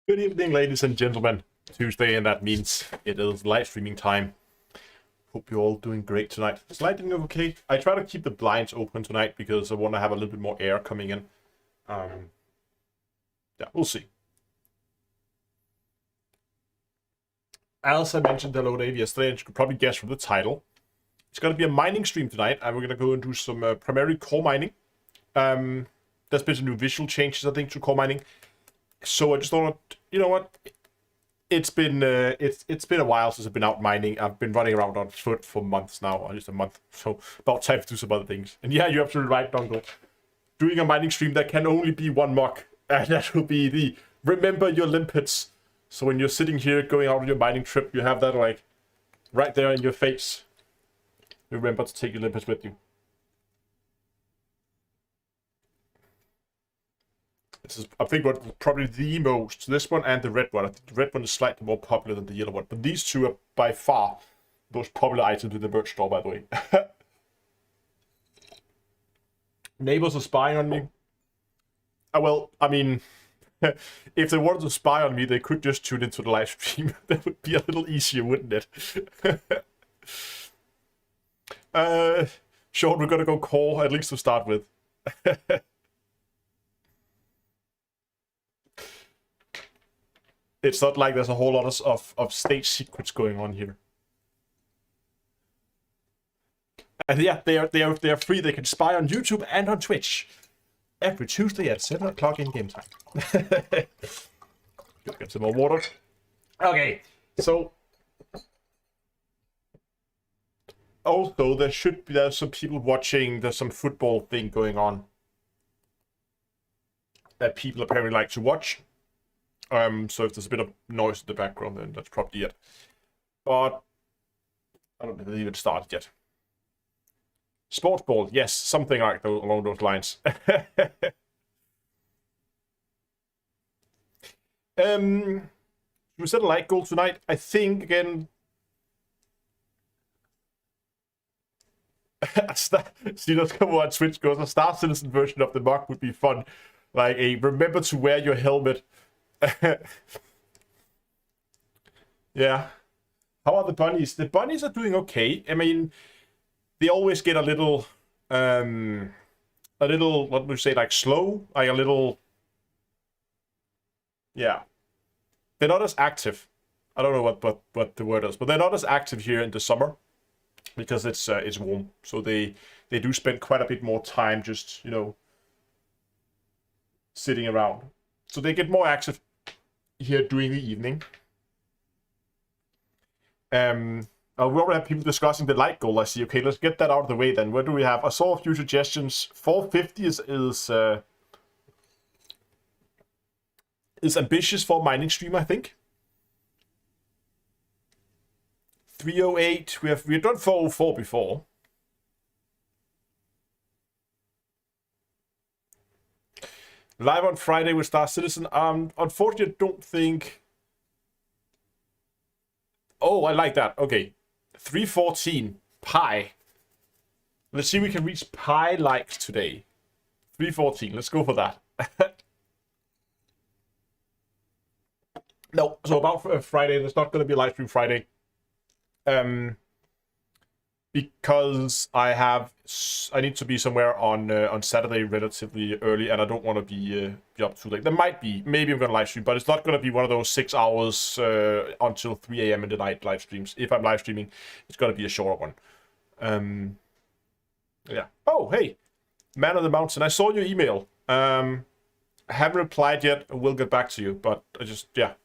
Good evening, ladies and gentlemen. Tuesday, and that means it is live streaming time. Hope you're all doing great tonight. Is lighting okay? I try to keep the blinds open tonight because I want to have a little bit more air coming in. Yeah, we'll see. As I mentioned hello Dave yesterday, and you could probably guess from the title, it's going to be a mining stream tonight, and we're going to go and do some primary core mining. There's been some new visual changes, I think, to core mining. So I just thought, you know what? It's been a while since I've been out mining. I've been running around on foot for months now, or just a month. So about time to do some other things. And yeah, you're absolutely right, Dongle. Doing a mining stream, there can only be one mock, and that will be the remember your limpets. So when you're sitting here going out on your mining trip, you have that like right there in your face. Remember to take your limpets with you. This is, I think, what probably the most. This one and the red one. I think the red one is slightly more popular than the yellow one. But these two are by far the most popular items in the merch store, by the way. Neighbors are spying on me. Well, I mean, if they wanted to spy on me, they could just tune into the live stream. That would be a little easier, wouldn't it? Sure, we're gonna go core, at least to start with. It's not like there's a whole lot of stage secrets going on here. And yeah, they are free. They can spy on YouTube and on Twitch every Tuesday at 7 o'clock in game time. Get some more water. Okay, so also there's some people watching. There's some football thing going on that people apparently like to watch. So if there's a bit of noise in the background, then that's probably it. But I don't believe it started yet. Sports ball, yes, something like along those lines. We set a like goal tonight. I think again. See, let's come on Switch goes. A Star Citizen version of the mug would be fun. Like a remember to wear your helmet. Yeah. How are the bunnies? The bunnies are doing okay. I mean, they always get a little, what would you say, like slow? Like a little, yeah. They're not as active. I don't know what the word is, but they're not as active here in the summer because it's warm. So they do spend quite a bit more time just, you know, sitting around. So they get more active here during the evening. We already have people discussing the light goal, I see. Okay, let's get that out of the way then. Where do we have? I saw a few suggestions. 450 is ambitious for a mining stream, I think. 308, we've done 404 before. Live on Friday with Star Citizen. Unfortunately, I don't think. Oh, I like that. Okay, 314 pi. Let's see if we can reach pi likes today. 314. Let's go for that. No, so about Friday. There's not going to be a live stream Friday. Because I need to be somewhere on Saturday relatively early, and I don't want to be up too late. There might be, maybe I'm gonna live stream, but it's not gonna be one of those 6 hours until 3 a.m. in the night live streams. If I'm live streaming, it's gonna be a shorter one. Yeah. Oh, hey, Man of the Mountain. I saw your email. I haven't replied yet. I will get back to you, but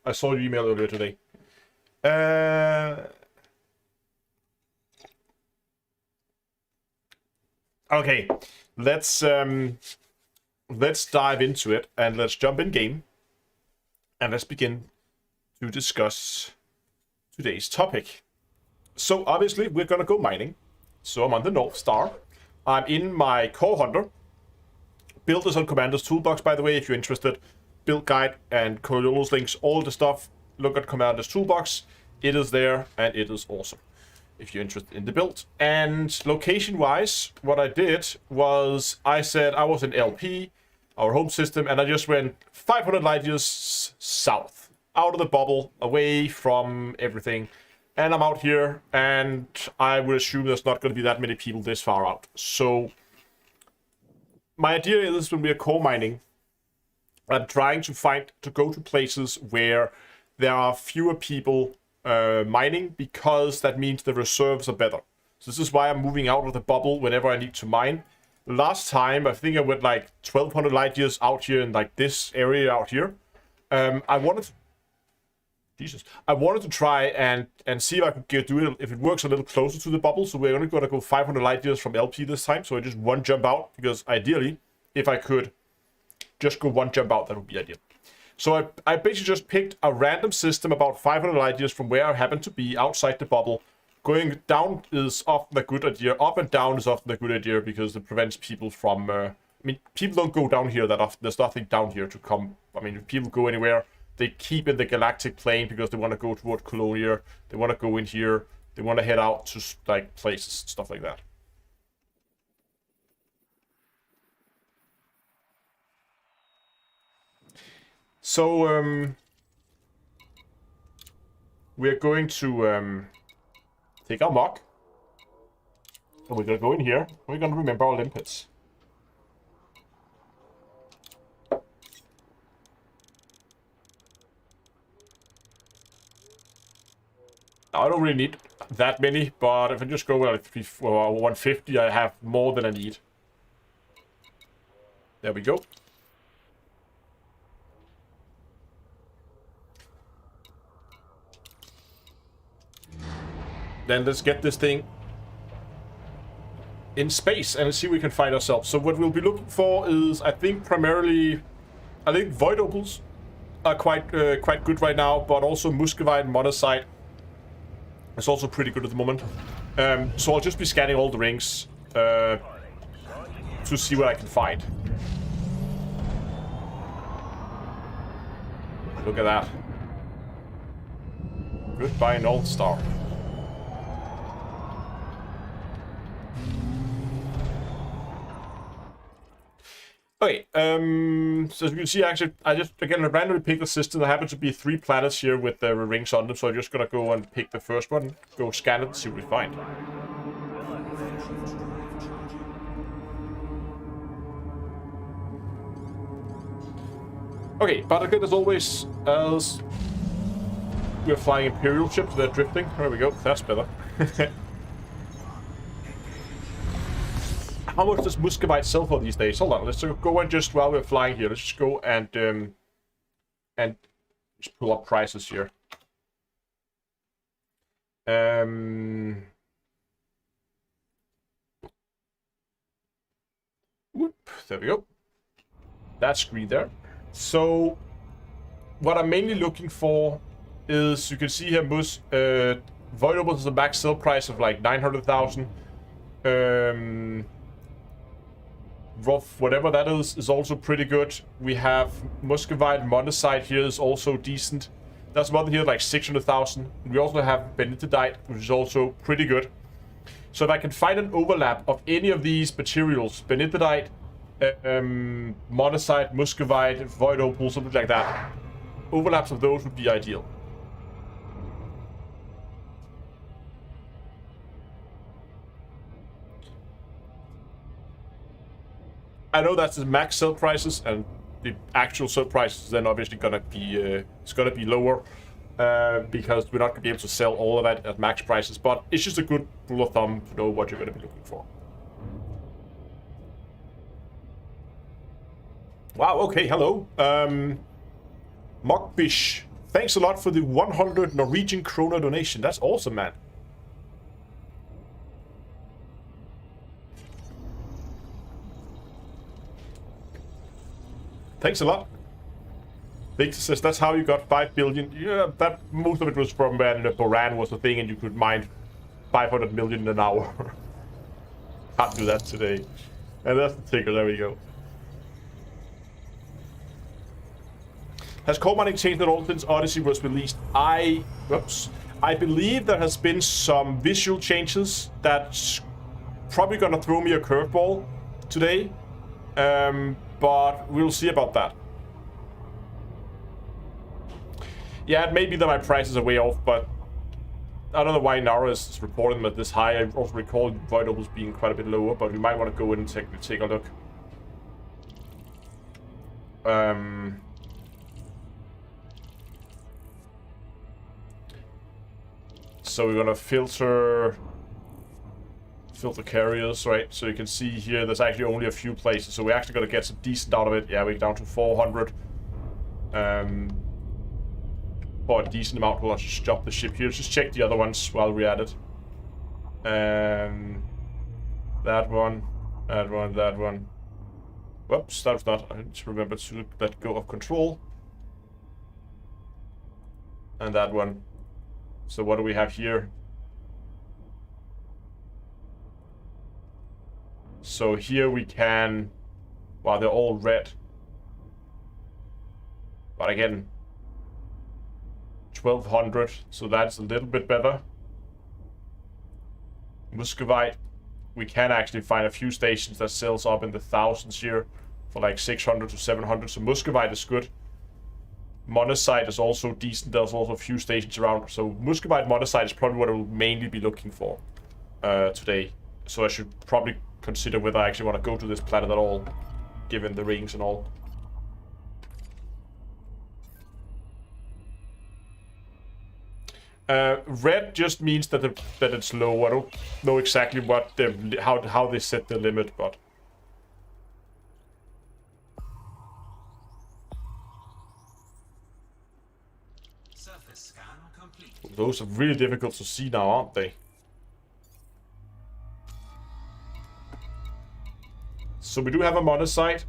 I saw your email earlier today. Okay, let's dive into it and let's jump in game and let's begin to discuss today's topic. So obviously we're gonna go mining. So I'm on the North Star. I'm in my Core Hunter. Build is on Commander's Toolbox, by the way, if you're interested. Build guide and Coriolis links, all the stuff. Look at Commander's Toolbox. It is there and it is awesome if you're interested in the build. And location-wise, what I did was I said I was in LP, our home system, and I just went 500 light years south. out of the bubble, away from everything. And I'm out here, and I would assume there's not going to be that many people this far out. So my idea is when we are core mining, I'm trying to go to places where there are fewer people mining, because that means the reserves are better. So this is why I'm moving out of the bubble whenever I need to mine. Last time, I think I went like 1,200 light years out here in like this area out here. I wanted to try and see if I could do it, if it works a little closer to the bubble. So we're only going to go 500 light years from LP this time. So I just one jump out, because ideally, if I could just go one jump out, that would be ideal. So I basically just picked a random system about 500 light years from where I happen to be outside the bubble. Going down is often a good idea. Up and down is often a good idea, because it prevents people from... I mean, people don't go down here that often. There's nothing down here to come. I mean, if people go anywhere, they keep in the galactic plane because they want to go toward Colonia. They want to go in here. They want to head out to like places, stuff like that. So we're going to take our mock, and we're gonna go in here. We're gonna remember our limpets. I don't really need that many, but if I just go like 150, I have more than I need. There we go. Then let's get this thing in space and see if we can find ourselves. So what we'll be looking for is, I think void opals are quite good right now, but also muscovite and monazite is also pretty good at the moment. So I'll just be scanning all the rings to see what I can find. Look at that. Goodbye, North Star. Okay, so as you can see, actually, I just, again, randomly picked a system. There happen to be 3 planets here with the rings on them, so I'm just gonna go and pick the first one, go scan it, and see what we find. Okay, but again, as always, as we're flying Imperial ships, they're drifting. There we go, that's better. How much does muscovite sell for these days? Hold on, let's go and just, while we're flying here, let's just go and just pull up prices here. Whoop, there we go. That screen there. So, what I'm mainly looking for is, you can see here, void opals is a max sell price of like 900,000. Rough, whatever that is also pretty good. We have muscovite and monazite here is also decent. There's one here like 600,000. We also have benitidite, which is also pretty good. So if I can find an overlap of any of these materials, benitidite, monazite, muscovite, void opal, something like that, overlaps of those would be ideal. I know that's the max sell prices, and the actual sell price is then obviously gonna be it's gonna be lower because we're not gonna be able to sell all of that at max prices. But it's just a good rule of thumb to know what you're gonna be looking for. Wow. Okay. Hello, Mockbish. Thanks a lot for the 100 Norwegian kroner donation. That's awesome, man. Thanks a lot. Victor says that's how you got 5 billion. Yeah, that most of it was from when the Boran was a thing and you could mine 500 million an hour. Can't do that today. And that's the ticker, there we go. Has core mining changed at all since Odyssey was released? I believe there has been some visual changes that's probably gonna throw me a curveball today. But we'll see about that. Yeah, it may be that my prices are way off, but I don't know why Nara is reporting them at this high. I also recall Void Opals being quite a bit lower, but we might want to go in and take a look. So we're gonna filter carriers, right? So you can see here there's actually only a few places, so we're actually gonna get some decent out of it. Yeah, we're down to 400. For a decent amount, we'll just stop the ship here. Just check the other ones while we're at it. That one. Whoops, that was not. I need to remember to let go of control. And that one. So what do we have here? So here we can... Wow, they're all red. But again, 1200, so that's a little bit better. Muscovite, we can actually find a few stations that sells up in the thousands here for like 600 to 700, so Muscovite is good. Monazite is also decent. There's also a few stations around, so Muscovite, Monazite is probably what I will mainly be looking for today. So I should probably consider whether I actually want to go to this planet at all, given the rings and all. Red just means that it's low. I don't know exactly what how they set the limit, but surface scan complete. Those are really difficult to see now, aren't they? So we do have a monazite.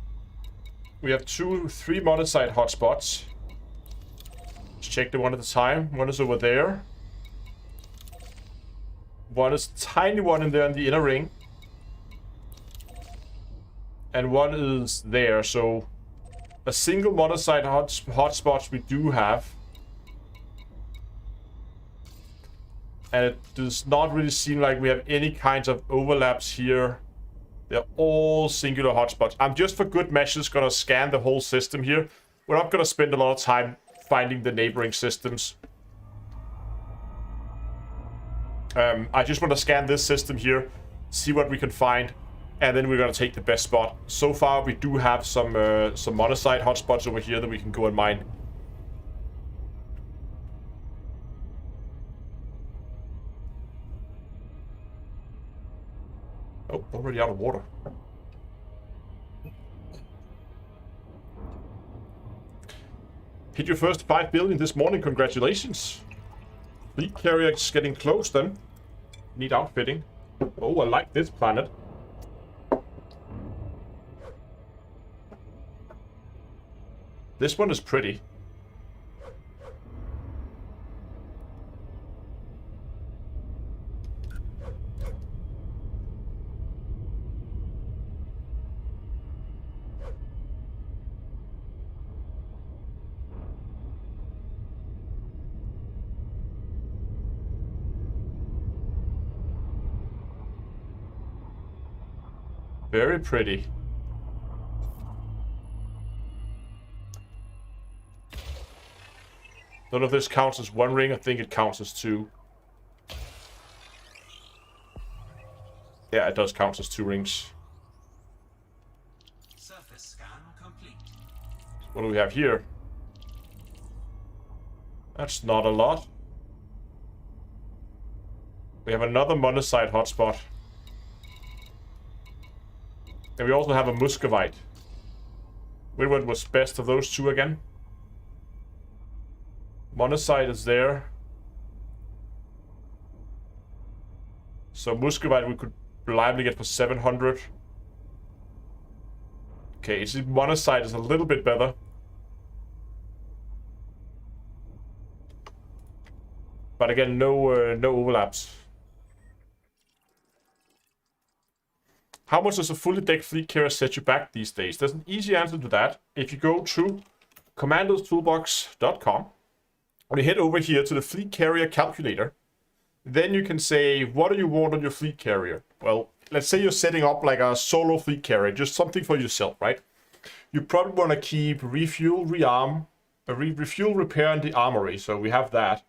We have 3 monazite hotspots. Let's check them one at a time. One is over there. One is a tiny one in there in the inner ring. And one is there. So a single monazite hotspot we do have. And it does not really seem like we have any kinds of overlaps here. They're all singular hotspots. I'm just for good measures gonna scan the whole system here. We're not gonna spend a lot of time finding the neighboring systems. I just want to scan this system here, see what we can find, and then we're gonna take the best spot. So far, we do have some monazite hotspots over here that we can go and mine. Oh, already out of water. Hit your first 5 billion this morning, congratulations. Fleet carrier is getting close then. Need outfitting. Oh, I like this planet. This one is pretty. Very pretty. Don't know if this counts as 1 ring. I think it counts as 2. Yeah, it does count as 2 rings. Surface scan complete. What do we have here? That's not a lot. We have another monazite hotspot. And we also have a muscovite. Which one was best of those 2 again? Monazite is there. So muscovite we could reliably get for 700. Okay, so monazite is a little bit better. But again, no overlaps. How much does a fully decked fleet carrier set you back these days? There's an easy answer to that. If you go to commandostoolbox.com and you head over here to the fleet carrier calculator, then you can say, what do you want on your fleet carrier? Well, let's say you're setting up like a solo fleet carrier, just something for yourself, right? You probably want to keep refuel, rearm, refuel, repair, and the armory. So we have that.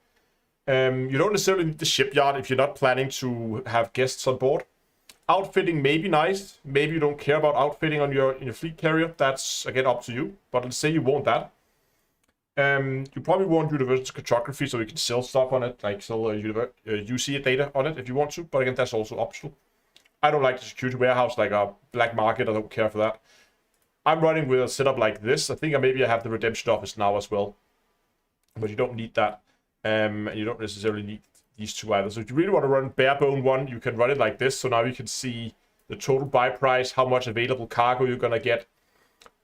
You don't necessarily need the shipyard if you're not planning to have guests on board. Outfitting may be nice. Maybe you don't care about outfitting on your fleet carrier. That's again up to you. But let's say you want that. You probably want universal cartography so you can sell stuff on it, like sell UC data on it if you want to. But again, that's also optional. I don't like the security warehouse, like a black market. I don't care for that. I'm running with a setup like this. I think maybe I have the redemption office now as well. But you don't need that. And you don't necessarily need these two either. So if you really want to run bare bone one, you can run it like this. So now you can see the total buy price, how much available cargo you're going to get,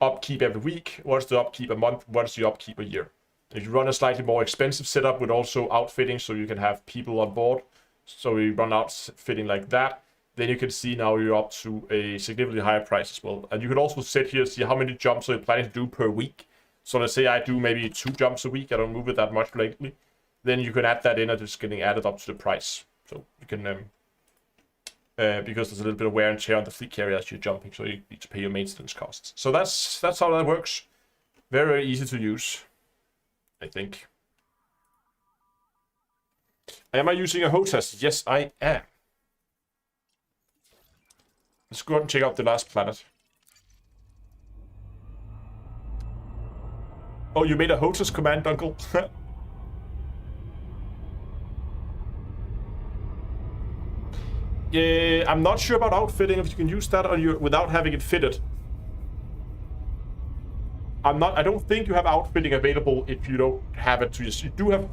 upkeep every week, what's the upkeep a month, what's the upkeep a year. If you run a slightly more expensive setup with also outfitting, so you can have people on board, so you run outfitting like that, then you can see now you're up to a significantly higher price as well. And you can also sit here and see how many jumps are you planning to do per week. So let's say I do maybe 2 jumps a week. I don't move it that much lately. Then you can add that in and it's getting added up to the price. So you can, because there's a little bit of wear and tear on the fleet carrier as you're jumping, so you need to pay your maintenance costs. So that's how that works. Very, very easy to use, I think. Am I using a hostess? Yes, I am. Let's go ahead and check out the last planet. Oh, you made a hostess command, Uncle? Yeah, I'm not sure about outfitting, if you can use that on your without having it fitted. I don't think you have outfitting available if you don't have it to you do have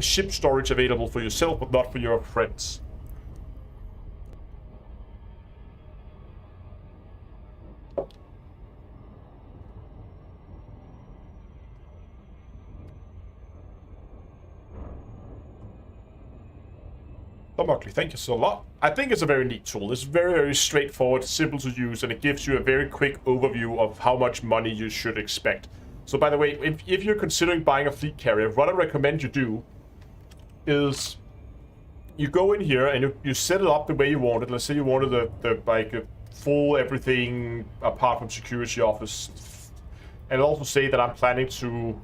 ship storage available for yourself, but not for your friends. Mugly, thank you so much. I think it's a very neat tool. It's very, very straightforward, simple to use, and it gives you a very quick overview of how much money you should expect. So by the way, if you're considering buying a fleet carrier, what I recommend you do is you go in here and you set it up the way you want it. Let's say you wanted the like a full everything apart from security office. And also say that I'm planning to...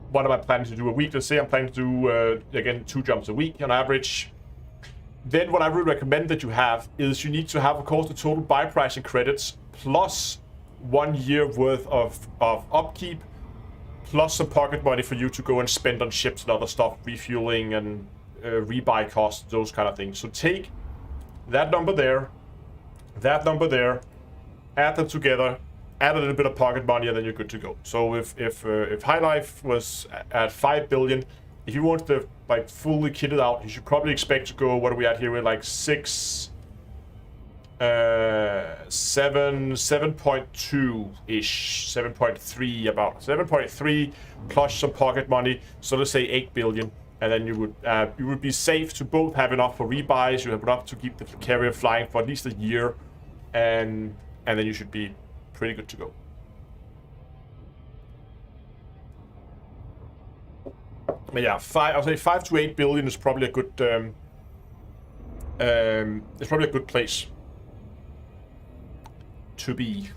What am I planning to do a week? Let's say I'm planning to do, again, 2 jumps a week on average. Then what I would recommend that you have is you need to have, of course, the total buy price and credits plus 1 year worth of upkeep plus some pocket money for you to go and spend on ships and other stuff, refueling and rebuy costs, those kind of things. So take that number there, add them together, add a little bit of pocket money, and then you're good to go. So if High Life was at 5 billion, if you want to like fully kit it out, you should probably expect to go, what are we at here, with like 7.2-ish, 7.3, about 7.3 plus some pocket money, so let's say 8 billion. And then you would be safe to both have enough for rebuys, you have enough to keep the carrier flying for at least a year, and then you should be pretty good to go. But yeah, I'll say 5 to 8 billion is probably a good it's probably a good place to be.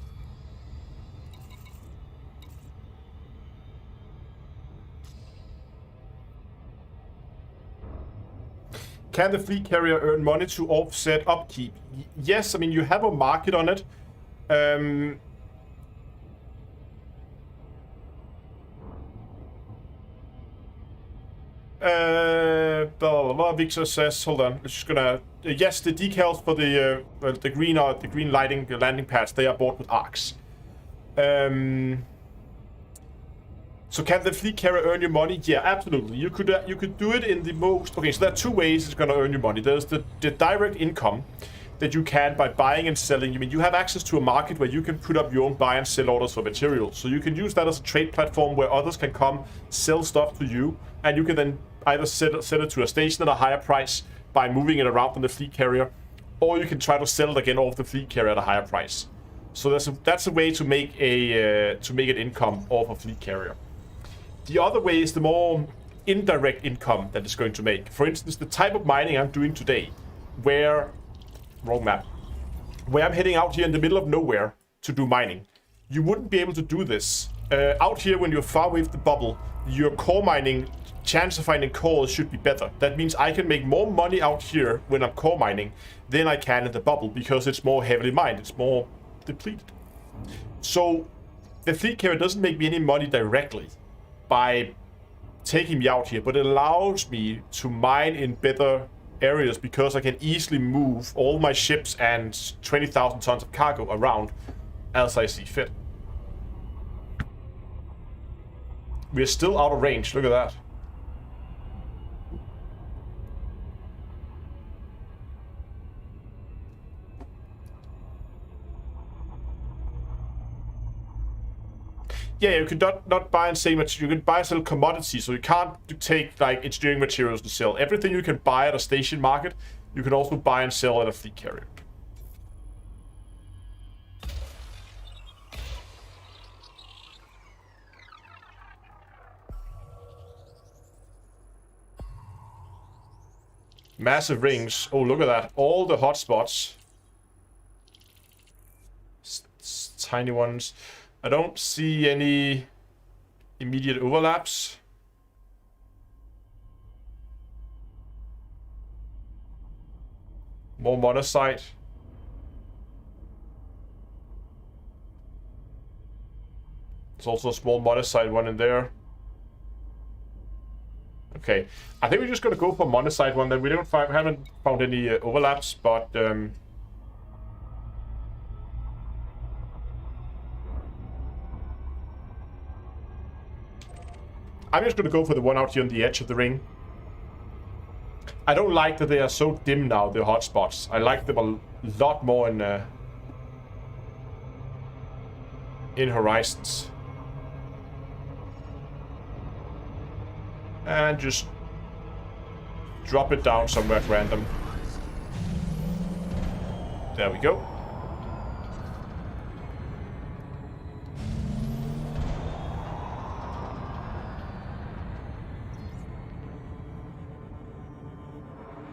Can the fleet carrier earn money to offset upkeep? Yes, I mean you have a market on it. Victor says, hold on, it's just gonna. Yes, the decals for the green lighting landing pads, they are bought with arcs. So can the fleet carrier earn your money? Yeah, absolutely. You could do it in the most. Okay, so there are 2 ways it's gonna earn you money. There's the direct income that you can by buying and selling. I mean, you have access to a market where you can put up your own buy and sell orders for materials. So you can use that as a trade platform where others can come sell stuff to you, and you can then either sell it to a station at a higher price by moving it around on the fleet carrier, or you can try to sell it again off the fleet carrier at a higher price. So that's a way to make an income off a fleet carrier. The other way is the more indirect income that it's going to make. For instance, the type of mining I'm doing today, where I'm heading out here in the middle of nowhere to do mining. You wouldn't be able to do this out here, when you're far away from the bubble, your core mining, chance of finding cores should be better. That means I can make more money out here when I'm core mining than I can in the bubble, because it's more heavily mined, it's more depleted. So the fleet carrier doesn't make me any money directly by taking me out here, but it allows me to mine in better areas, because I can easily move all my ships and 20,000 tons of cargo around as I see fit. We're still out of range, look at that. Yeah, you can not buy and sell material. You can buy and sell commodities, so you can't take like engineering materials to sell. Everything you can buy at a station market, you can also buy and sell at a fleet carrier. Massive rings. Oh, look at that. All the hotspots. Tiny ones. I don't see any immediate overlaps. More monocyte. There's also a small monocyte one in there. Okay, I think we're just gonna go for monocyte one. Then we haven't found any overlaps, but I'm just gonna go for the one out here on the edge of the ring. I don't like that they are so dim now, the hotspots. I like them a lot more in Horizons. And just drop it down somewhere at random. There we go.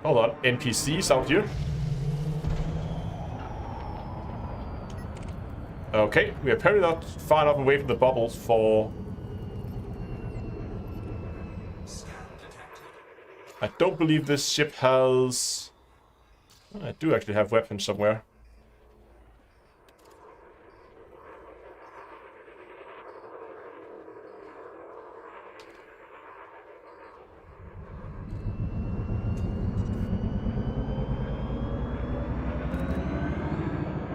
Hold on, NPCs out here. Okay, we are apparently not far enough away from the bubbles for... I don't believe this ship has... I do actually have weapons somewhere.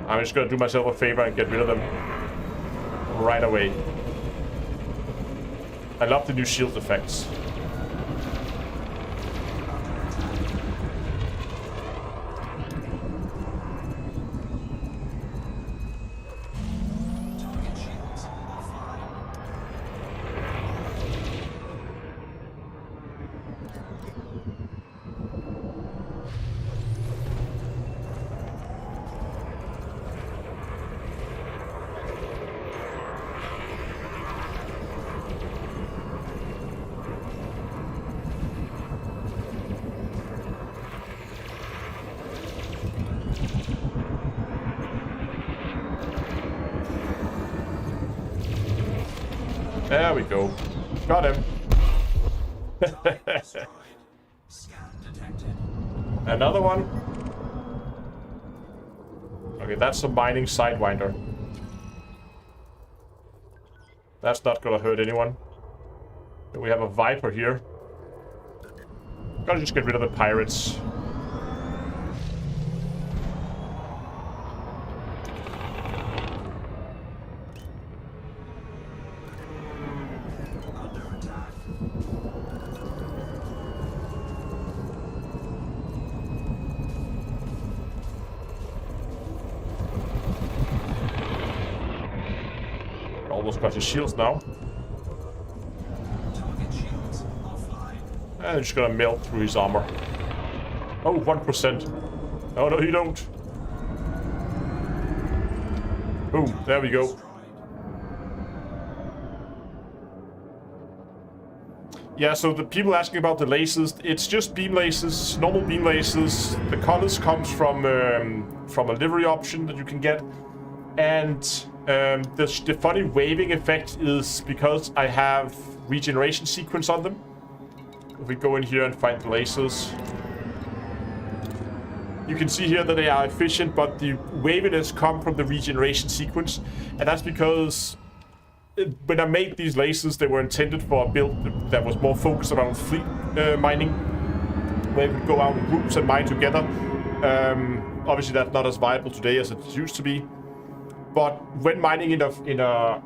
I'm just gonna do myself a favor and get rid of them right away. I love the new shield effects. There we go. Got him. Another one. Okay, that's a mining sidewinder. That's not gonna hurt anyone. We have a Viper here. Gotta just get rid of the pirates. Almost got his shields now. And just gonna melt through his armor. Oh, 1%. Oh no, you don't. Boom, there we go. Yeah, so the people asking about the lasers, it's just beam lasers, normal beam lasers. The colors comes from a livery option that you can get. And The funny waving effect is because I have regeneration sequence on them. If we go in here and find the lasers, you can see here that they are efficient, but the waviness comes from the regeneration sequence, and that's because when I made these lasers, they were intended for a build that was more focused around fleet mining, where we could go out in groups and mine together. Obviously, that's not as viable today as it used to be. But when mining in a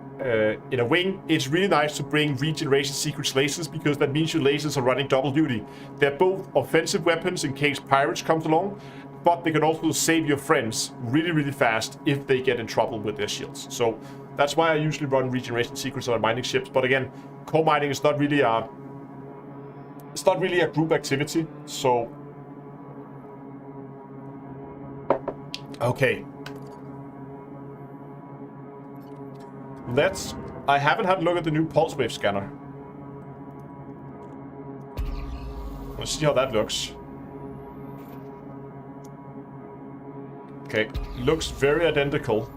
wing, it's really nice to bring regeneration sequence lasers, because that means your lasers are running double duty. They're both offensive weapons in case pirates comes along, but they can also save your friends really, really fast if they get in trouble with their shields. So that's why I usually run regeneration sequence on mining ships. But again, core mining is not really a group activity. So okay. I haven't had a look at the new pulse wave scanner. Let's see how that looks. Okay, looks very identical.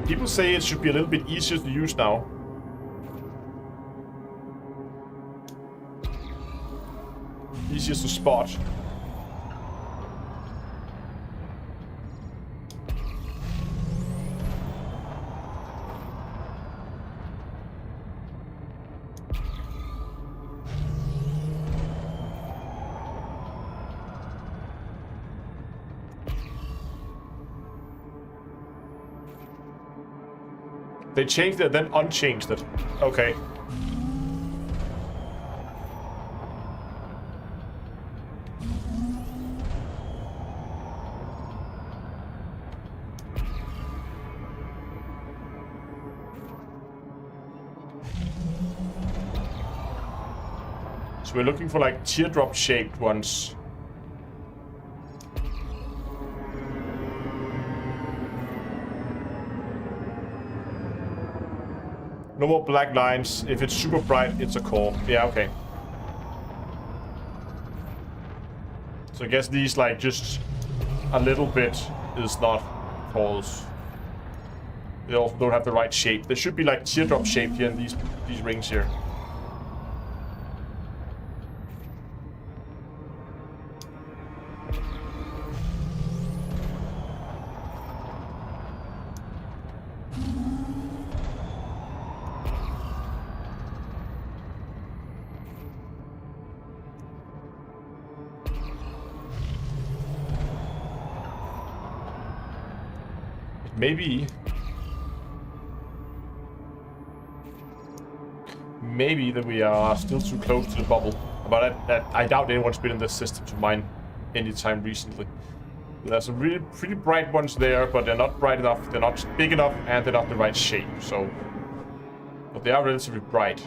People say it should be a little bit easier to use now. Easier to spot. They changed it, then unchanged it. Okay. So we're looking for like teardrop shaped ones. No more black lines. If it's super bright, it's a core. Yeah, okay. So I guess these, like, just a little bit is not cores. They also don't have the right shape. They should be like teardrop shaped here in these rings here. Maybe that we are still too close to the bubble, but I doubt anyone's been in this system to mine anytime recently. There's some really pretty bright ones there, but they're not bright enough, they're not big enough, and they're not the right shape. So, but they are relatively bright.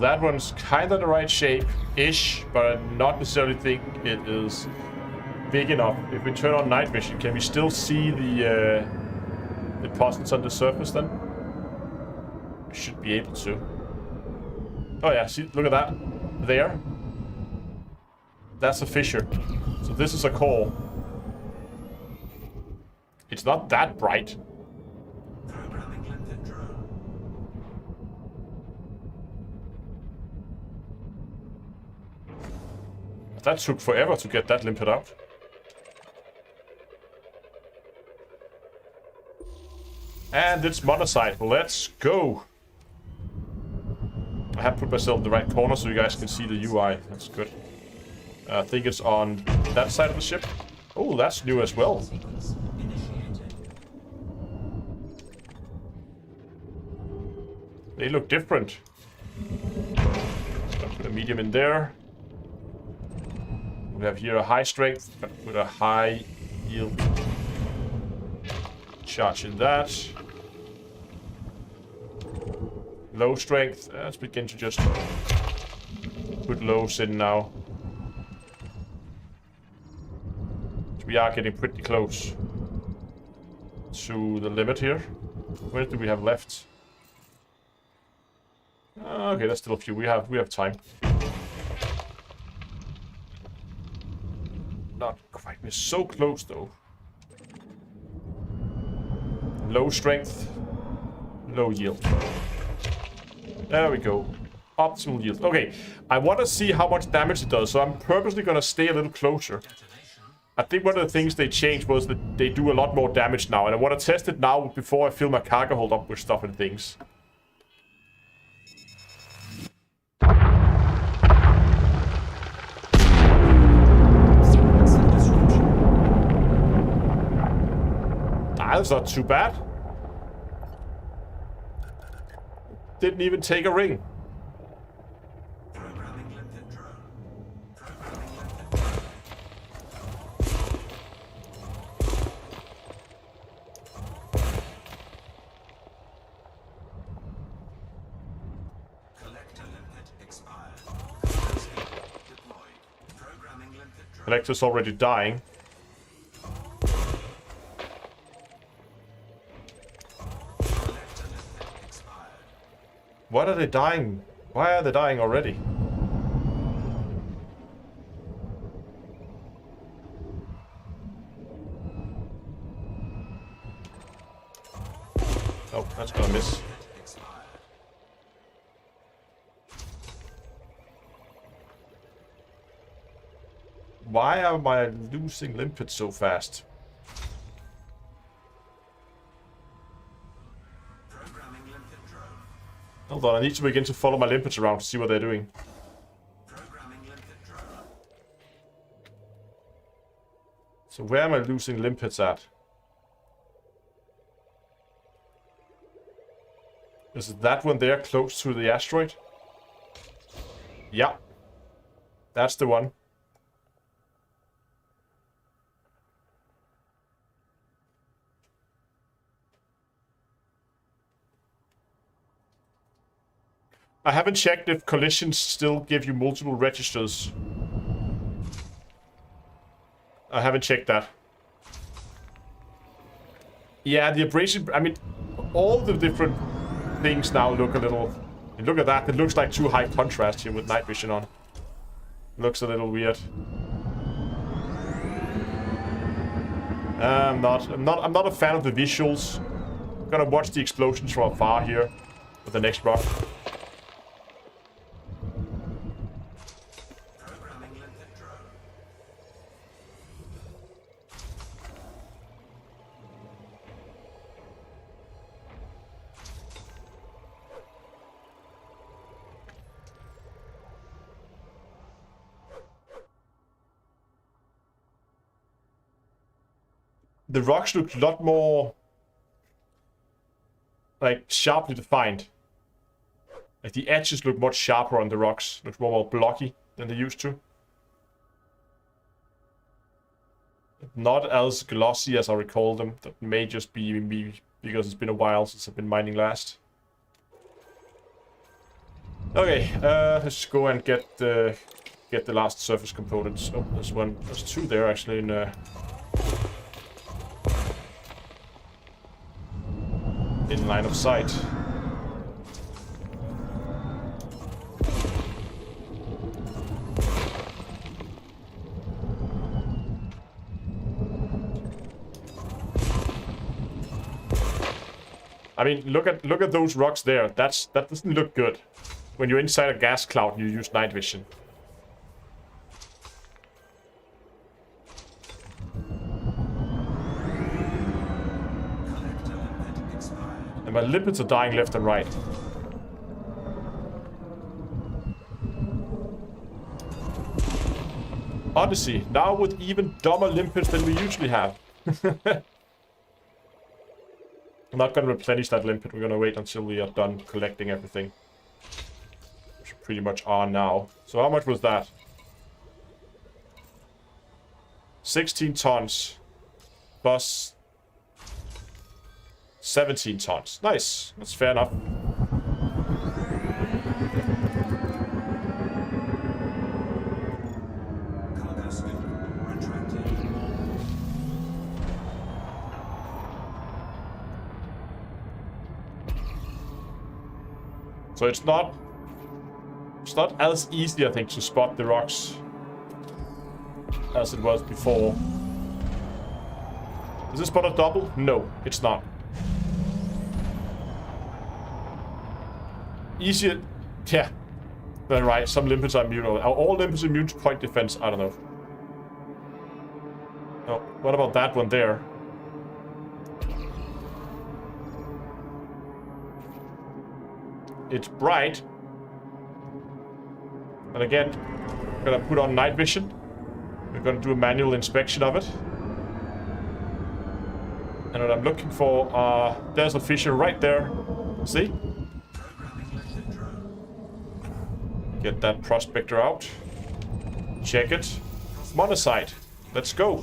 That one's kind of the right shape-ish, but I not necessarily think it is big enough. If we turn on night vision, can we still see the deposits on the surface then? We should be able to. Oh yeah, see, look at that. There. That's a fissure. So this is a core. It's not that bright. That took forever to get that limped out. And it's monocyte. Let's go. I have put myself in the right corner so you guys can see the UI. That's good. I think it's on that side of the ship. Oh, that's new as well. They look different. Put a medium in there. We have here a high strength with a high yield charge in that. Low strength. Let's begin to just put lows in now. We are getting pretty close to the limit here. Where do we have left? Okay, that's still a few. We have time. Not quite. We're so close though. Low strength, low yield. There we go. Optimal yield. Okay, I want to see how much damage it does, so I'm purposely going to stay a little closer. I think one of the things they changed was that they do a lot more damage now, and I want to test it now before I fill my cargo hold up with stuff and things. That's not too bad. Didn't even take a ring. Programming limpet drone. Programming limpet drone. Collector limpet expired. Deployed. Programming limpet drone. Collector's already dying. What are they dying? Why are they dying already? Oh, that's gonna miss. Why am I losing limpets so fast? Hold on, I need to begin to follow my limpets around to see what they're doing. So where am I losing limpets at? Is it that one there close to the asteroid? Yeah. That's the one. I haven't checked if collisions still give you multiple registers. I haven't checked that. Yeah, the abrasive... I mean, all the different things now look a little... Look at that. It looks like too high contrast here with night vision on. Looks a little weird. I'm not a fan of the visuals. I'm gonna watch the explosions from afar here with the next rock. The rocks look a lot more, like, sharply defined. Like, the edges look much sharper on the rocks. Looks more blocky than they used to. Not as glossy as I recall them. That may just be me, because it's been a while since I've been mining last. Okay, let's go and get the last surface components. Oh, there's one. There's two there, actually, in line of sight. I mean, look at those rocks there. That doesn't look good. When you're inside a gas cloud, you use night vision. And my limpets are dying left and right. Odyssey, now with even dumber limpets than we usually have. I'm not going to replenish that limpet. We're going to wait until we are done collecting everything. Which we pretty much are now. So how much was that? 16 tons. Plus 17 tons. Nice. That's fair enough. So it's not as easy, I think, to spot the rocks as it was before. Is this spot a double? No, it's not. Easier. Yeah. Then right, some limpets are immune. Are all limpets immune to point defense? I don't know. Oh, what about that one there? It's bright. And again, I'm gonna put on night vision. We're gonna do a manual inspection of it. And what I'm looking for, there's a fissure right there. See? Get that prospector out. Check it. Monocyte. Let's go.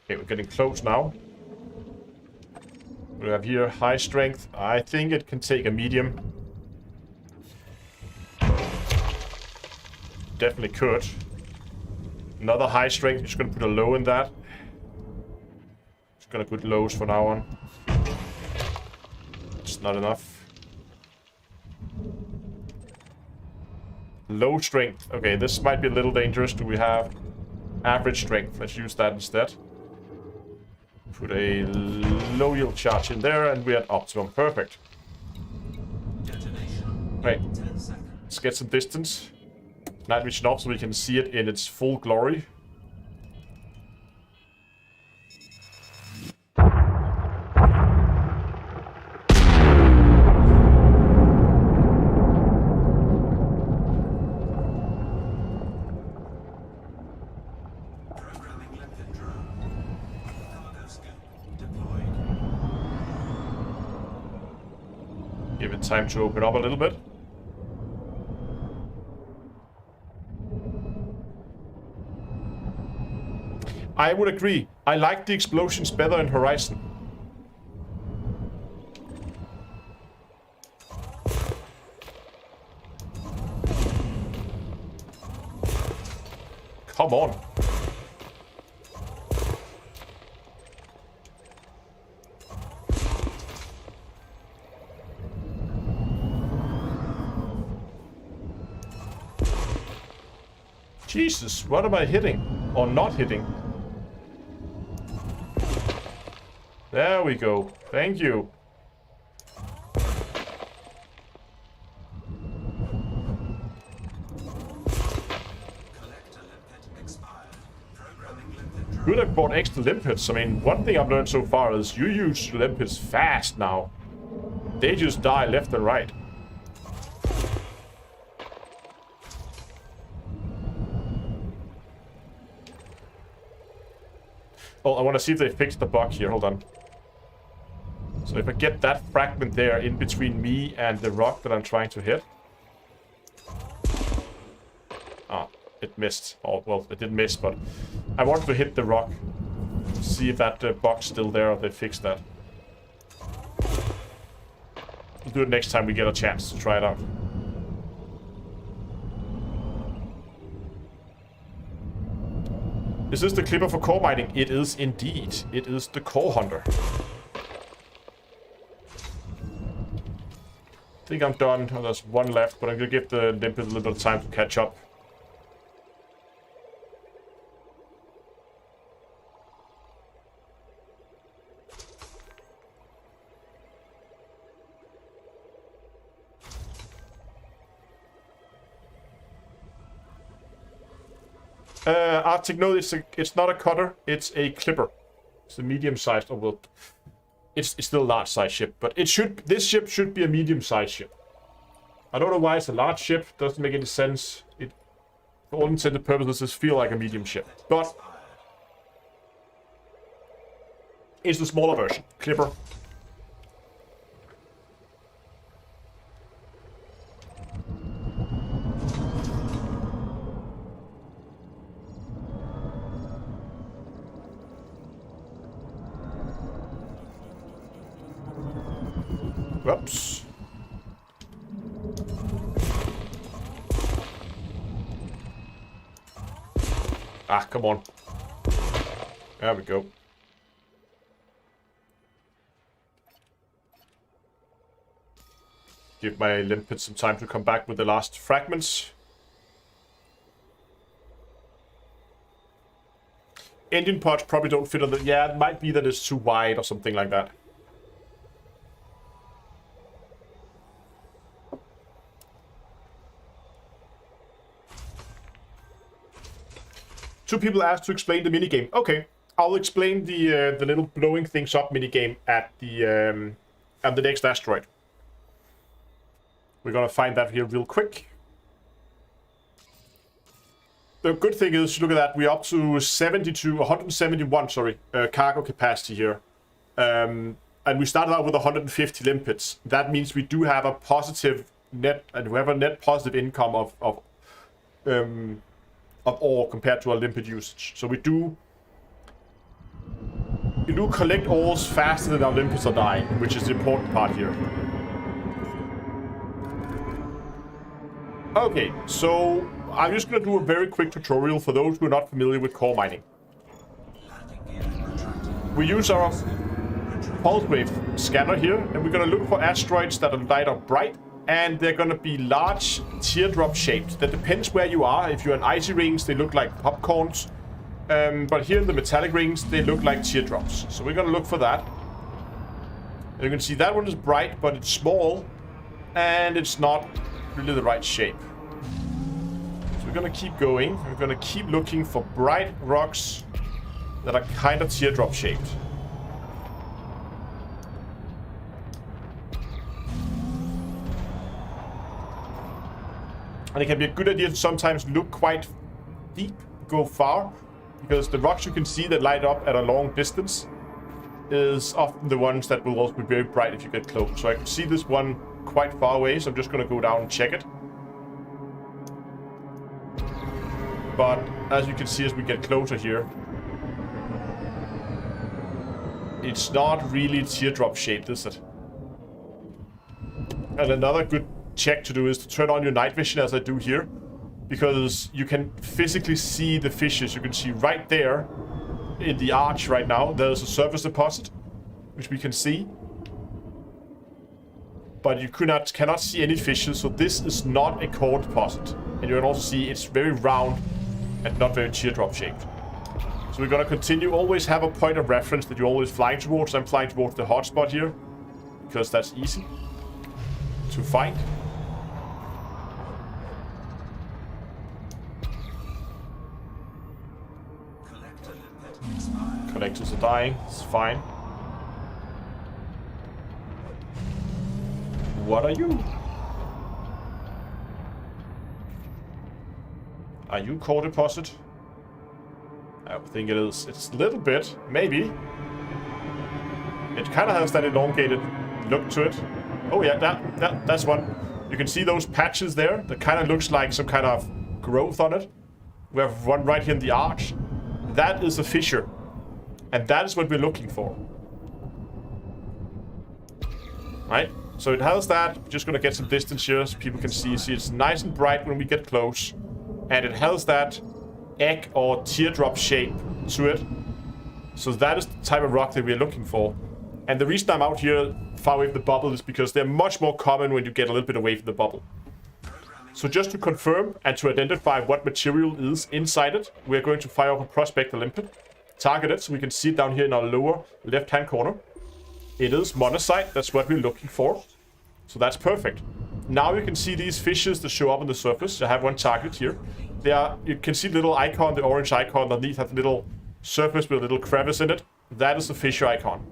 Okay, we're getting close now. We have here high strength. I think it can take a medium. Definitely could. Another high strength. Just gonna put a low in that. Just gonna put lows from now on. It's not enough. Low strength. Okay, this might be a little dangerous. Do we have average strength? Let's use that instead. Put a low yield charge in there, and we're at optimum. Perfect. Right. Let's get some distance. Night vision off so we can see it in its full glory. Give it time to open up a little bit. I would agree. I like the explosions better in Horizon. Come on. Jesus, what am I hitting? Or not hitting? There we go. Thank you. Good, I bought extra limpets. I mean, one thing I've learned so far is you use limpets fast now. They just die left and right. Oh, I want to see if they fixed the bug here. Hold on. So if I get that fragment there in between me and the rock that I'm trying to hit. Ah, it missed. Oh, well, it didn't miss, but I wanted to hit the rock. See if that bug's still there or they fixed that. We'll do it next time we get a chance to try it out. Is this the clipper for core mining? It is indeed. It is the core hunter. I think I'm done. Oh, there's one left, but I'm gonna give the limpet a little bit of time to catch up. Arctic, no, it's not a cutter, it's a clipper. It's a medium-sized, oh well, it's still a large-sized ship, but this ship should be a medium-sized ship. I don't know why it's a large ship, doesn't make any sense. It, for all intended purposes, feels like a medium ship, but it's the smaller version, clipper. Whoops. Ah, come on. There we go. Give my limpet some time to come back with the last fragments. Engine pods probably don't fit on the... Yeah, it might be that it's too wide or something like that. Two people asked to explain the minigame. Okay, I'll explain the little blowing things up minigame at the next asteroid. We're gonna find that here real quick. The good thing is, look at that, we're up to 171, sorry, cargo capacity here. And we started out with 150 limpets. That means we do have a positive net, and we have a net positive income of ore compared to our limpet usage. So we do collect ores faster than our limpets are dying, which is the important part here. Okay, so I'm just going to do a very quick tutorial for those who are not familiar with core mining. We use our pulse wave scanner here, and we're going to look for asteroids that are light up bright, and they're going to be large teardrop shaped. That depends where you are. If you're in icy rings, they look like popcorns, but here in the metallic rings, they look like teardrops. So we're going to look for that. And you can see that one is bright, but it's small, and it's not really the right shape. So we're gonna keep going. We're gonna keep looking for bright rocks that are kind of teardrop shaped. And it can be a good idea to sometimes look quite deep, go far, because the rocks you can see that light up at a long distance is often the ones that will also be very bright if you get close. So I can see this one quite far away, so I'm just going to go down and check it. But as you can see, as we get closer here, it's not really teardrop shaped, is it? And another good check to do is to turn on your night vision, as I do here, because you can physically see the fishes. You can see right there in the arch right now, there's a surface deposit, which we can see. But you cannot see any fishes, so this is not a core deposit. And you can also see it's very round and not very teardrop shaped. So we're gonna continue. Always have a point of reference that you're always flying towards. I'm flying towards the hotspot here, because that's easy to find. Collectors are dying, it's fine. What are you? Are you core deposit? I think it is. It's a little bit, maybe. It kind of has that elongated look to it. Oh yeah, that's one. You can see those patches there. That kind of looks like some kind of growth on it. We have one right here in the arch. That is a fissure. And that is what we're looking for. Right? So it has that. We're just going to get some distance here so people can see. See, it's nice and bright when we get close. And it has that egg or teardrop shape to it. So that is the type of rock that we're looking for. And the reason I'm out here far away from the bubble is because they're much more common when you get a little bit away from the bubble. So just to confirm and to identify what material is inside it, we're going to fire up a prospector limpet. Target it so we can see it down here in our lower left-hand corner. It is monazite. That's what we're looking for. So that's perfect. Now you can see these fishes that show up on the surface. I have one target here. You can see the little icon, the orange icon underneath has a little surface with a little crevice in it. That is the fissure icon.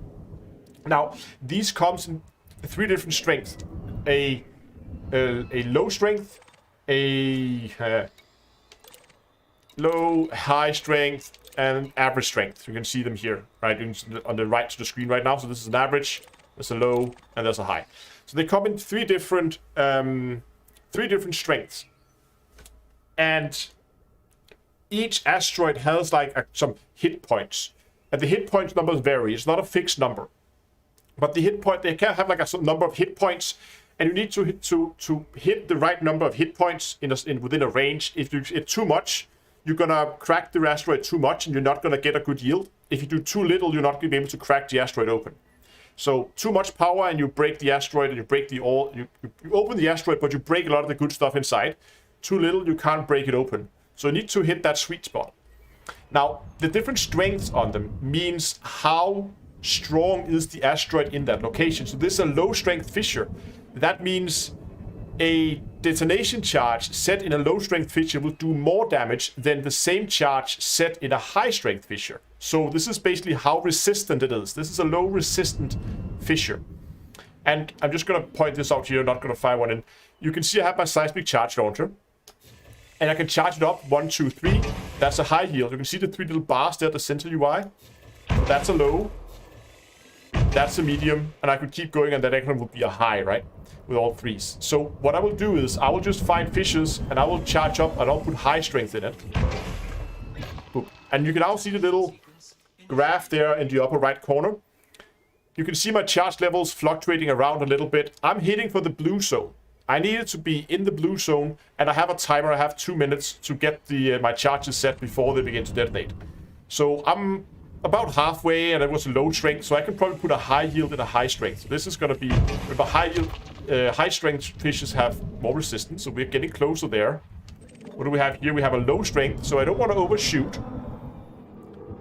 Now, these comes in 3 different strengths. A low strength, a low, high strength, and average strength. You can see them here, right, on the right to the screen right now. So this is an average, there's a low, and there's a high. So they come in 3 different strengths. And each asteroid has like some hit points. And the hit points numbers vary. It's not a fixed number. But the hit point, they can have like a certain number of hit points, and you need to hit the right number of hit points within a range. If you hit too much, you're gonna crack the asteroid too much, and you're not gonna get a good yield. If you do too little, you're not gonna be able to crack the asteroid open. So too much power, and you break the asteroid, and you break the all. You open the asteroid, but you break a lot of the good stuff inside. Too little, you can't break it open. So you need to hit that sweet spot. Now, the different strengths on them means how strong is the asteroid in that location. So this is a low strength fissure. That means a detonation charge set in a low strength fissure will do more damage than the same charge set in a high strength fissure. So this is basically how resistant it is. This is a low resistant fissure. And I'm just going to point this out here, not going to fire one in. You can see I have my seismic charge launcher. And I can charge it up, 1, 2, 3. That's a high yield. You can see the 3 little bars there at the center UI. That's a low. That's a medium. And I could keep going, and that actually would be a high, right? With all 3s. So what I will do is I will just find fissures, and I will charge up, and I'll put high strength in it. Boop. And you can now see the little graph there in the upper right corner. You can see my charge levels fluctuating around a little bit. I'm hitting for the blue zone. I need it to be in the blue zone, and I have a timer. I have 2 minutes to get my charges set before they begin to detonate. So I'm about halfway, and it was a low strength, so I can probably put a high yield and a high strength. So this is going to be with a high yield. High strength fishes have more resistance, so we're getting closer there. What do we have here? We have a low strength, so I don't want to overshoot.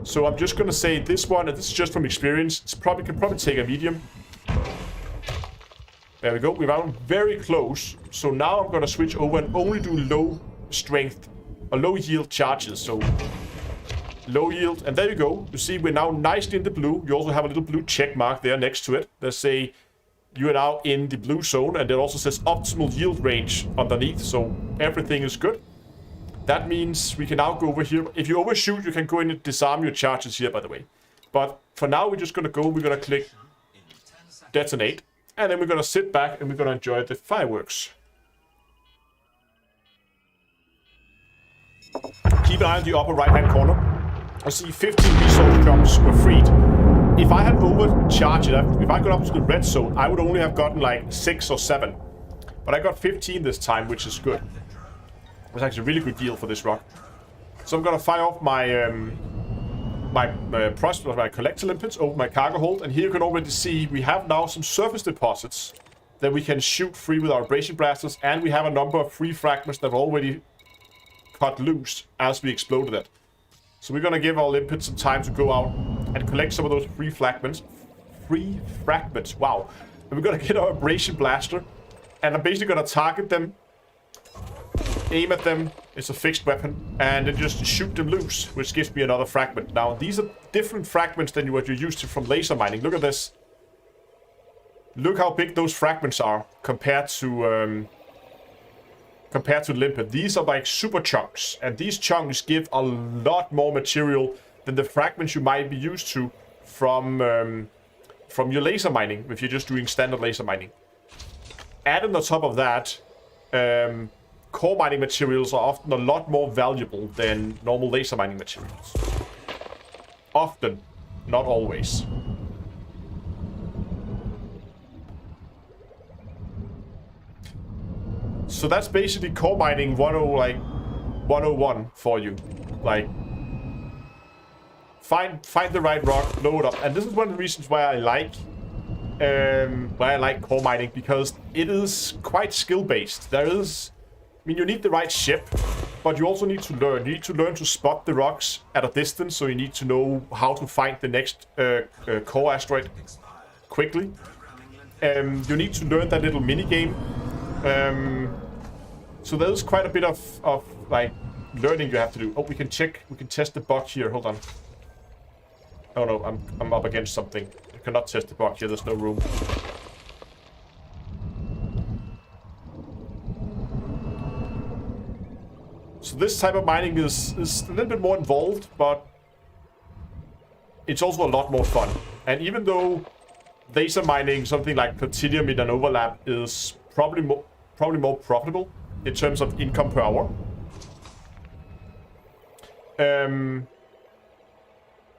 So I'm just going to say this one, and this is just from experience. It's can probably take a medium. There we go. We're now very close. So now I'm going to switch over and only do low strength or low yield charges. So low yield. And there you go. You see we're now nicely in the blue. You also have a little blue check mark there next to it. Let's say you are now in the blue zone. And it also says optimal yield range underneath. So everything is good. That means we can now go over here. If you overshoot, you can go in and disarm your charges here, by the way. But for now, we're just going to go. We're going to click detonate. And then we're going to sit back and we're going to enjoy the fireworks. Keep an eye on the upper right-hand corner. I see 15 resource jumps were freed. If I had overcharged it, if I got up to the red zone, I would only have gotten like 6 or 7. But I got 15 this time, which is good. It was actually a really good deal for this rock. So I'm going to fire off my my collector limpets over my cargo hold, and here you can already see we have now some surface deposits that we can shoot free with our abrasion blasters, and we have a number of free fragments that were already cut loose as we exploded it. So we're gonna give our limpets some time to go out and collect some of those free fragments. Wow. And we're gonna get our abrasion blaster, and I'm basically gonna target them, aim at them. It's a fixed weapon, and then just shoot them loose, which gives me another fragment. Now, these are different fragments than what you're used to from laser mining. Look at this. Look how big those fragments are compared to limpet. These are like super chunks, and these chunks give a lot more material than the fragments you might be used to from your laser mining, if you're just doing standard laser mining. Added on top of that, core mining materials are often a lot more valuable than normal laser mining materials. Often, not always. So that's basically core mining 101 for you. Like, find the right rock, blow it up. And this is one of the reasons why I like core mining, because it is quite skill-based. I mean, you need the right ship, but you also need to learn. You need to learn to spot the rocks at a distance, so you need to know how to find the next core asteroid quickly. You need to learn that little mini-game. So there's quite a bit of like, learning you have to do. Oh, we can test the bug here. Hold on. Oh no, I'm up against something. I cannot test the bug here, there's no room. So this type of mining is a little bit more involved, but it's also a lot more fun. And even though laser mining, something like platinum in an overlap, is probably more profitable in terms of income per hour,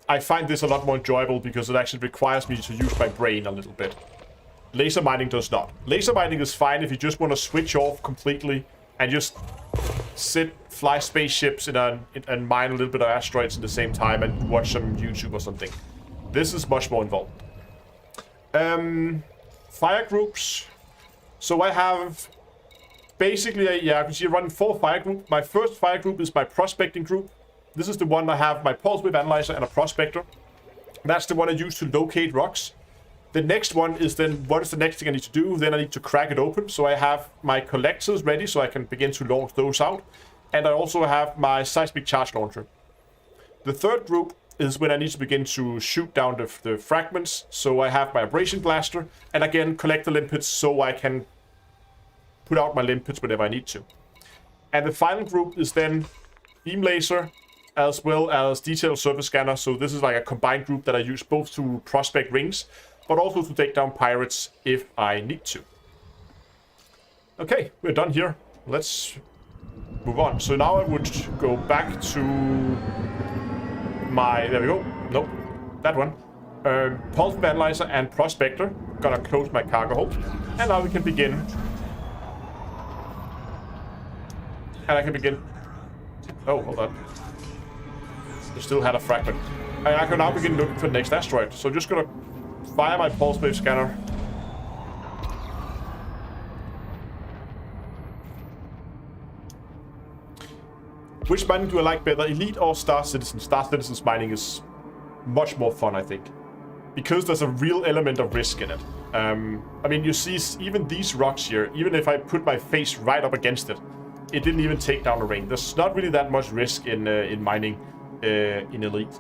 I find this a lot more enjoyable because it actually requires me to use my brain a little bit. Laser mining does not. Laser mining is fine if you just want to switch off completely and just sit, fly spaceships and mine a little bit of asteroids at the same time and watch some YouTube or something. This is much more involved. Fire groups. So I have basically, I can see running 4 fire groups. My first fire group is my prospecting group. This is the one I have my pulse wave analyzer and a prospector. That's the one I use to locate rocks. The next one is then, what is the next thing I need to do? Then I need to crack it open. So I have my collectors ready so I can begin to launch those out. And I also have my seismic charge launcher. The third group is when I need to begin to shoot down the fragments. So I have my abrasion blaster. And again, collect the limpets so I can put out my limpets whenever I need to. And the final group is then beam laser as well as detailed surface scanner. So this is like a combined group that I use both to prospect rings, but also to take down pirates if I need to. Okay, we're done here. Let's move on. So now I would go back to my... There we go. Nope, that one. Pulse analyzer and prospector. Gonna close my cargo hold. And now we can begin. And I can begin... Oh, hold on. I still had a fragment. And I can now begin looking for the next asteroid. So I'm just gonna fire my pulse wave scanner. Which mining do I like better, Elite or Star Citizen? Star Citizen's mining is much more fun, I think. Because there's a real element of risk in it. I mean, you see even these rocks here, even if I put my face right up against it, it didn't even take down the ring. There's not really that much risk in mining in Elite.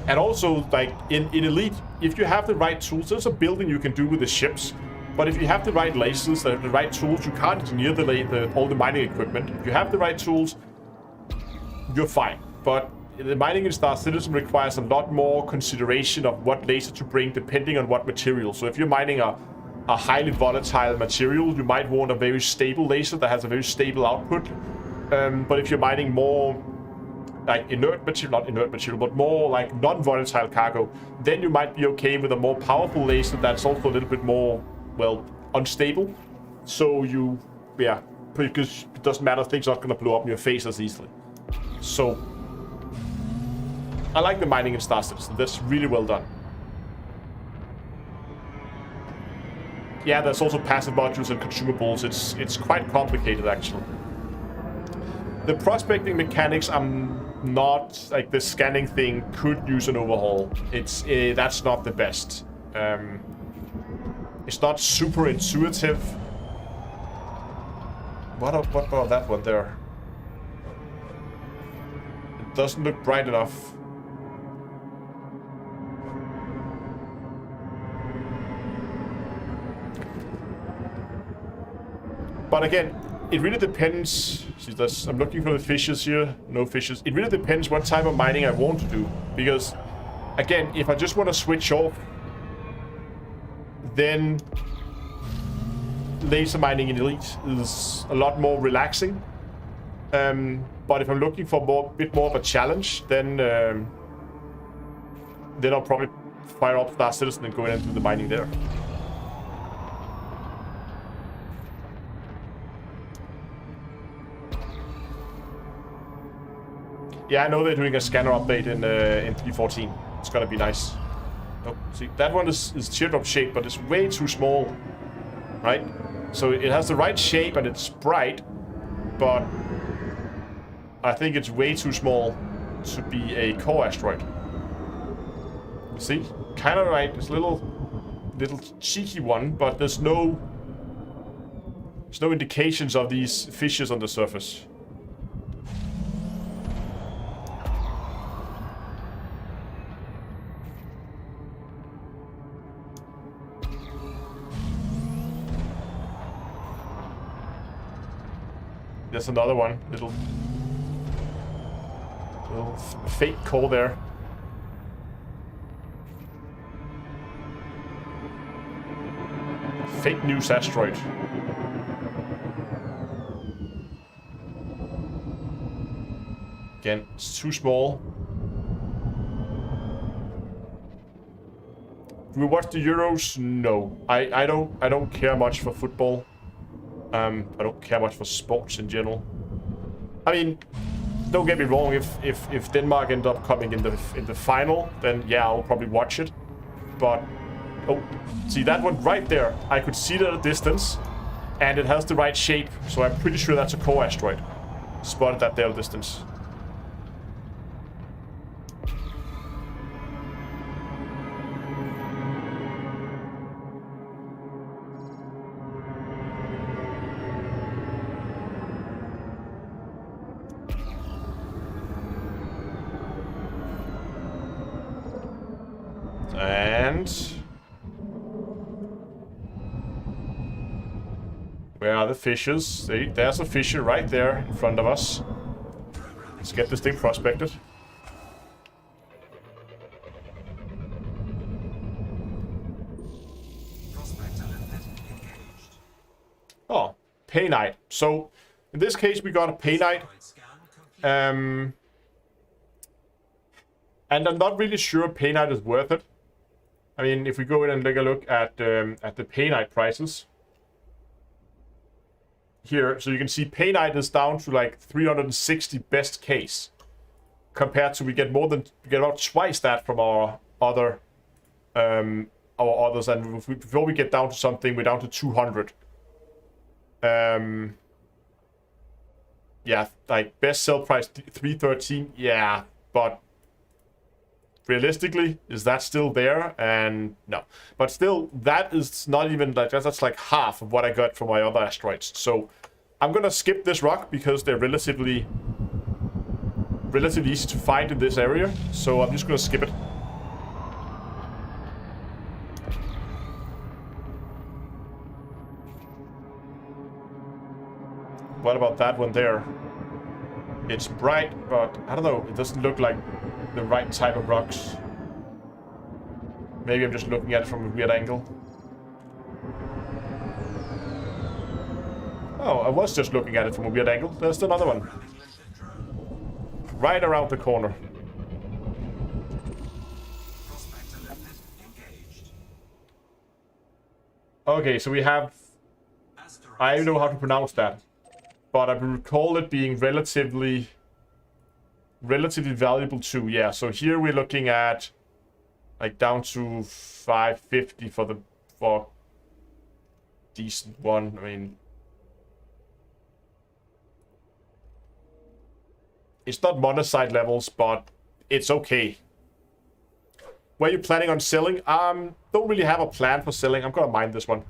And also, like, in Elite, if you have the right tools, there's a building you can do with the ships. But if you have the right lasers, the right tools, you can't engineer all the mining equipment. If you have the right tools, you're fine. But the mining in Star Citizen requires a lot more consideration of what laser to bring, depending on what material. So if you're mining a highly volatile material, you might want a very stable laser that has a very stable output. But if you're mining more like inert material, not inert material, but more like non-volatile cargo, then you might be okay with a more powerful laser that's also a little bit more, well, unstable. So because it doesn't matter, things are not going to blow up in your face as easily. So I like the mining in Star Citizen. That's really well done. Yeah, there's also passive modules and consumables. It's quite complicated, actually. The prospecting mechanics, I'm not... Like, the scanning thing could use an overhaul. That's not the best. It's not super intuitive. What about that one there? It doesn't look bright enough. But again, it really depends. See, I'm looking for the fishes here. No fishes. It really depends what type of mining I want to do. Because, again, if I just want to switch off, then laser mining in Elite is a lot more relaxing. But if I'm looking for a bit more of a challenge, then I'll probably fire up Star Citizen and go in and do the mining there. Yeah, I know they're doing a scanner update in 3.14. It's gonna be nice. Oh, see, that one is teardrop shaped, but it's way too small, right? So it has the right shape and it's bright, but I think it's way too small to be a core asteroid. See, kind of right. It's a little cheeky one, but there's no indications of these fishes on the surface. There's another one, little fake core there. Fake news asteroid. Again, it's too small. Do we watch the Euros? No. I don't care much for football. I don't care much for sports in general. I mean, don't get me wrong, if Denmark end up coming in the final, then yeah, I'll probably watch it. But oh, see that one right there? I could see it at a distance, and it has the right shape, so I'm pretty sure that's a core asteroid. Spotted that there at a distance. Where are the fishes? See, there's a fisher right there in front of us. Let's get this thing prospected. Oh, Painite. So, in this case, we got a Painite. And I'm not really sure Painite is worth it. I mean, if we go in and take a look at the Painite prices. Here, so you can see Painite is down to like 360 best case. Compared to we get about twice that from our others, and before we get down to something, we're down to 200. Yeah, like best sell price 313. Yeah, but realistically, is that still there? And no, but still, that is not even like that's like half of what I got from my other asteroids. So I'm gonna skip this rock because they're relatively easy to find in this area. So I'm just gonna skip it. What about that one there? It's bright, but I don't know. It doesn't look like the right type of rocks. Maybe I'm just looking at it from a weird angle. Oh, I was just looking at it from a weird angle. There's another one. Right around the corner. Okay, so we have... I don't know how to pronounce that. But I recall it being relatively valuable too. Yeah, so here we're looking at like down to 550 for decent one. I mean, it's not monocyte levels, but it's okay. Were you planning on selling? Don't really have a plan for selling. I'm gonna mine this one.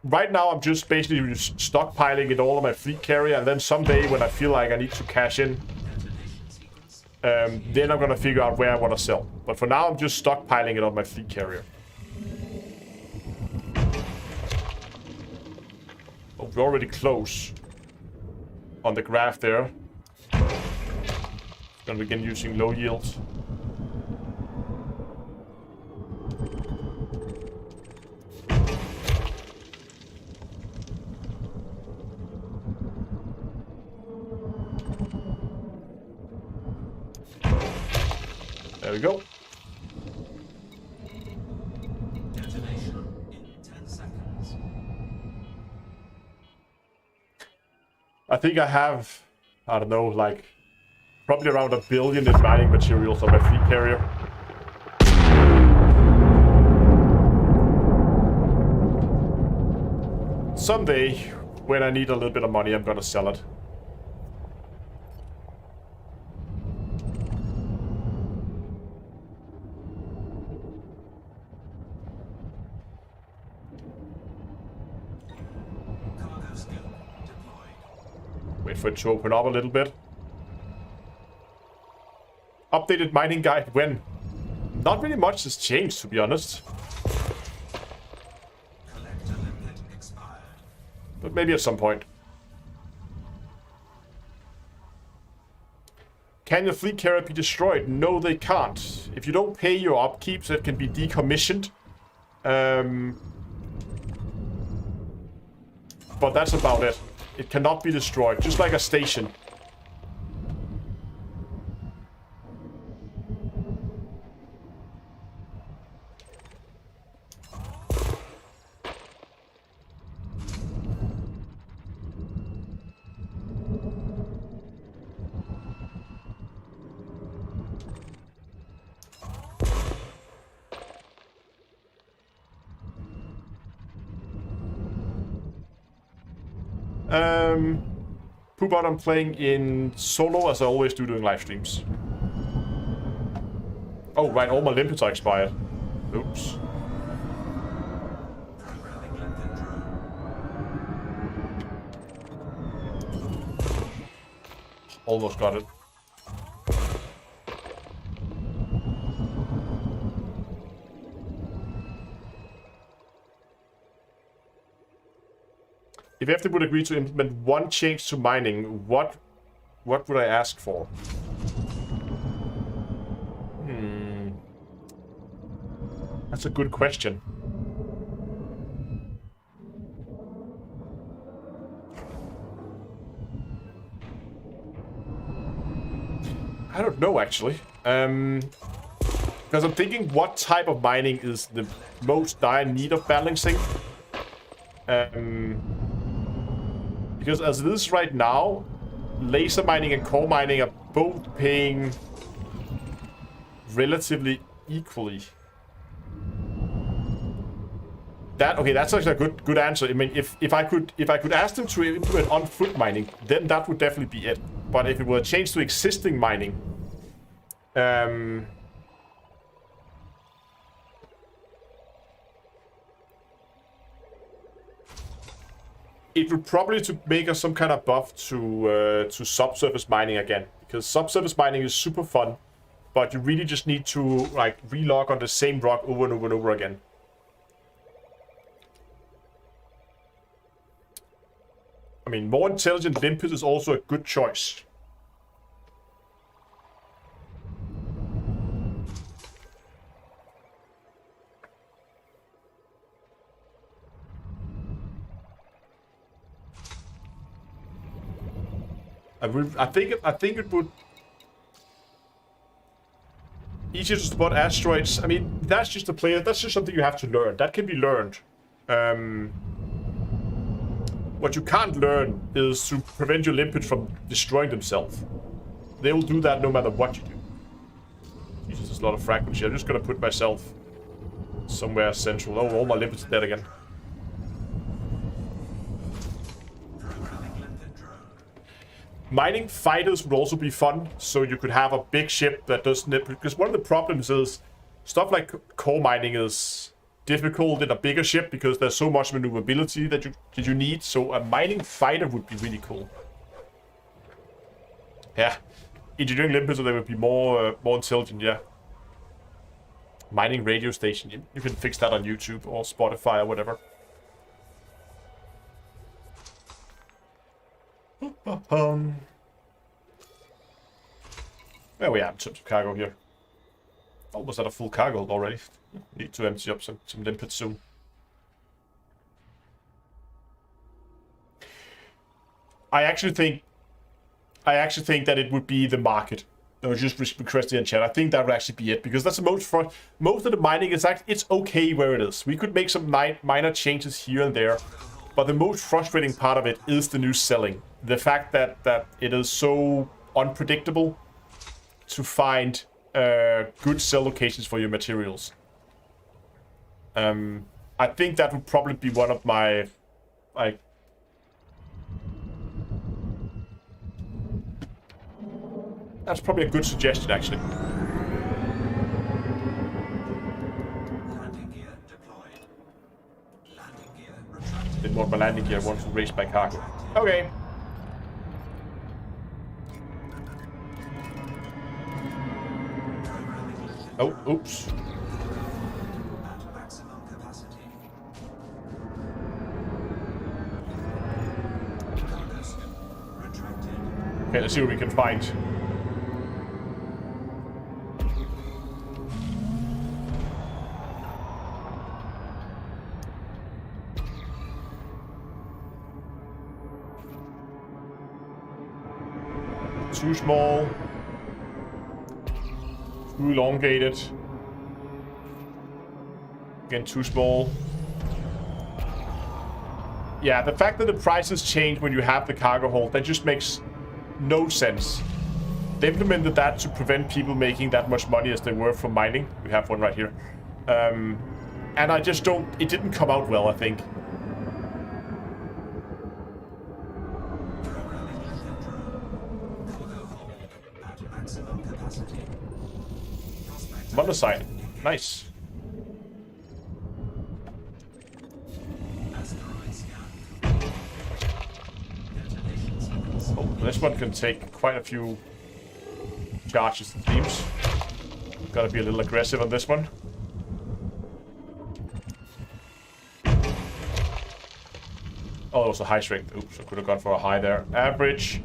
Right now, I'm just basically stockpiling it all on my fleet carrier, and then someday when I feel like I need to cash in, then I'm gonna figure out where I want to sell. But for now, I'm just stockpiling it on my fleet carrier. Oh, we're already close on the graph there. Gonna begin using low yields. There we go. Detonation in 10 seconds. I think I have, I don't know, like probably around 1 billion in mining materials on my fleet carrier. Someday, when I need a little bit of money, I'm gonna sell it. Wait for it to open up a little bit. Updated mining guide when? Not really much has changed, to be honest. Collector limit expired. But maybe at some point. Can your fleet carrier be destroyed? No, they can't. If you don't pay your upkeeps, it can be decommissioned. But that's about it. It cannot be destroyed, just like a station. Poop out, I'm playing in solo as I always do during live streams. Oh, right, all my limpets are expired. Oops. Almost got it. If FD would agree to implement one change to mining, what would I ask for? That's a good question. I don't know, actually. Because I'm thinking what type of mining is the most dire need of balancing. Because as it is right now, laser mining and core mining are both paying relatively equally. Okay, that's actually a good answer. I mean, if I could ask them to implement on foot mining, then that would definitely be it. But if it were changed to existing mining, it would probably to make us some kind of buff to subsurface mining again, because subsurface mining is super fun, but you really just need to like relog on the same rock over and over and over again. I mean, more intelligent limpet is also a good choice. I think it would easier to spot asteroids. I mean, that's just a player. That's just something you have to learn. That can be learned. What you can't learn is to prevent your limpet from destroying themselves. They will do that no matter what you do. Jesus, there's a lot of fragments here. I'm just gonna put myself somewhere central. Oh, all my limpets are dead again. Mining fighters would also be fun, so you could have a big ship that does nip. Because one of the problems is stuff like core mining is difficult in a bigger ship because there's so much maneuverability that you need. So a mining fighter would be really cool. Yeah, engineering limpets, so they would be more intelligent. Yeah, mining radio station. You can fix that on YouTube or Spotify or whatever. Where we at in terms of cargo here? Almost at a full cargo already. Need to empty up some limpets soon. I actually think that it would be the market. I was just requesting in chat. I think that would actually be it, because that's the most of the mining is actually, it's okay where it is. We could make some minor changes here and there, but the most frustrating part of it is the new selling. The fact that it is so unpredictable to find good sell locations for your materials. I think that would probably be one of my that's probably a good suggestion, actually. Landing gear deployed. Landing gear retracted. Didn't want my landing gear, I want to raise my cargo. Okay. Oh, oops. At maximum capacity. Cargo skip retracted. Okay, let's see what we can find. Too small. Too elongated. Again, too small. Yeah, the fact that the prices change when you have the cargo hold, that just makes no sense. They implemented that to prevent people making that much money as they were from mining. We have one right here. And I just don't... It didn't come out well, I think. Monocyte. Nice. Oh, this one can take quite a few charges and beams. Gotta be a little aggressive on this one. Oh, it was a high strength. Oops, I could have gone for a high there. Average.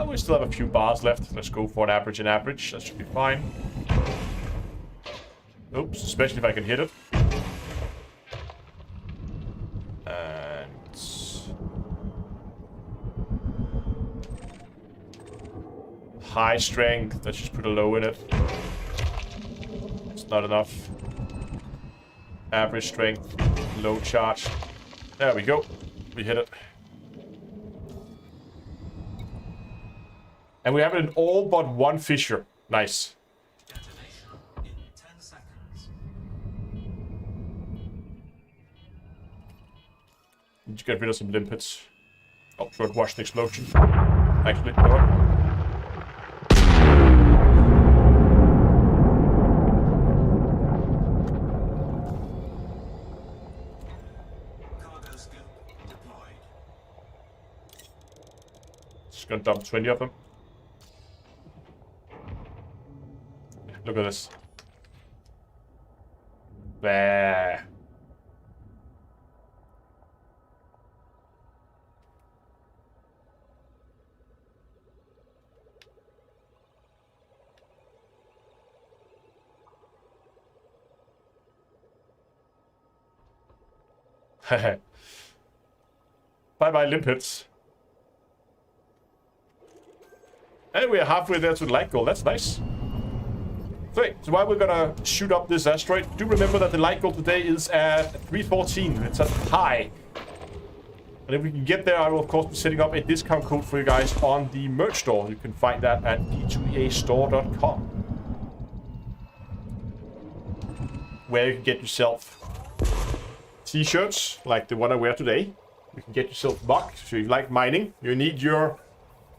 We still have a few bars left. Let's go for an average and average. That should be fine. Oops, especially if I can hit it. And... high strength. Let's just put a low in it. It's not enough. Average strength. Low charge. There we go. We hit it. And we have it in all but one fissure. Nice. Detonation in 10 seconds. Need to get rid of some limpets. Oh, should watch the explosion. Actually, go on. Cargo scoop deployed. Just gonna dump 20 of them. Look at this. There. Bye-bye, limpets. And we're halfway there to the light goal. That's nice. So while we're gonna shoot up this asteroid, do remember that the light goal today is at 314. It's at high. And if we can get there, I will of course be setting up a discount code for you guys on the merch store. You can find that at d2eastore.com, where you can get yourself t-shirts like the one I wear today. You can get yourself mug. So if you like mining, you need your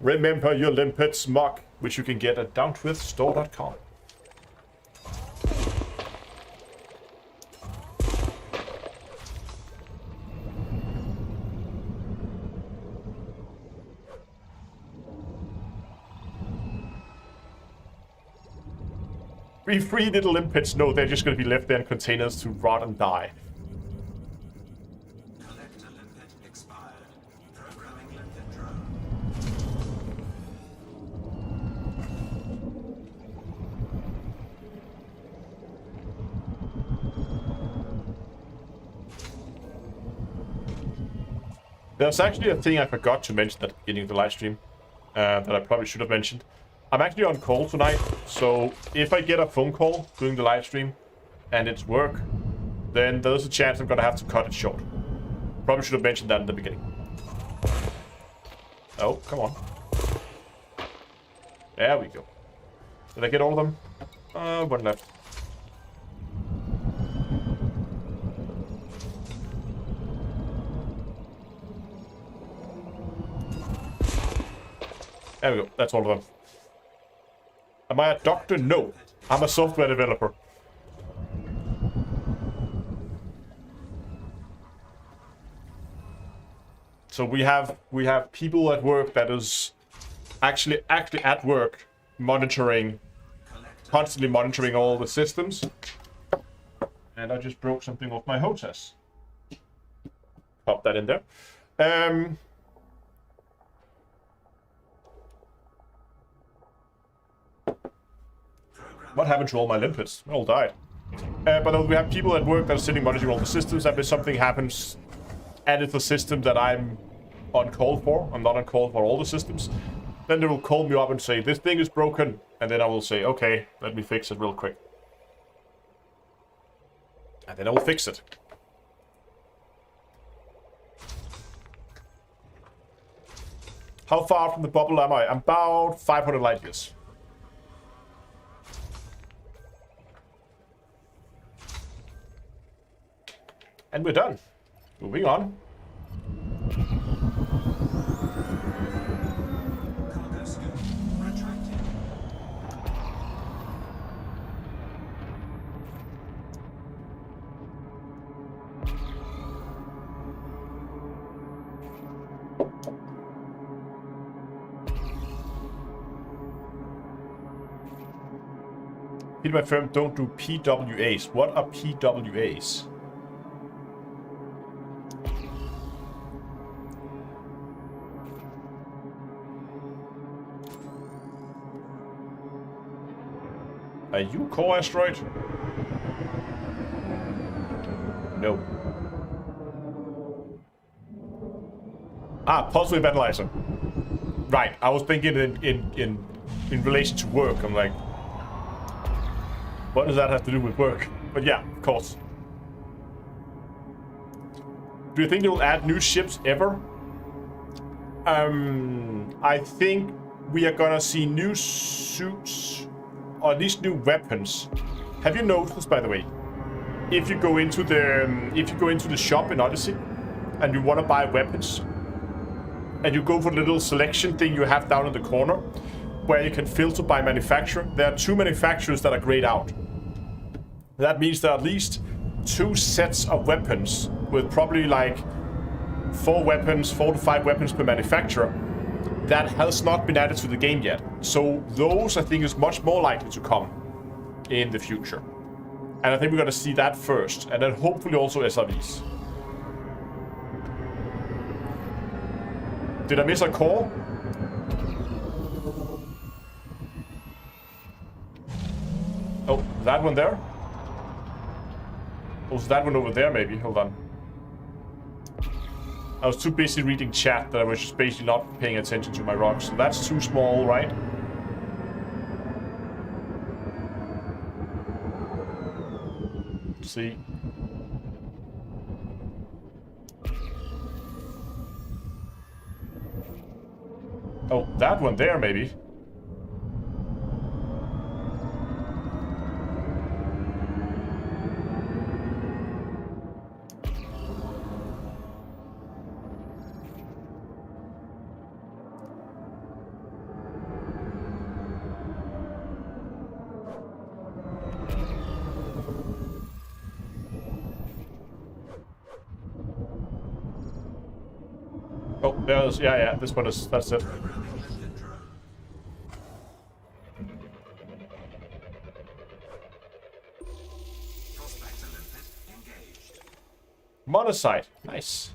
Remember Your Limpets mug, which you can get at downtwithstore.com. Free little limpets. No, they're just going to be left there in containers to rot and die. Collector limpet expired. Programming limpet drone. There's actually a thing I forgot to mention at the beginning of the live stream that I probably should have mentioned. I'm actually on call tonight, so if I get a phone call during the live stream and it's work, then there's a chance I'm gonna have to cut it short. Probably should have mentioned that in the beginning. Oh, come on. There we go. Did I get all of them? One left. There we go. That's all of them. Am I a doctor? No. I'm a software developer. So we have people at work that is actually at work monitoring, constantly monitoring all the systems. And I just broke something off my hostess. Pop that in there. What happened to all my limpets? They all died. But we have people at work that are sitting monitoring all the systems, and if something happens and it's a system that I'm on call for, I'm not on call for all the systems, Then they will call me up and say, this thing is broken. And then I will say, okay, let me fix it real quick. And then I will fix it. How far from the bubble am I? I'm about 500 light years. And we're done. Moving on. Cargo scoop retracted. Hit my firm, don't do PWAs. What are PWAs? Are you core asteroid? No. Ah, pulse wave analyzer. Right, I was thinking in relation to work. I'm like, what does that have to do with work? But yeah, of course. Do you think they will add new ships ever? I think we are gonna see new suits, or at least new weapons. Have you noticed, by the way, if you go into the shop in Odyssey and you want to buy weapons, and you go for the little selection thing you have down in the corner, where you can filter by manufacturer, there are 2 manufacturers that are grayed out. That means there are at least 2 sets of weapons with probably like 4 to 5 weapons per manufacturer that has not been added to the game yet. So those, I think, is much more likely to come in the future. And I think we're going to see that first, and then hopefully also SRVs. Did I miss a core? Oh, that one there? Was that one over there, maybe? Hold on. I was too busy reading chat that I was just basically not paying attention to my rocks. So that's too small, right? Let's see. Oh, that one there, maybe. Oh, there's, yeah, this one is, that's it. Monocyte, nice.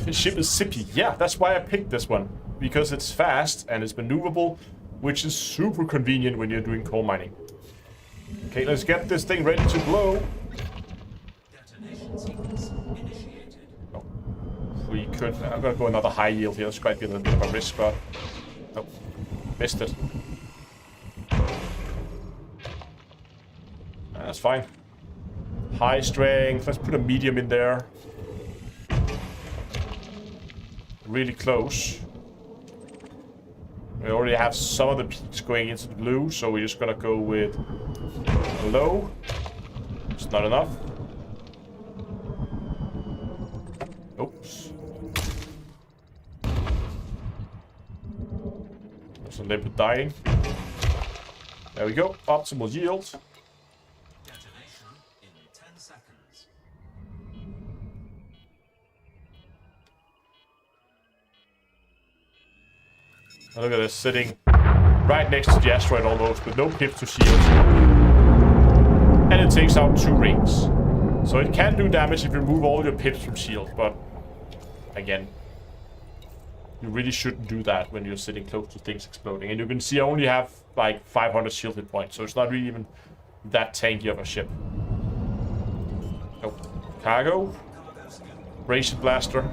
The ship is zippy. Yeah, that's why I picked this one. Because it's fast and it's maneuverable, which is super convenient when you're doing coal mining. Okay, let's get this thing ready to blow. Detonation sequence initiated. Oh, we could. I'm gonna go another high yield here. This might be a little bit of a risk, but oh, missed it. That's fine. High strength. Let's put a medium in there. Really close. We already have some of the peaks going into the blue, so we're just gonna go with a low. It's not enough. Oops. There's a little bit dying. There we go. Optimal yield. Detonation in 10 seconds. Now look at this, sitting right next to the asteroid almost, with no pips to shield. And it takes out 2 rings. So it can do damage if you remove all your pips from shield, but again, you really shouldn't do that when you're sitting close to things exploding. And you can see I only have like 500 shield hit points, so it's not really even that tanky of a ship. Oh, cargo. Ration blaster.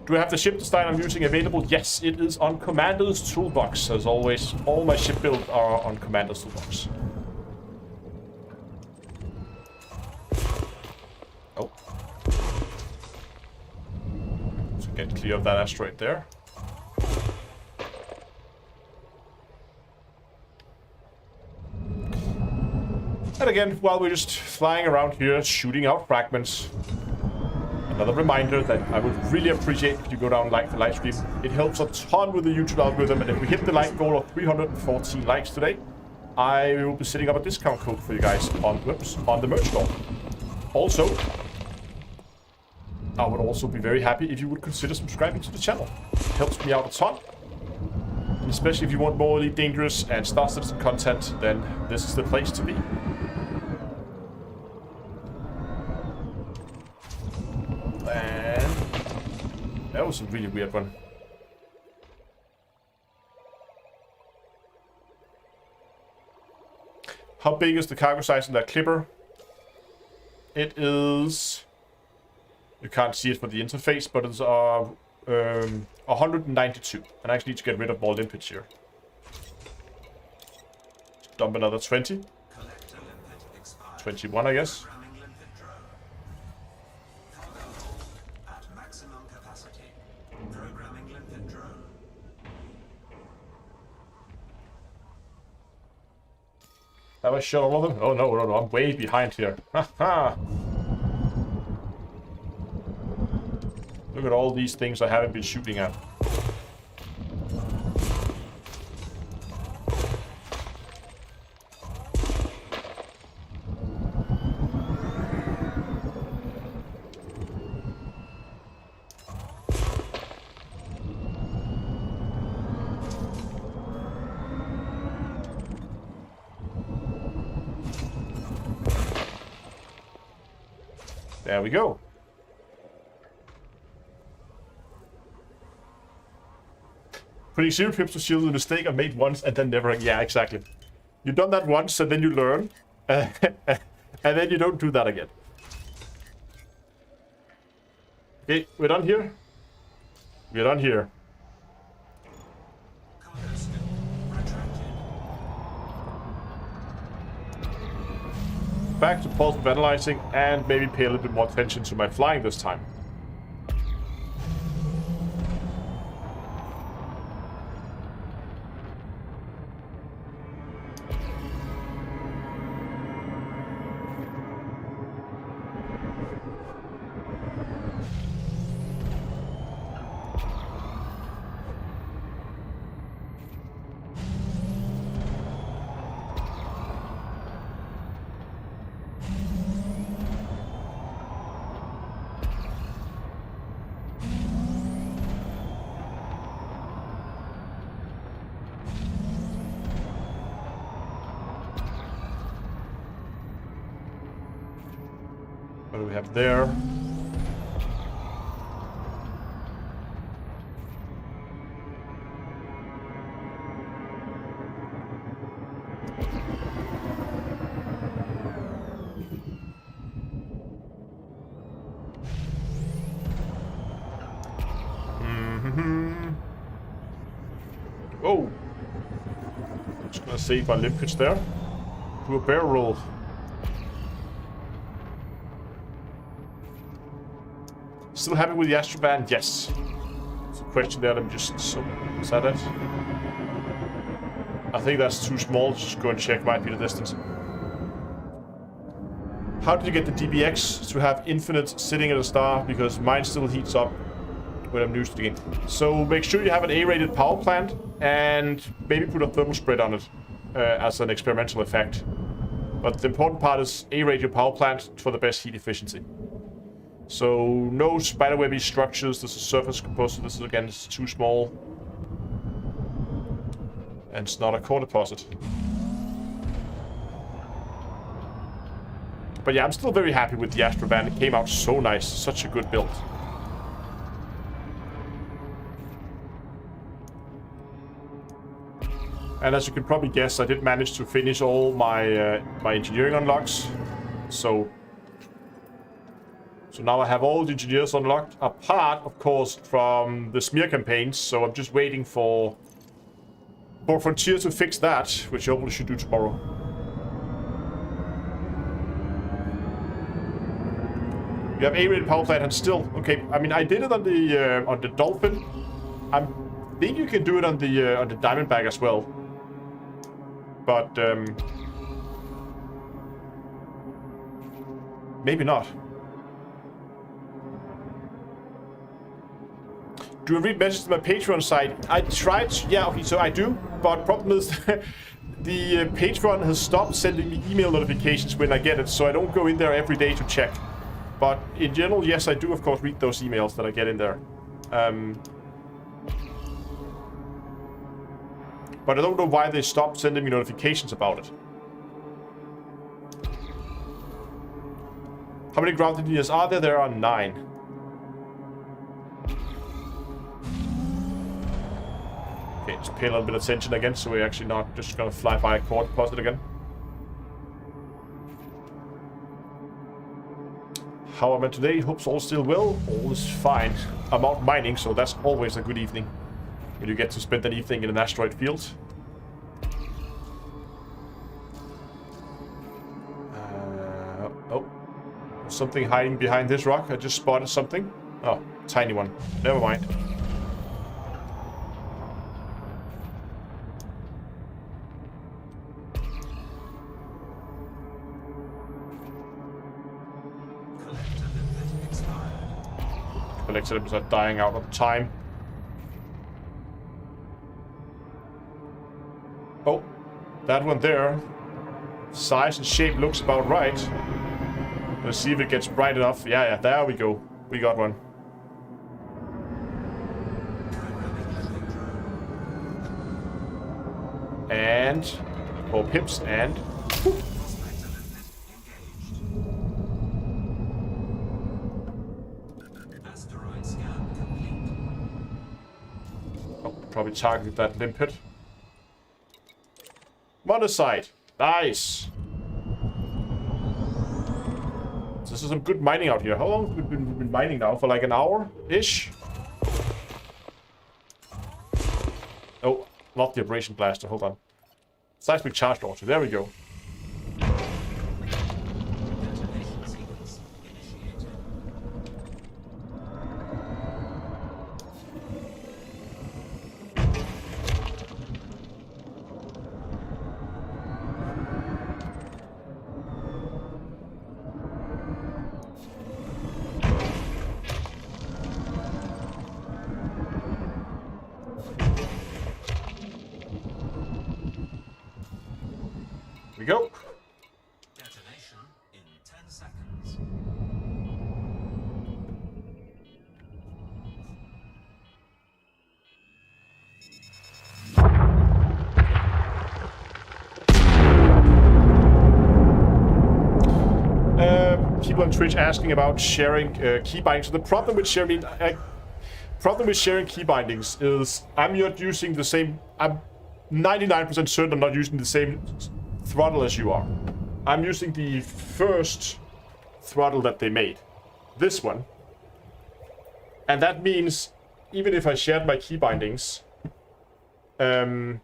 Do I have the ship design I'm using available? Yes, it is on Commander's Toolbox. As always, all my ship builds are on Commander's Toolbox. Oh. So get clear of that asteroid there. And again, while we're just flying around here, shooting out fragments, another reminder that I would really appreciate if you go down and like the live stream. It helps a ton with the YouTube algorithm, and if we hit the like goal of 314 likes today, I will be setting up a discount code for you guys on the merch store. Also, I would also be very happy if you would consider subscribing to the channel. It helps me out a ton. And especially if you want more Elite Dangerous and Star Citizen content, then this is the place to be. And that was a really weird one. How big is the cargo size in that clipper? It is... You can't see it for the interface, but it's 192. And I actually need to get rid of more limpets here. Dump another 20. 21, I guess. Have I shot all of them? Oh no, no, no, I'm way behind here. Haha! Look at all these things I haven't been shooting at. There we go. Putting 0 pips to shield is a mistake I made once and then never. Yeah, exactly. You've done that once and then you learn. And then you don't do that again. Okay, we're done here. We're done here. Back to pulse of analyzing and maybe pay a little bit more attention to my flying this time. What do we have there? Oh! Just gonna save my limpets there. Do a barrel roll. Still happy with the Astroband? Yes. There's a question there. Let me just... is that it? I think that's too small. Just go and check. Might be the distance. How did you get the DBX to have infinite sitting at a star? Because mine still heats up when I'm new to the game. So make sure you have an A-rated power plant and maybe put a thermal spread on it as an experimental effect. But the important part is A-rate your power plant for the best heat efficiency. So no spiderwebby structures. This is surface composite. This is again it's too small. And it's not a core deposit. But yeah, I'm still very happy with the Astroband. It came out so nice. Such a good build. And as you can probably guess, I did manage to finish all my my engineering unlocks. So So now I have all the engineers unlocked, apart, of course, from the smear campaigns. So I'm just waiting for Frontier to fix that, which I hopefully should do tomorrow. You have A-rated power plant and still okay. I mean, I did it on the Dolphin. I think you can do it on the Diamondback as well, but maybe not. Do you read messages to my Patreon site? I tried. Yeah, okay, so I do, but problem is the Patreon has stopped sending me email notifications when I get it, so I don't go in there every day to check. But in general, yes, I do, of course, read those emails that I get in there. But I don't know why they stopped sending me notifications about it. How many ground engineers are there? There are 9. Okay, just pay a little bit of attention again, so we're actually not just gonna fly by a core deposit again. How am I today? Hope's all still well. All is fine. I'm out mining, so that's always a good evening. When you get to spend an evening in an asteroid field. Oh. Something hiding behind this rock. I just spotted something. Oh, tiny one. Never mind. Collector items are dying out of time. Oh, that one there. Size and shape looks about right. Let's see if it gets bright enough. Yeah, there we go. We got one. And 4 pips and... Whew. Probably targeted that limpet. Monocyte. Nice. This is some good mining out here. How long have we been mining now? For like an hour-ish? Oh, not the abrasion blaster. Hold on. Seismic charge launcher. There we go. Go. Detonation in 10 seconds. People on Twitch asking about sharing key bindings. So the problem with sharing key bindings is I'm not using the same. I'm 99% certain I'm not using the same throttle as you are. I'm using the first throttle that they made. This one. And that means even if I shared my key bindings, you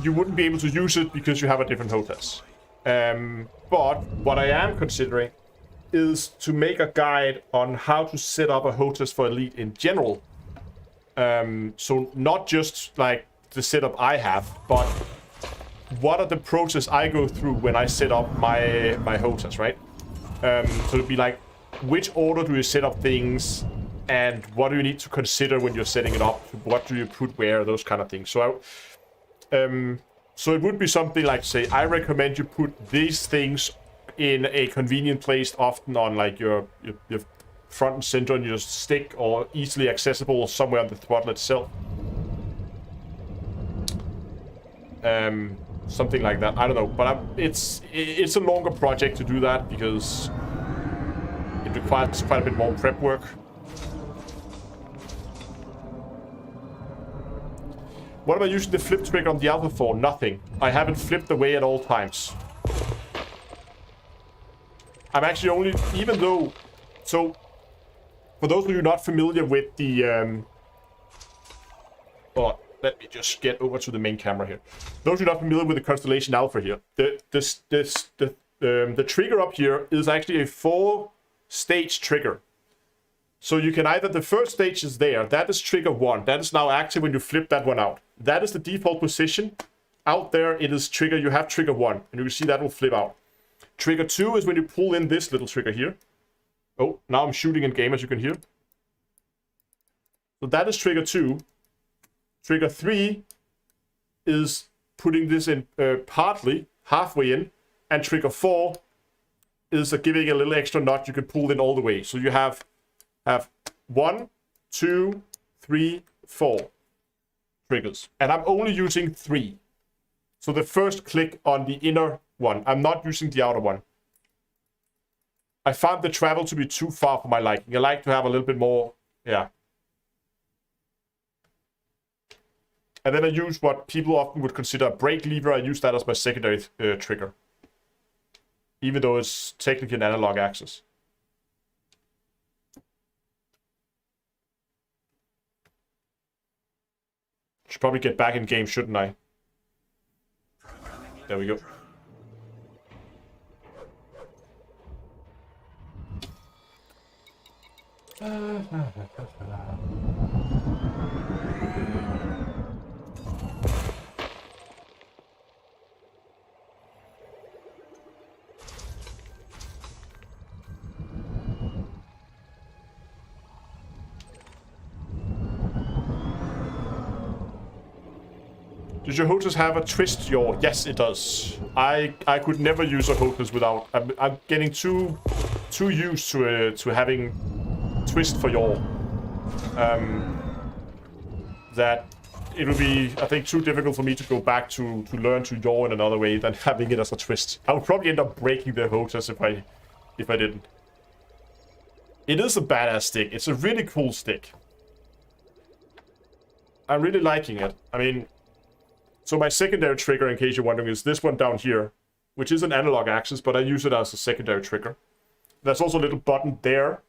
wouldn't be able to use it because you have a different HOTAS. But what I am considering is to make a guide on how to set up a HOTAS for Elite in general. So not just like the setup I have, but what are the process I go through when I set up my HOTAS, right? So it'd be like, which order do you set up things, and what do you need to consider when you're setting it up? What do you put where? Those kind of things. So so it would be something like, say, I recommend you put these things in a convenient place, often on like your front and center on your stick, or easily accessible somewhere on the throttle itself. Something like that. I don't know, but it's a longer project to do that because it requires quite a bit more prep work. What am I using the flip trigger on the Alpha for? Nothing. I haven't flipped away at all times. I'm actually only, even though, so for those of you not familiar with the, let me just get over to the main camera here. Those of you not familiar with the Constellation Alpha here, the trigger up here is actually a 4-stage trigger. So you can either, the first stage is there, that is trigger 1, that is now active when you flip that one out. That is the default position. Out there, it is trigger, you have trigger 1, and you can see that will flip out. Trigger 2 is when you pull in this little trigger here. Oh, now I'm shooting in game, as you can hear. So that is trigger 2. Trigger 3 is putting this in partly, halfway in. And trigger 4 is giving a little extra nut you can pull in all the way. So you have 1, 2, 3, 4 triggers. And I'm only using 3. So the first click on the inner one. I'm not using the outer one. I found the travel to be too far for my liking. I like to have a little bit more, yeah. And then I use what people often would consider a brake lever. I use that as my secondary trigger. Even though it's technically an analog axis. Should probably get back in game, shouldn't I? There we go. Does your hostess have a twist yaw? Yes, it does. I could never use a hostess without. I'm getting too used to having twist for yaw. That it would be, I think, too difficult for me to go back to learn to yaw in another way than having it as a twist. I would probably end up breaking the hostess if I didn't. It is a badass stick. It's a really cool stick. I'm really liking it. I mean. So my secondary trigger, in case you're wondering, is this one down here, which is an analog axis, but I use it as a secondary trigger. There's also a little button there.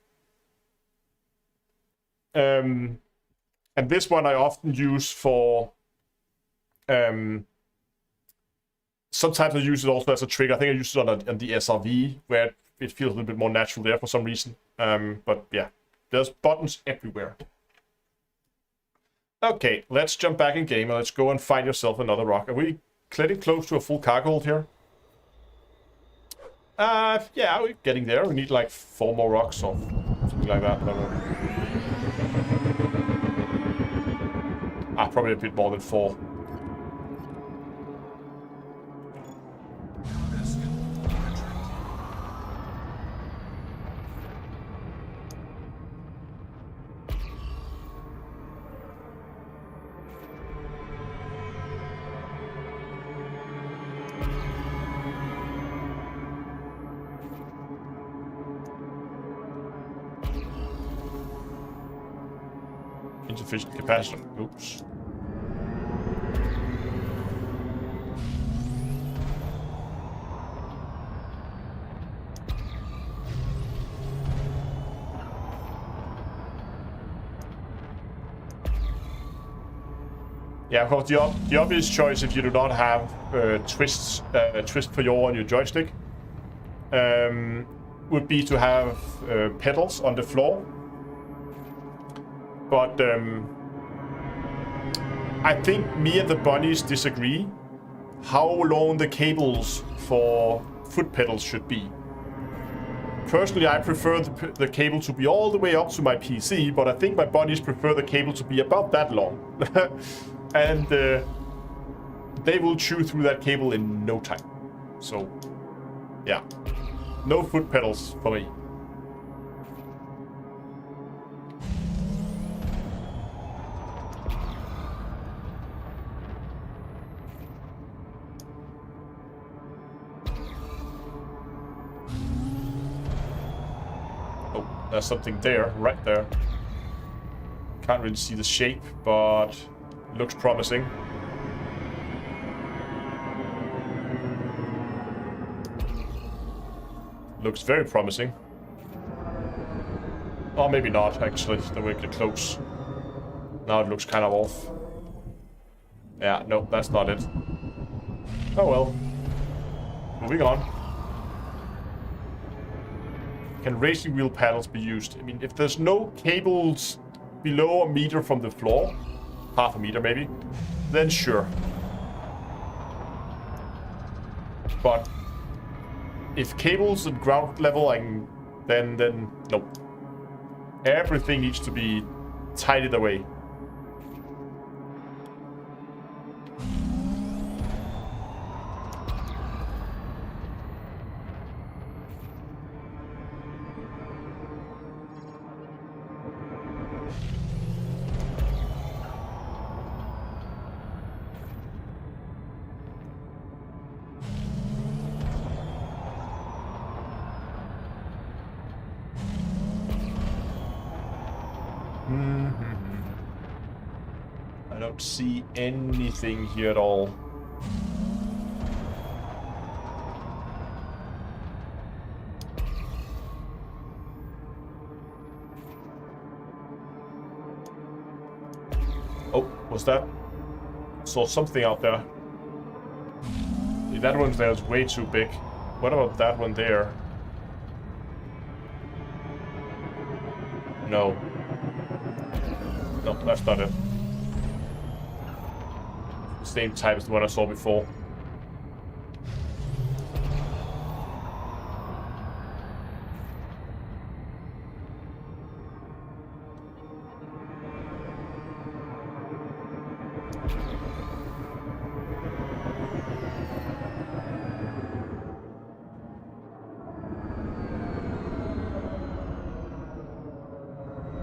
And this one I often use for... sometimes I use it also as a trigger. I think I use it on the SRV, where it feels a little bit more natural there for some reason. But yeah, there's buttons everywhere. Okay, let's jump back in game and let's go and find yourself another rock. Are we getting close to a full cargo hold here? Yeah, we're getting there. We need like 4 more rocks or something like that. I don't know. Probably a bit more than 4. Insufficient capacitor. Oops. Yeah, of course, the obvious choice if you do not have twist for yaw on your joystick would be to have pedals on the floor. But I think me and the bunnies disagree how long the cables for foot pedals should be. Personally, I prefer the cable to be all the way up to my PC, but I think my bunnies prefer the cable to be about that long. And they will chew through that cable in no time. So, yeah. No foot pedals for me. There's something there, right there. Can't really see the shape, but looks promising. Looks very promising. Or maybe not, actually. Then we get close. Now it looks kind of off. Yeah, no, that's not it. Oh well. Moving on. Can racing wheel panels be used? I mean, if there's no cables below a meter from the floor, half a meter maybe, then sure. But if cables at ground level, then nope. Everything needs to be tidied away. I don't see anything here at all. Oh, what's that? Saw something out there. That one there is way too big. What about that one there? No. No, that's not it. Same type as the one I saw before.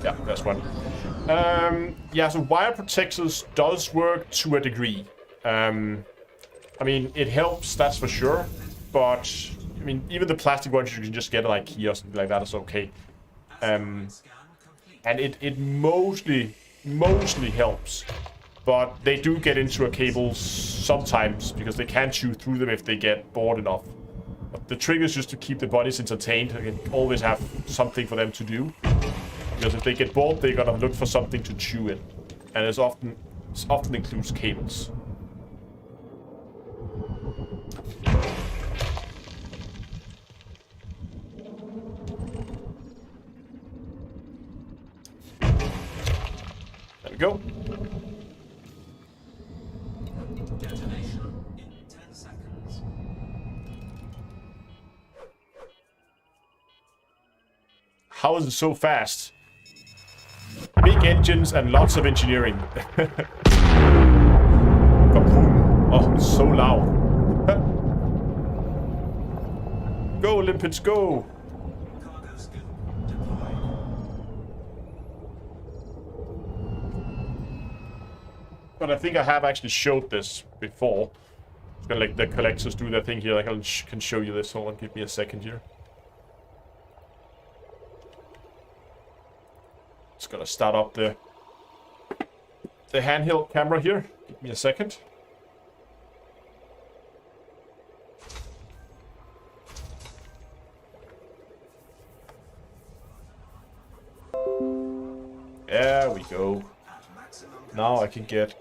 Yeah, that's one. Yeah, so wire protectors does work to a degree. I mean, it helps, that's for sure. But, I mean, even the plastic ones you can just get like here or something like that is okay. And it mostly helps. But they do get into a cable sometimes because they can't chew through them if they get bored enough. But the trick is just to keep the bunnies entertained and always have something for them to do. Because if they get bored, they're gonna look for something to chew in. And it often includes cables. There we go. Detonation in 10 seconds. How is it so fast? Big engines and lots of engineering. Kaboom. Oh, it's so loud. Go, Olympics, go! Cargo scoop deployed. But I think I have actually showed this before. It's gonna let the collectors do their thing here. Like I can show you this. Hold on, give me a second here. Just gotta start up the handheld camera here. Give me a second. There we go. Now I can get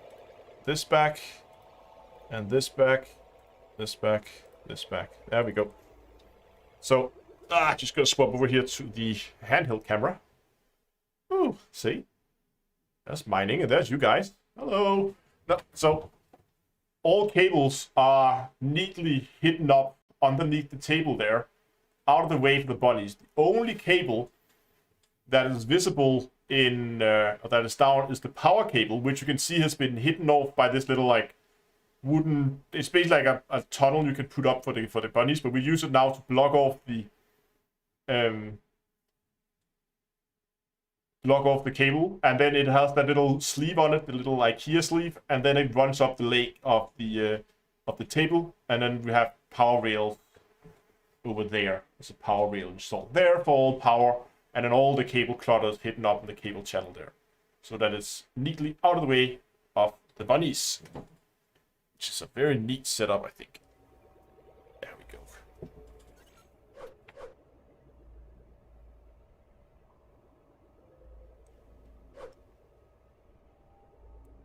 this back, and this back, this back, this back. There we go. So, just gonna swap over here to the handheld camera. Ooh, see? That's mining, and there's you guys. Hello. No, so, all cables are neatly hidden up underneath the table there, out of the way for the bunnies. The only cable that is visible in that is down is the power cable, which you can see has been hidden off by this little like wooden. It's basically like a tunnel you can put up for the bunnies, but we use it now to block off the cable, and then it has that little sleeve on it, the little IKEA sleeve, and then it runs up the leg of the table, and then we have power rail over there. There's a power rail installed there for all power. And then all the cable clutters hidden up in the cable channel there. So that it's neatly out of the way of the bunnies. Which is a very neat setup, I think. There we go.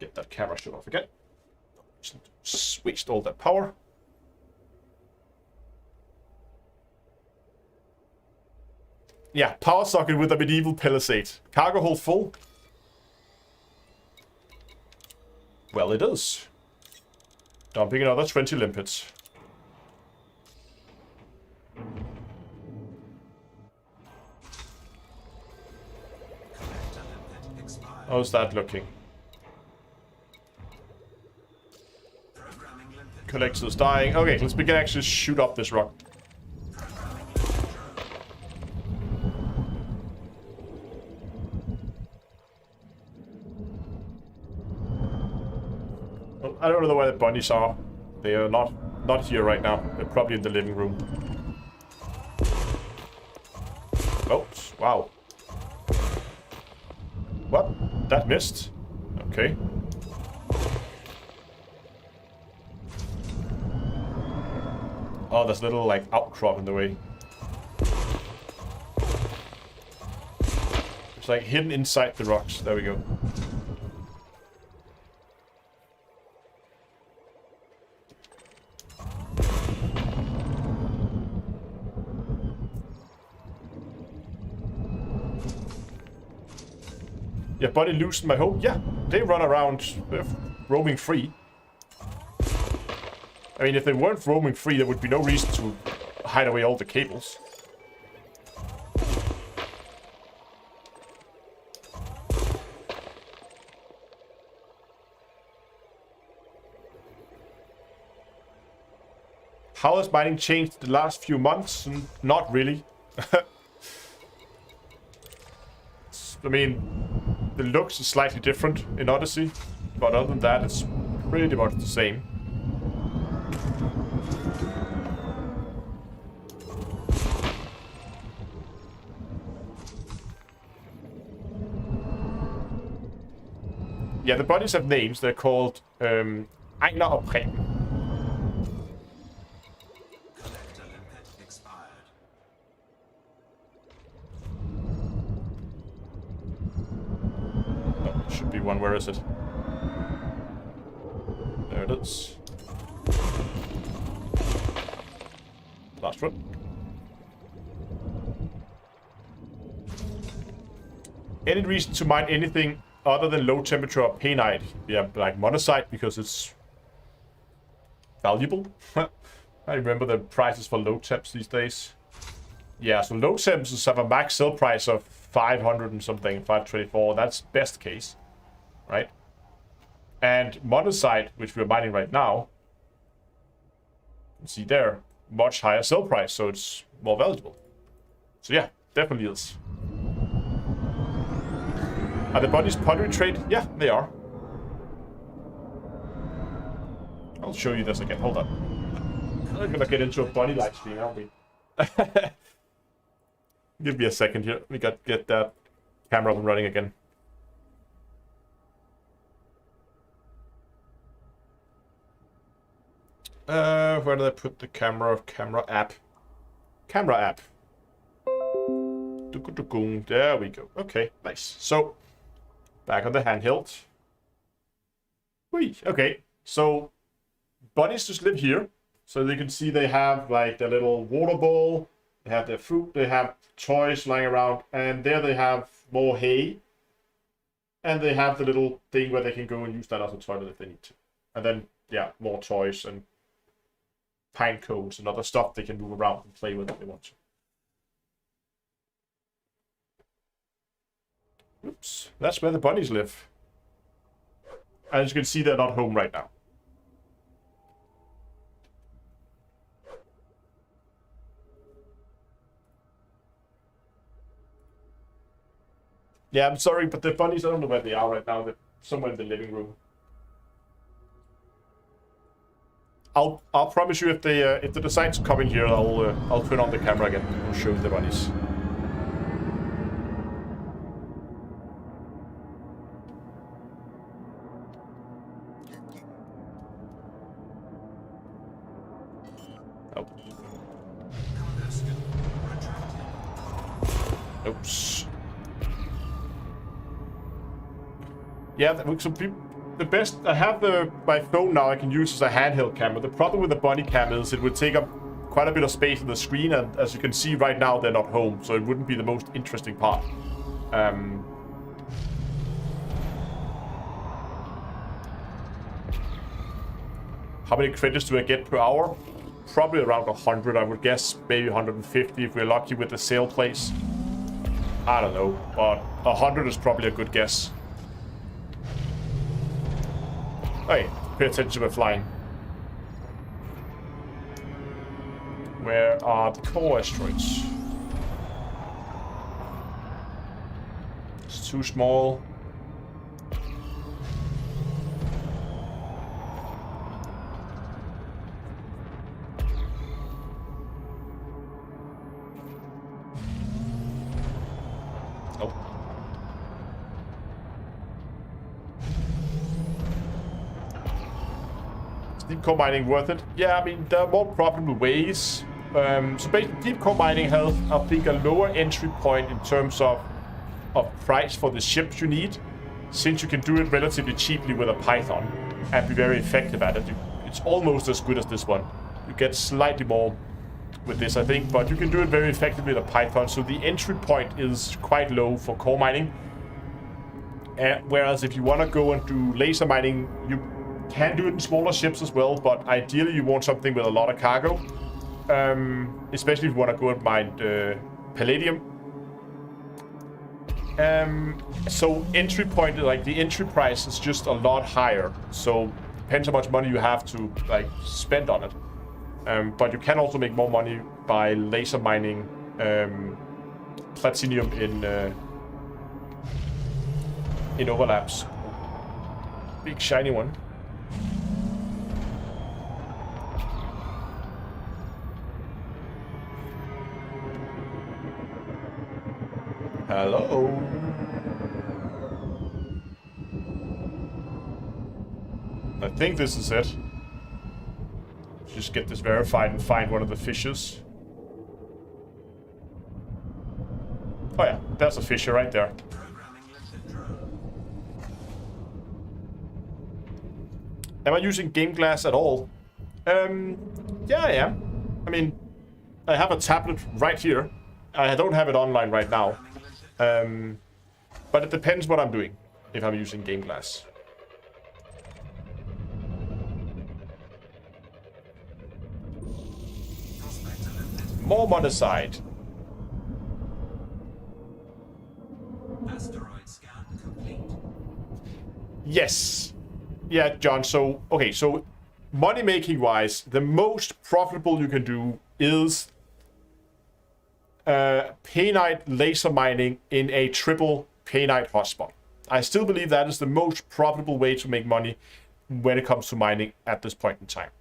Get that camera shut off again. Switched all that power. Yeah, power socket with a medieval palisade. Cargo hold full. Well, it is. Dumping another 20 limpets. How's that looking? Collector's dying. Okay, let's begin actually shoot up this rock. Well, I don't know where the bunnies are. They are not here right now. They're probably in the living room. Oh, wow. What? That missed? Okay. Oh, there's a little, like, outcrop in the way. It's, like, hidden inside the rocks. There we go. Yeah, buddy loosened my hope. Yeah, they run around roaming free. I mean, if they weren't roaming free, there would be no reason to hide away all the cables. How has mining changed the last few months? Not really. I mean, the looks is slightly different in Odyssey, but other than that, it's pretty much the same. Yeah, the bodies have names. They're called Einer og Preben. Collector limpet expired. Oh, should be one. Where is it? There it is. Last one. Any reason to mine anything other than low temperature or painite? Yeah, like monazite, because it's valuable. I remember the prices for low temps these days. Yeah, so low temps have a max sell price of 500 and something, 524. That's best case, right? And monazite, which we're mining right now, you can see there, much higher sell price, so it's more valuable. So yeah, definitely is. Are the bodies pottery trade? Yeah, they are. I'll show you this again. Hold on. We're gonna get into a body live stream, aren't we? Give me a second here. We got get that camera up and running again. Where did I put the camera? Camera app. Camera app. There we go. Okay, nice. So, back on the handheld. Whee, okay, so bunnies just live here. So you can see they have like their little water bowl, they have their fruit, they have toys lying around, and there they have more hay. And they have the little thing where they can go and use that as a toilet if they need to. And then, yeah, more toys and pine cones and other stuff they can move around and play with if they want to. Oops, that's where the bunnies live. As you can see, they're not home right now. Yeah, I'm sorry, but the bunnies, I don't know where they are right now. They're somewhere in the living room. I'll promise you if they decide to come in here, I'll turn on the camera again and show you the bunnies. Oops. Yeah, some people. the best, I have my phone now I can use as a handheld camera. The problem with the body cam is it would take up quite a bit of space on the screen, and as you can see right now, they're not home, so it wouldn't be the most interesting part. How many credits do I get per hour? Probably around 100, I would guess. Maybe 150 if we're lucky with the sale place. I don't know, but 100 is probably a good guess. Hey, pay attention to my flying. Where are the core asteroids? It's too small. Oh. Is deep core mining worth it? Yeah, I mean, there are more profitable ways. So basically, deep core mining has, I think, a lower entry point in terms of price for the ships you need, since you can do it relatively cheaply with a Python and be very effective at it. It's almost as good as this one. You get slightly more with this, I think, but you can do it very effectively with a Python, so the entry point is quite low for core mining. Whereas if you want to go and do laser mining, you can do it in smaller ships as well, but ideally you want something with a lot of cargo. Especially if you want to go and mine palladium. So entry point, like the entry price is just a lot higher. So depends how much money you have to like spend on it. But you can also make more money by laser mining platinum in overlaps. Big shiny one. Hello. I think this is it. Just get this verified and find one of the fishes. Oh yeah, there's a fisher right there. Am I using GameGlass at all? Yeah, I am. I mean, I have a tablet right here. I don't have it online right now. But it depends what I'm doing, if I'm using GameGlass. More monocyte. Asteroid scan complete. Yes. Yeah, John, so, okay, so money-making wise, the most profitable you can do is painite laser mining in a triple painite hotspot. I still believe that is the most profitable way to make money when it comes to mining at this point in time.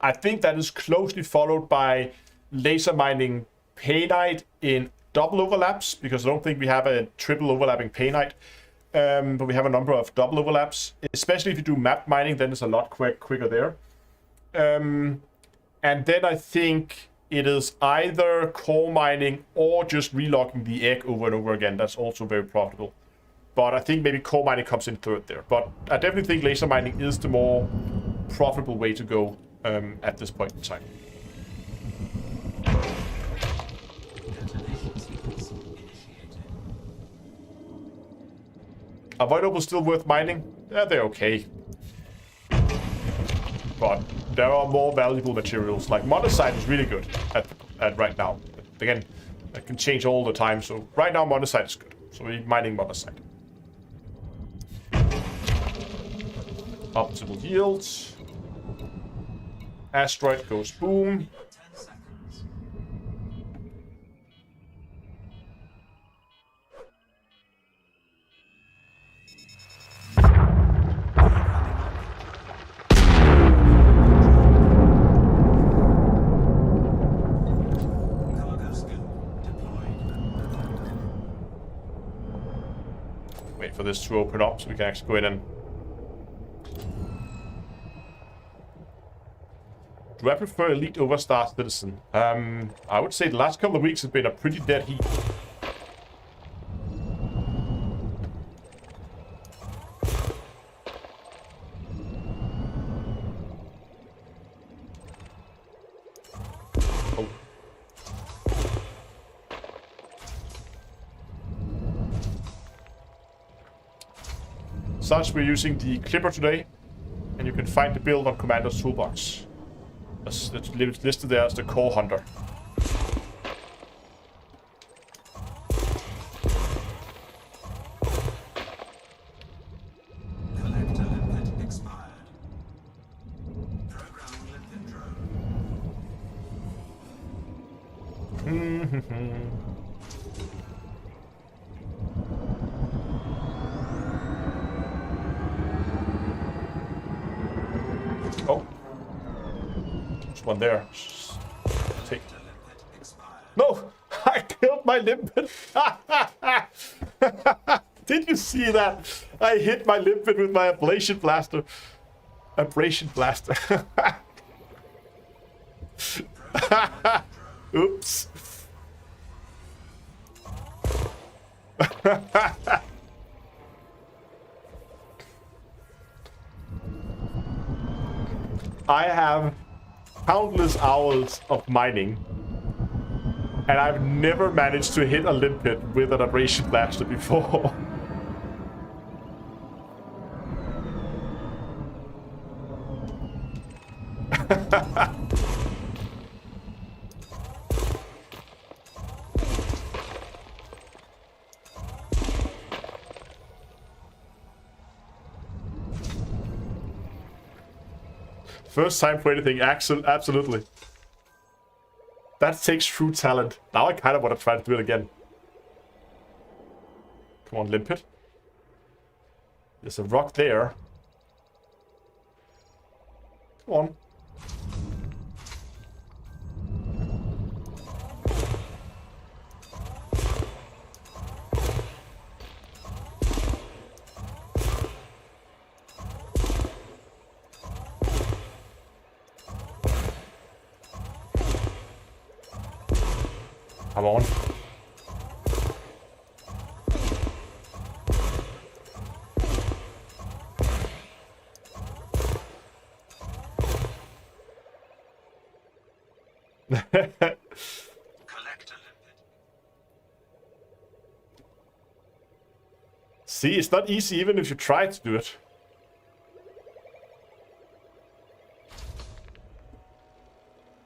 I think that is closely followed by laser mining painite in double overlaps, because I don't think we have a triple overlapping painite, but we have a number of double overlaps. Especially if you do map mining, then it's a lot quicker there. And then I think it is either core mining or just relocking the egg over and over again. That's also very profitable. But I think maybe core mining comes in third there. But I definitely think laser mining is the more profitable way to go at this point in time. Detonation sequence initiated. Are Void Opals still worth mining? Yeah, they're okay. But there are more valuable materials. Like monocyte is really good at right now. Again, that can change all the time. So right now monocyte is good. So we're mining monocyte. Optimal yields. Asteroid goes boom. 10 seconds. Cargo scope deployed. Wait for this to open up so we can actually go in and... Do I prefer Elite over Star Citizen? I would say the last couple of weeks have been a pretty dead heat. Such, we're using the clipper today, and you can find the build on Commander's Toolbox. It's listed there as the Core Hunter. Collector limpet expired. Programming limpet drone. Oh. There's one there. Take. No! I killed my limpet! Did you see that? I hit my limpet with my ablation blaster. Abrasion blaster. Oops. I have countless hours of mining, and I've never managed to hit a limpet with an abrasion blaster before. First time for anything, absolutely. That takes true talent. Now I kind of want to try to do it again. Come on, limpet. There's a rock there. Come on. Come on. See, it's not easy even if you try to do it.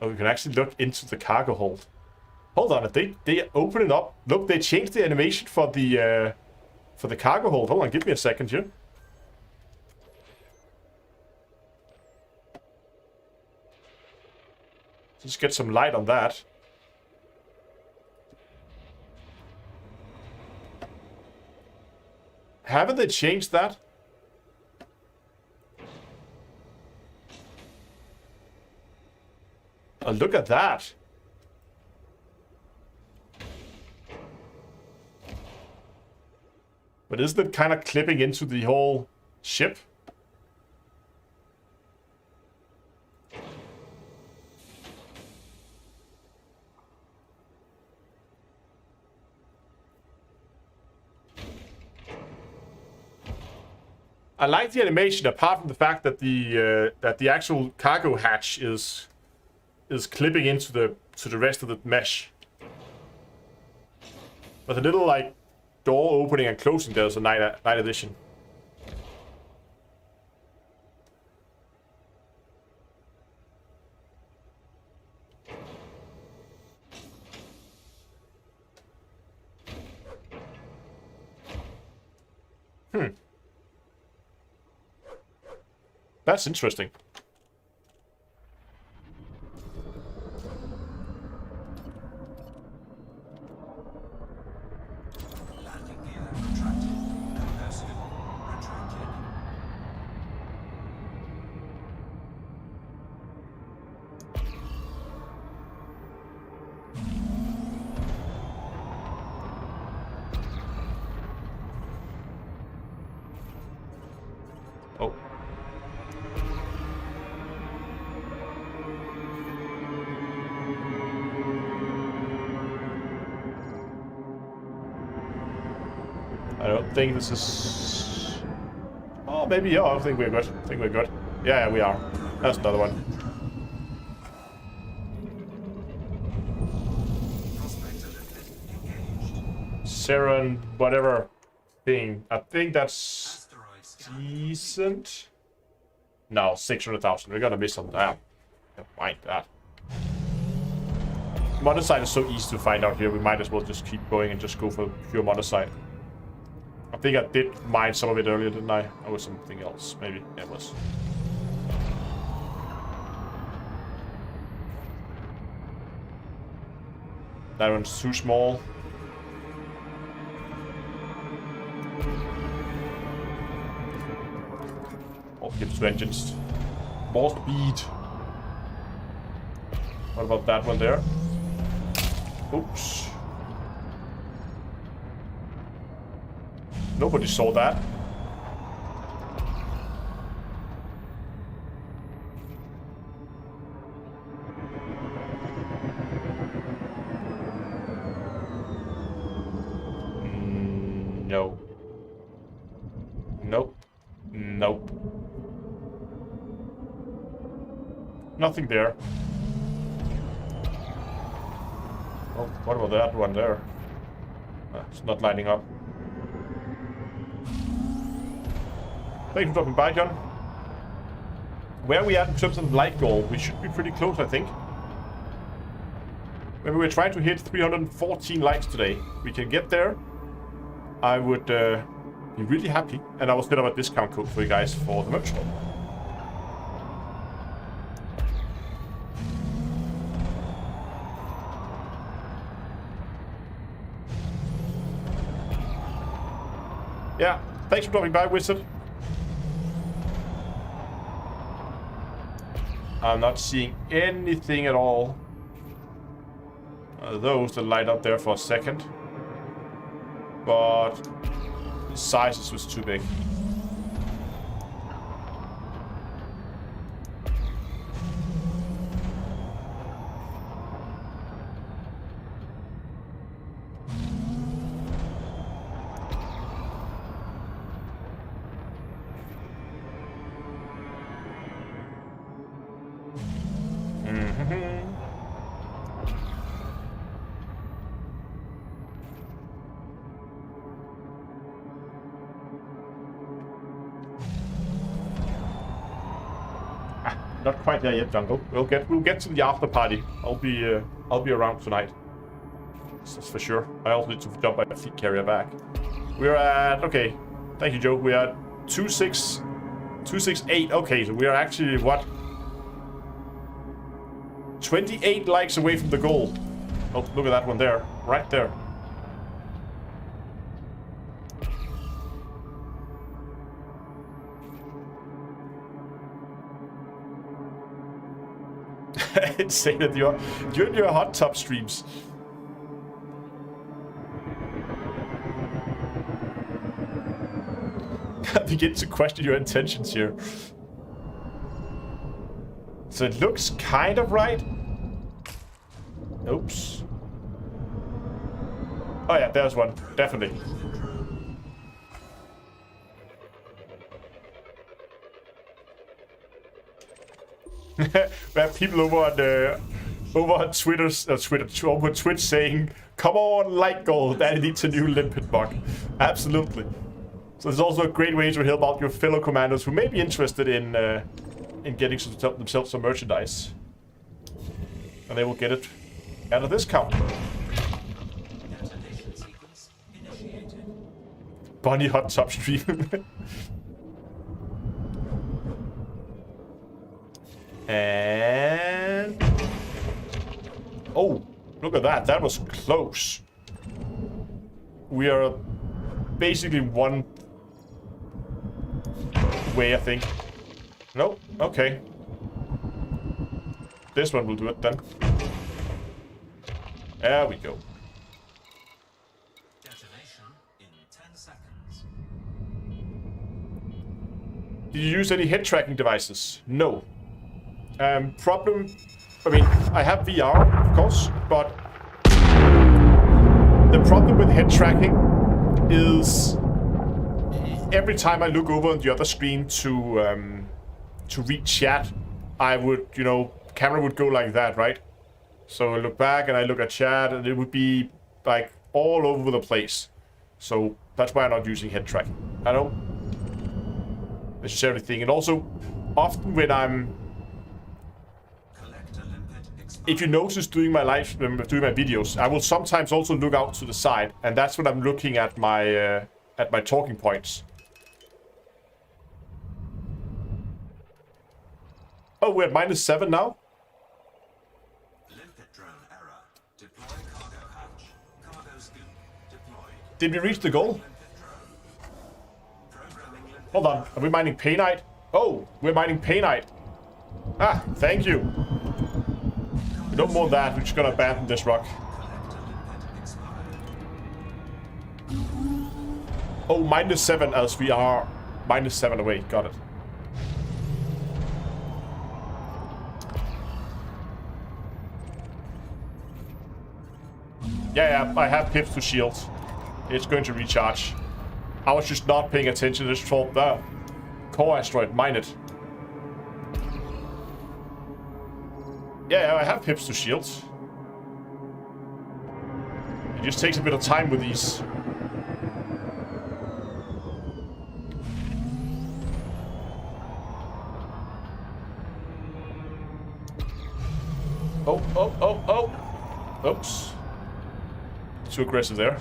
Oh, you can actually look into the cargo hold. Hold on, they open it up. Look, they changed the animation for the cargo hold. Hold on, give me a second here. Just get some light on that. Haven't they changed that? Oh, look at that. But isn't it kind of clipping into the whole ship? I like the animation, apart from the fact that the actual cargo hatch is clipping into the rest of the mesh. But the little like door opening and closing there's a night edition. That's interesting. Landing gear retracted. Immersive retracted. Oh. I don't think this is... Oh, maybe, yeah, I think we're good. I think we're good. Yeah, we are. That's another one. Seren, whatever thing. I think that's... Asteroid decent. No, 600,000. We're gonna miss on that. Never mind that. Monocyte is so easy to find out here. We might as well just keep going and just go for pure monocyte. I think I did mine some of it earlier, didn't I? Or was something else? Maybe. Yeah, it was. That one's too small. Oh, gives 2 engines. More speed. What about that one there? Oops. Nobody saw that. No. Nope. Nope. Nothing there. Oh, what about that one there? It's not lining up. Thanks for dropping by, John. Where are we at in terms of light goal? We should be pretty close, I think. Maybe we're trying to hit 314 likes today. We can get there. I would be really happy. And I will set up a discount code for you guys for the merch store. Yeah, thanks for dropping by, Wizard. I'm not seeing anything at all. Those that light up there for a second. But the sizes was too big. Not quite there yet, Jungle. We'll get to the after party. I'll be around tonight. That's for sure. I also need to jump my feet carrier back. We're at okay. Thank you, Joe. We are at 268. Okay, so we are actually what? 28 likes away from the goal. Oh, look at that one there, right there. Insane that you're in your hot tub streams. I begin to question your intentions here. So it looks kind of right. Oops. Oh yeah, there's one. Definitely. We have people over on Twitch saying, "Come on, light goal, that needs a new limpet bug." Absolutely. So it's also a great way to help out your fellow commanders who may be interested in getting themselves some merchandise, and they will get it at a discount. Bunny hot tub stream. And oh, look at that. That was close. We are basically one way, I think. Nope. Okay. This one will do it then. There we go. Detonation in 10 seconds. Did you use any head tracking devices? No. Problem, I mean, I have VR, of course, but the problem with head tracking is every time I look over on the other screen to read chat, I would, camera would go like that, right? So I look back and I look at chat and it would be like all over the place. So that's why I'm not using head tracking. I don't necessarily thing. And also, often when I'm... If you notice doing my videos, I will sometimes also look out to the side, and that's when I'm looking at my talking points. Oh, we're at -7 now? Limpet drone error. Deploy cargo hatch. Cargo scoop deployed. Did we reach the goal? Limpet drone. Programming limpet. Hold on, are we mining painite? Oh, we're mining painite. Ah, thank you. We don't want that, we're just gonna abandon this rock. Collector limpet expired. Oh, -7 as we are -7 away, got it. Yeah, I have pips to shield. It's going to recharge. I was just not paying attention. Just thought the core asteroid, mine it. Yeah, I have pips to shield. It just takes a bit of time with these. Oh. Oops. Too aggressive there.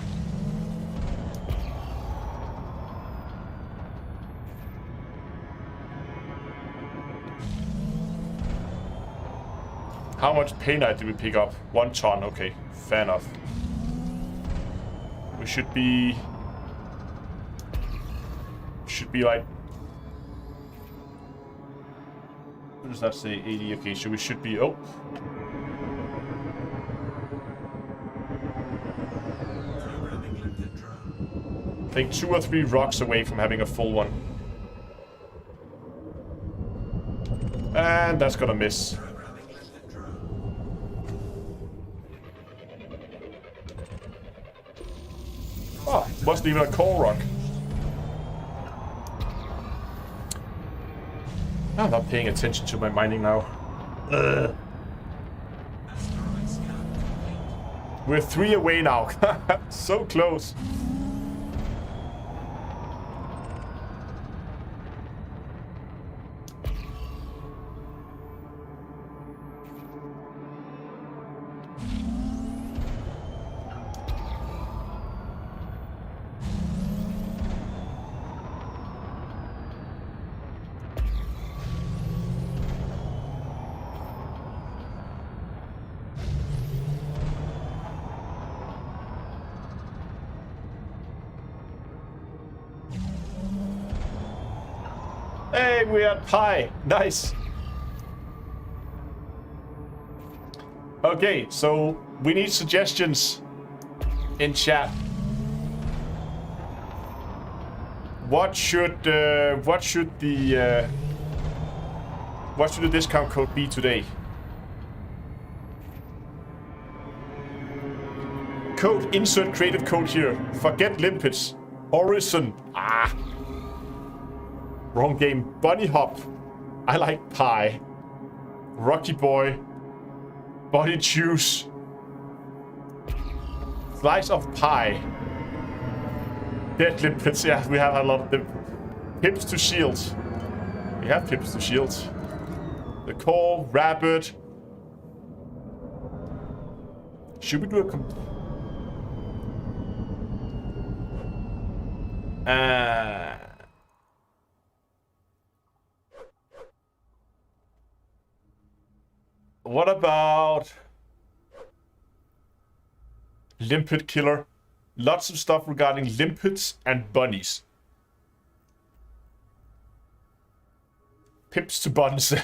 How much painite did we pick up? 1 ton, okay. Fair enough. We should be like... What does that say? 80, okay, so we should be... Oh. I think 2 or 3 rocks away from having a full one. And that's gonna miss. Oh, wasn't even a core rock. I'm not paying attention to my mining now. Ugh. We're 3 away now. So close. Hey, we had pi. Nice. Okay, so we need suggestions in chat. What should the discount code be today? Code, insert creative code here. Forget limpets. Horizon. Ah. Wrong game. Bunny hop. I like pie. Rocky boy. Body juice. Slice of pie. Dead limpets. Yeah, we have a lot of them. Pips to shield. We have pips to shield. The core, rabbit. Should we do a what about limpet killer? Lots of stuff regarding limpets and bunnies. Pips to buns.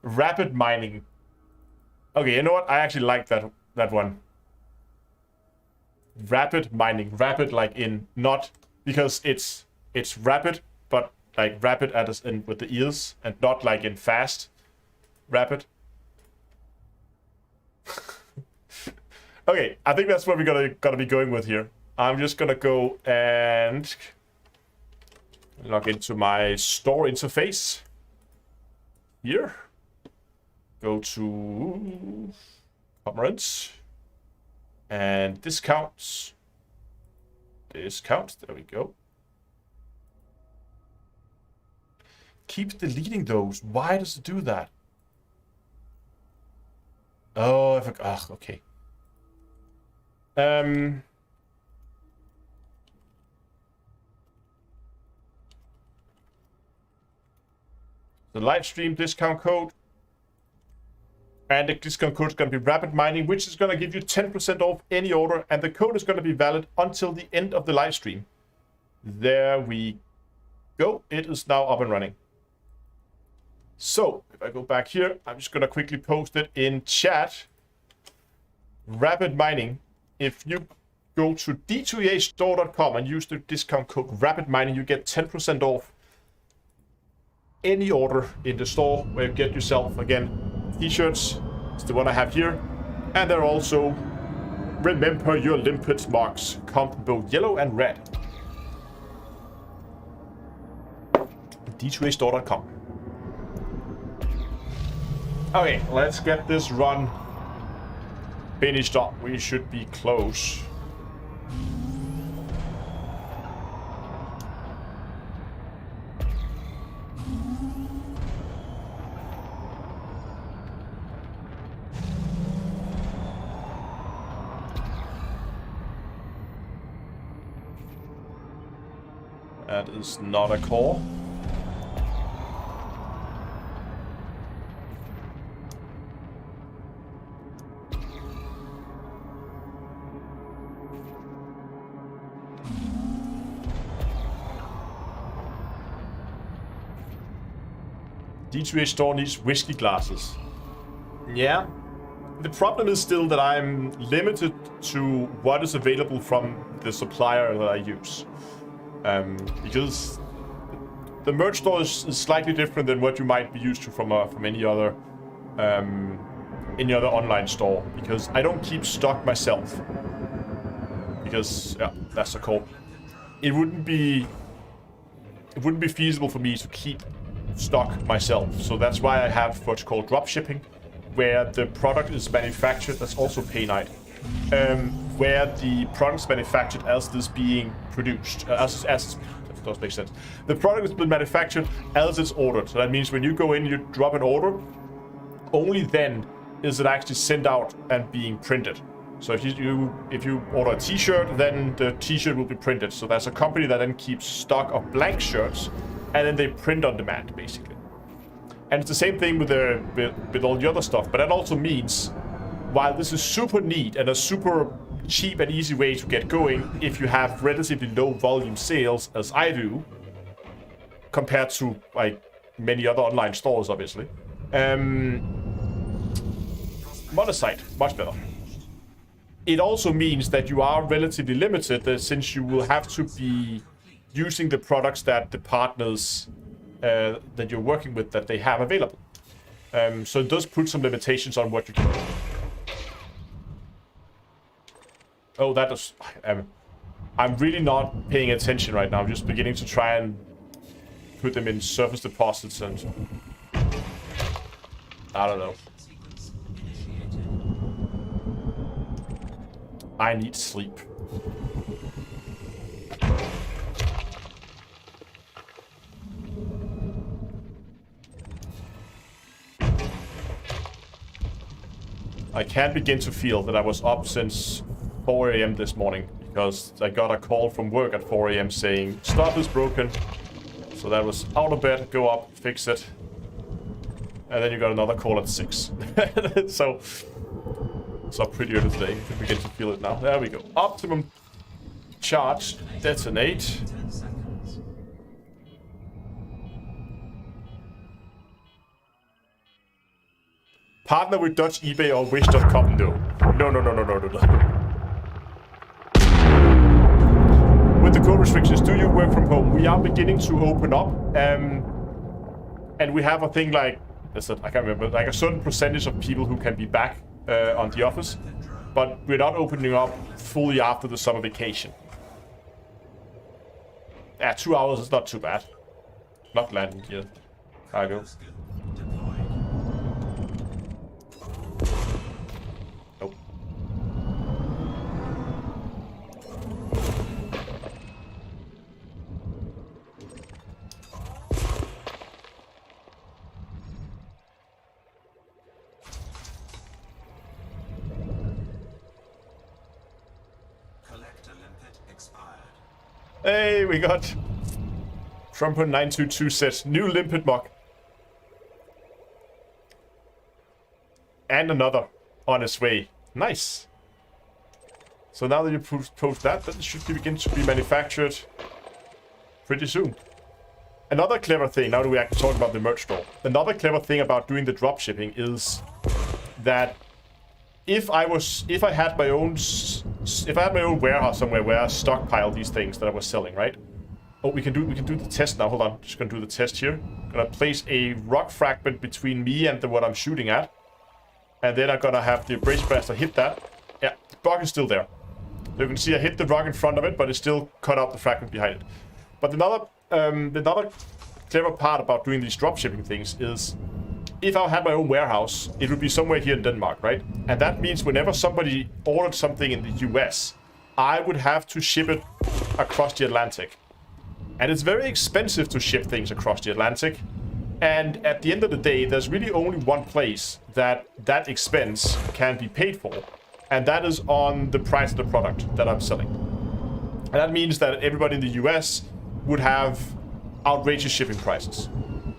Rapid mining. Okay, you know what? I actually like that one. Rapid mining. Rapid like in not because it's rapid, but like rapid as in with the ears and not like in fast. Rapid. Okay, I think that's what we're gonna be going with here. I'm just gonna go and log into my store interface here. Go to comrades and discounts. Discount. There we go. Keeps deleting those. Why does it do that? Oh, I forgot. Oh, okay. The live stream discount code. And the discount code is going to be rapid mining, which is going to give you 10% off any order. And the code is going to be valid until the end of the live stream. There we go. It is now up and running. So, if I go back here, I'm just going to quickly post it in chat. Rapid mining. If you go to d2eastore.com and use the discount code rapid mining, you get 10% off any order in the store where you get yourself, again, t-shirts. It's the one I have here. And they're also remember your limpet marks. Come both yellow and red. d2eastore.com. Okay, let's get this run finished up. We should be close. That is not a core. D2A store needs whiskey glasses. Yeah. The problem is still that I'm limited to what is available from the supplier that I use. Because the merch store is slightly different than what you might be used to from any other online store. Because I don't keep stock myself. Because yeah, that's the call. It wouldn't be feasible for me to keep stock myself. So that's why I have what's called drop shipping, where the product is manufactured. That's also pay night. Where the product is manufactured as it is being produced. As that does make sense. The product has been manufactured as it's ordered. So that means when you go in, you drop an order, only then is it actually sent out and being printed. So if you order a t-shirt, then the t-shirt will be printed. So there's a company that then keeps stock of blank shirts, and then they print on demand, basically. And it's the same thing with all the other stuff. But that also means, while this is super neat and a super cheap and easy way to get going, if you have relatively low volume sales, as I do, compared to like many other online stores, obviously, monosite, much better. It also means that you are relatively limited, since you will have to be using the products that the partners that you're working with, that they have available. So it does put some limitations on what you can do. Oh, that does... I'm really not paying attention right now. I'm just beginning to try and put them in surface deposits and... I don't know. I need sleep. I can begin to feel that I was up since 4 a.m. this morning, because I got a call from work at 4 a.m. saying, stuff is broken. So that was out of bed, go up, fix it. And then you got another call at 6. So it's up pretty early today. You can begin to feel it now. There we go. Optimum charge, detonate. Partner with Dutch eBay or Wish.com? No. No. With the code restrictions, do you work from home? We are beginning to open up. And we have a thing like, I can't remember, like a certain percentage of people who can be back on the office. But we're not opening up fully after the summer vacation. 2 hours is not too bad. Not landing here. Cargo. Nope. Hey, we got Trumper922 says new limpet mock. And another on its way. Nice. So now that you post that, it should begin to be manufactured pretty soon. Another clever thing, now that we actually talk about the merch store, another clever thing about doing the drop shipping is that if I had my own warehouse somewhere where I stockpile these things that I was selling, right? Oh, we can do the test now. Hold on, just gonna do the test here. Gonna place a rock fragment between me and what I'm shooting at, and then I'm gonna have the abrasive blaster hit that. Yeah, the bug is still there. So you can see I hit the rock in front of it, but it still cut out the fragment behind it. But another clever part about doing these drop shipping things is, if I had my own warehouse, it would be somewhere here in Denmark, right? And that means whenever somebody ordered something in the US, I would have to ship it across the Atlantic. And it's very expensive to ship things across the Atlantic. And at the end of the day, there's really only one place that expense can be paid for. And that is on the price of the product that I'm selling. And that means that everybody in the US would have outrageous shipping prices.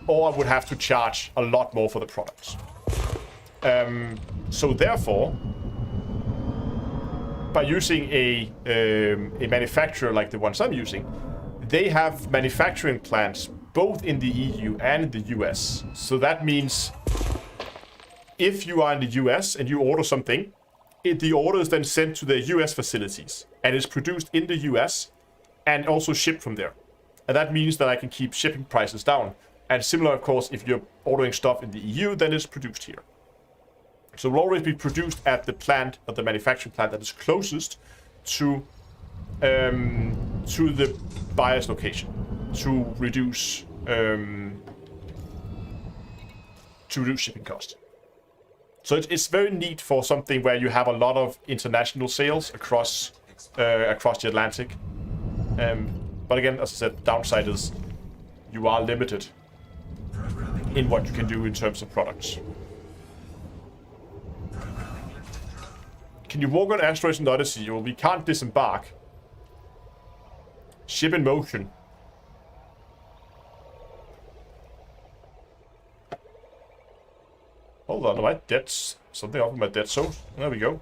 Or I would have to charge a lot more for the products. So therefore, by using a manufacturer like the ones I'm using, they have manufacturing plants both in the EU and the US. So that means if you are in the US and you order something, the order is then sent to the US facilities and is produced in the US and also shipped from there. And that means that I can keep shipping prices down. And similar, of course, if you're ordering stuff in the EU, then it's produced here. So it will always be produced at the plant, at the manufacturing plant that is closest to the buyer's location, to reduce shipping costs. So it's very neat for something where you have a lot of international sales across the Atlantic. But again, as I said, the downside is you are limited in what you can do in terms of products. Can you walk on asteroids in Odyssey? Well, we can't disembark. Ship in motion. Hold on, my debts. Something off with my dead zone. There we go.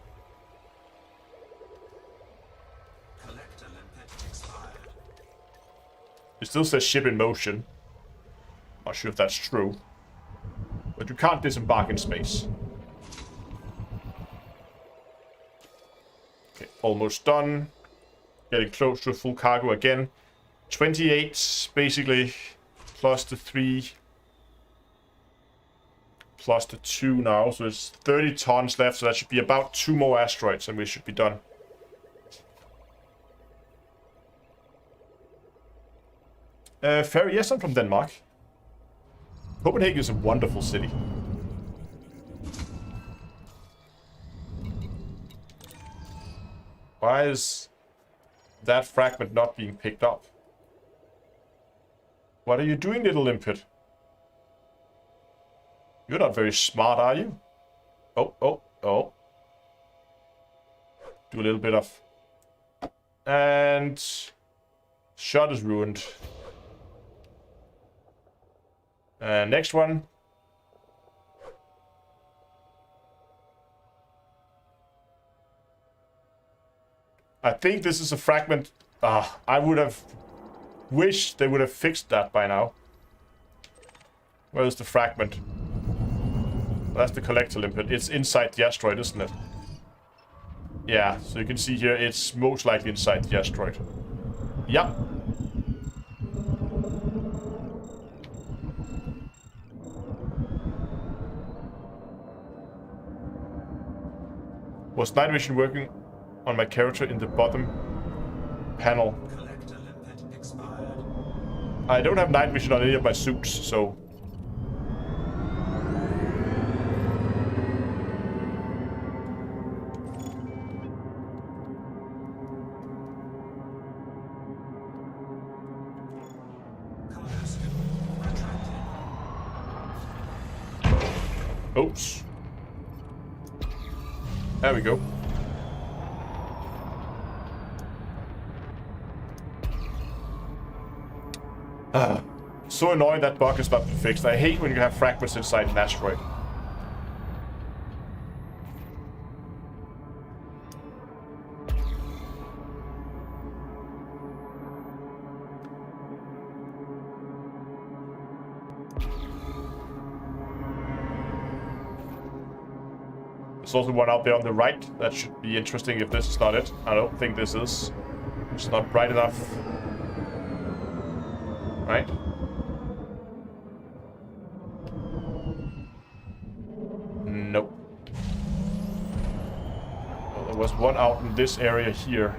It still says ship in motion. Not sure if that's true. But you can't disembark in space. Okay, almost done. Getting close to full cargo again. 28 basically, plus the 3, plus the 2 now. So it's 30 tons left, so that should be about 2 more asteroids and we should be done. Fair, yes, I'm from Denmark. Copenhagen is a wonderful city. Why is that fragment not being picked up? What are you doing, little limpet? You're not very smart, are you? Oh. Do a little bit of... And... Shot is ruined. Next one. I think this is a fragment. I would have wished they would have fixed that by now. Where's the fragment? That's the collector limpet. It's inside the asteroid, isn't it? Yeah, so you can see here it's most likely inside the asteroid. Yeah. Was night vision working on my character in the bottom panel? I don't have night vision on any of my suits, so... Oops. There we go. So annoying that bug is not fixed. I hate when you have fragments inside an asteroid. There's also one out there on the right. That should be interesting if this is not it. I don't think this is. It's not bright enough. Right? Nope. Well, there was one out in this area here.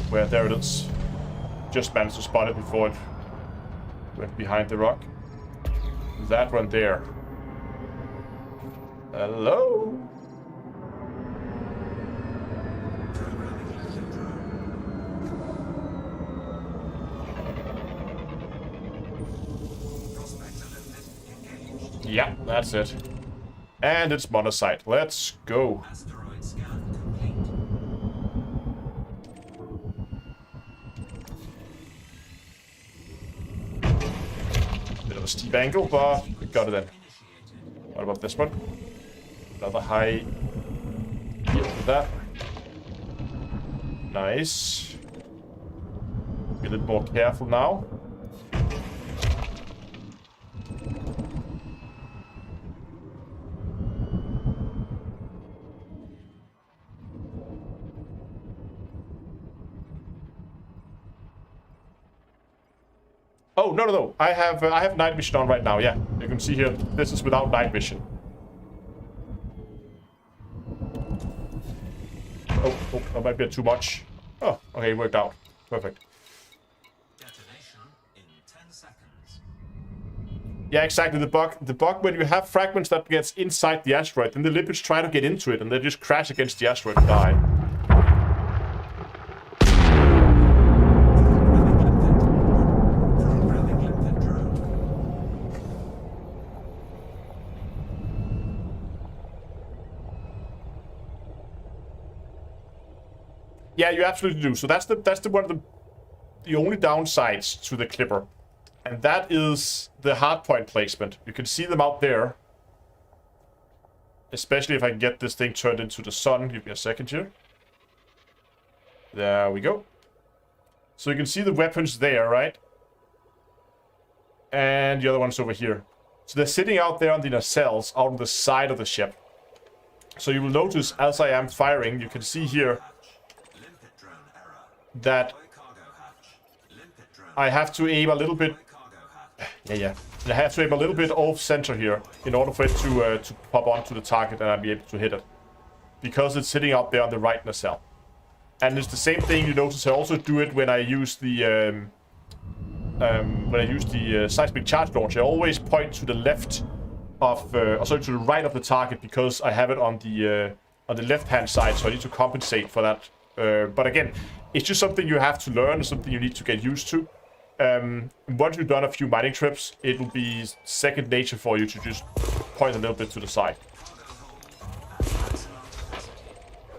Where there it is. Just managed to spot it before it went behind the rock. That one there. Hello? Yeah, that's it. And it's monocyte. Let's go. Asteroid scan complete. Bit of a steep angle, but we got it in. What about this one? Another high. Get to that. Nice. Be a little more careful now. Oh, no. I have night vision on right now, yeah. You can see here, this is without night vision. Oh, that might be too much. Oh, okay, it worked out. Perfect. Detonation in 10 seconds. Yeah, exactly. The bug when you have fragments that gets inside the asteroid, then the lipids try to get into it, and they just crash against the asteroid and die. Yeah, you absolutely do. So that's the one of the only downsides to the Clipper. And that is the hardpoint placement. You can see them out there. Especially if I can get this thing turned into the sun. Give me a second here. There we go. So you can see the weapons there, right? And the other one's over here. So they're sitting out there on the nacelles out on the side of the ship. So you will notice as I am firing, you can see here that I have to aim a little bit. Yeah. I have to aim a little bit off center here in order for it to pop onto the target and I'll be able to hit it, because it's sitting out there on the right nacelle. And it's the same thing you notice. I also do it when I use the seismic charge launcher. I always point to the left of, sorry, to the right of the target, because I have it on the left-hand side, so I need to compensate for that. But again, it's just something you have to learn, something you need to get used to. Once you've done a few mining trips, it will be second nature for you to just point a little bit to the side.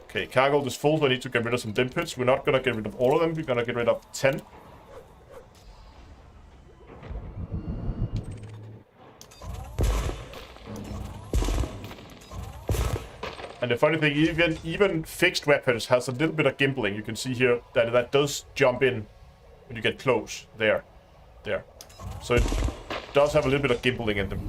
Okay, cargo is full, so I need to get rid of some dim pits. We're not going to get rid of all of them, we're going to get rid of 10. And the funny thing, even fixed weapons has a little bit of gimbling. You can see here that does jump in when you get close. There. So it does have a little bit of gimbling in them.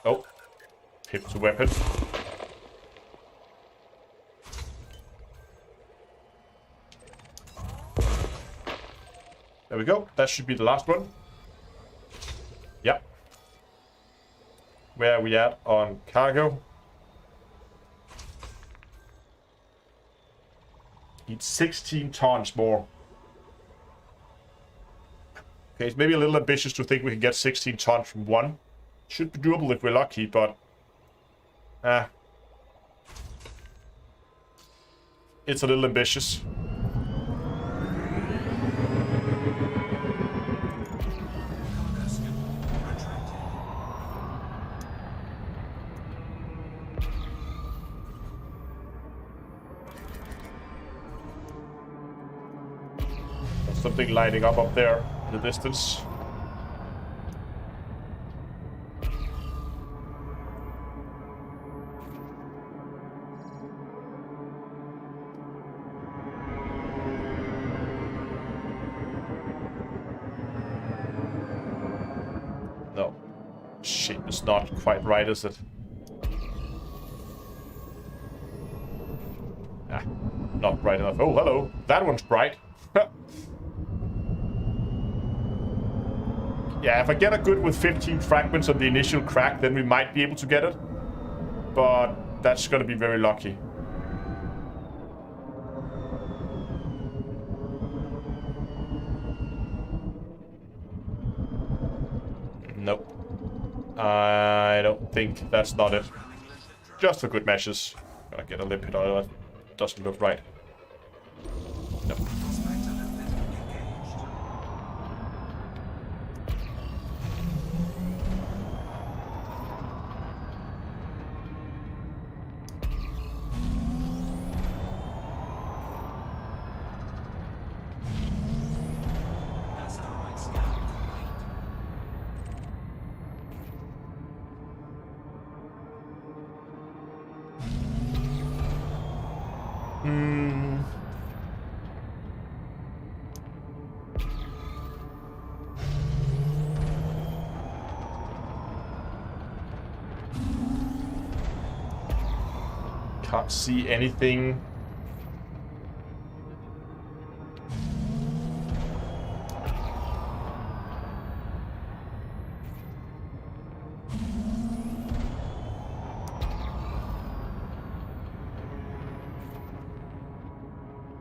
Oh, hit the weapon. There we go. That should be the last one. Yep. Where are we at on cargo? Need 16 tons more. Okay, it's maybe a little ambitious to think we can get 16 tons from one. Should be doable if we're lucky, but... it's a little ambitious. There's something lighting up there in the distance. No. Shit, it's not quite right, is it? Ah, not bright enough. Oh, hello. That one's bright. Yeah, if I get a good with 15 fragments on the initial crack, then we might be able to get it. But that's gonna be very lucky. Nope. I don't think that's not it. Just for good measures. Gotta get a lip hit on it. Doesn't look right. Nope. Can't see anything.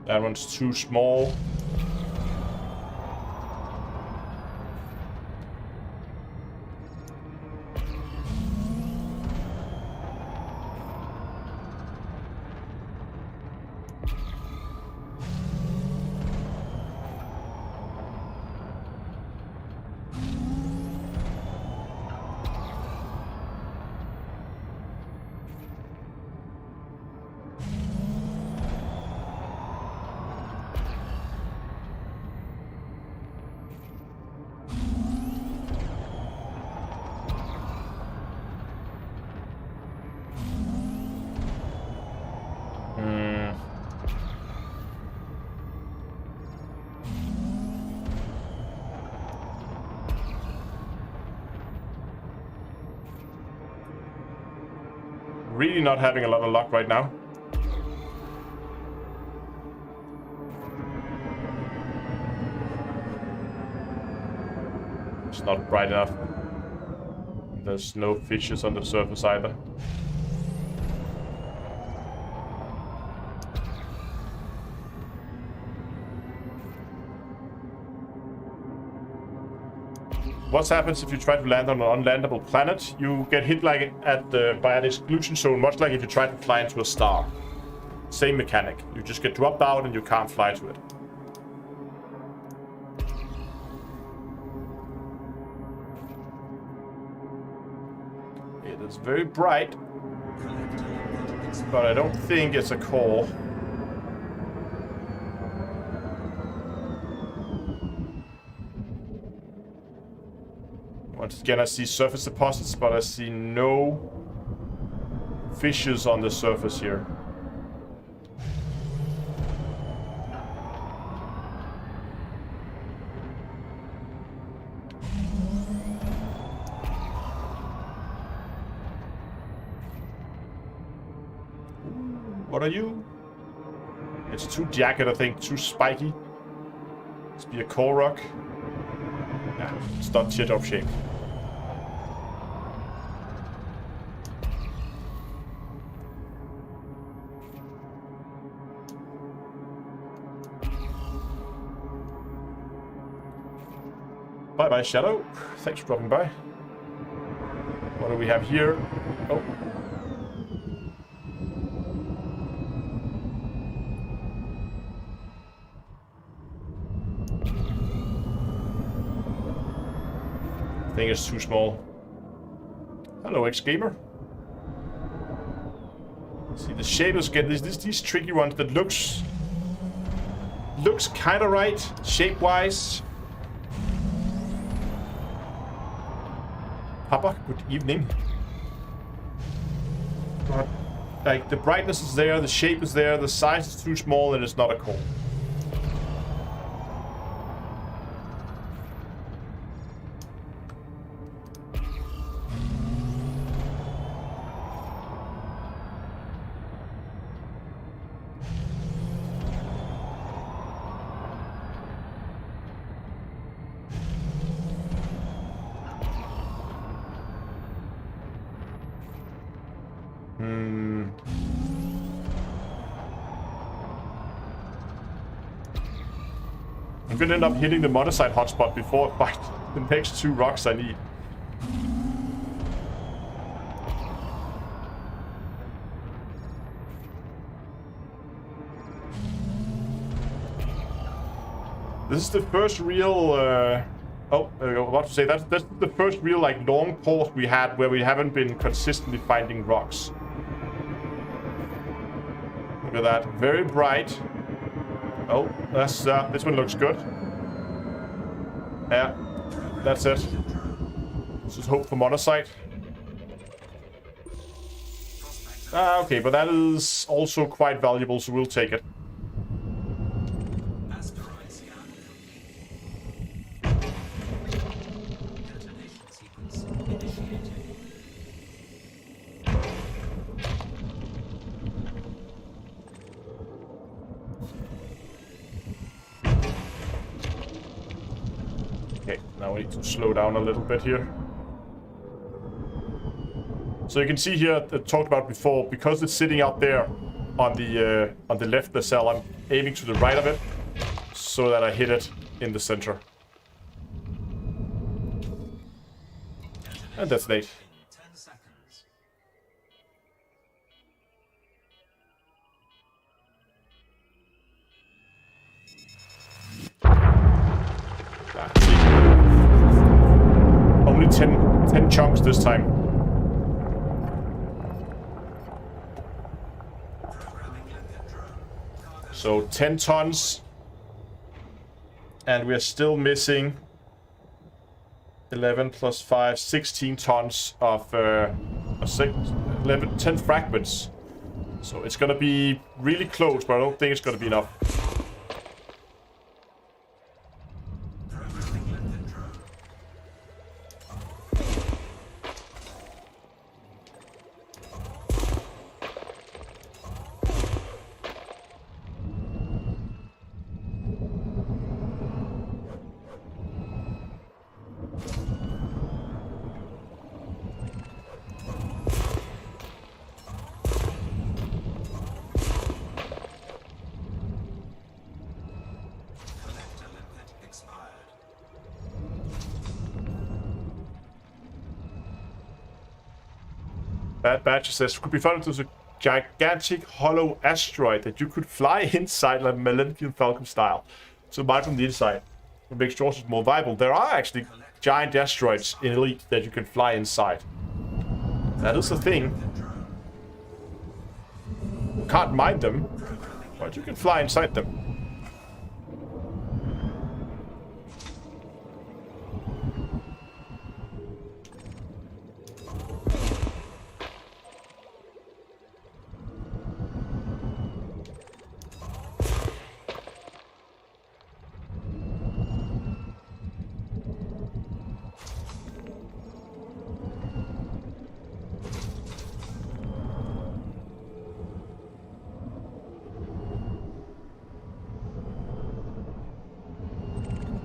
That one's too small. Really not having a lot of luck right now. It's not bright enough. There's no fishes on the surface either. What happens if you try to land on an unlandable planet? You get hit like by an exclusion zone, much like if you try to fly into a star. Same mechanic. You just get dropped out and you can't fly to it. It is very bright, but I don't think it's a core. Once again, I see surface deposits, but I see no fissures on the surface here. What are you? It's too jagged, I think, too spiky. Must be a core rock. Yeah, it's not teardrop shape. Bye bye, Shadow. Thanks for dropping by. What do we have here? Oh. I think it's too small. Hello, ex-gamer. See, the shaders get these tricky ones that looks kind of right shape-wise. Papa, good evening. But, like, the brightness is there, the shape is there, the size is too small, and it's not a core. I'm gonna end up hitting the monocyte hotspot before I find the next 2 rocks I need. This is the first real, I was about to say, that's the first real, like, long pause we had where we haven't been consistently finding rocks. Look at that. Very bright. Oh, that's, this one looks good. Yeah, that's it. Let's just hope for monocyte. Okay, but that is also quite valuable, so we'll take it. Okay, now we need to slow down a little bit here. So you can see here, I talked about before, because it's sitting out there on the left of the cell, I'm aiming to the right of it so that I hit it in the center. And that's late. 10 seconds. Only 10 chunks this time. So 10 tons. And we are still missing 11 plus 5, 16 tons of 10 fragments. So it's gonna be really close, but I don't think it's gonna be enough. Bad Badger says, could be found as a gigantic hollow asteroid that you could fly inside like Millennium Falcon style. So mine from the inside. What makes yours more viable. There are actually giant asteroids in Elite that you can fly inside. That is a thing. You can't mine them, but you can fly inside them.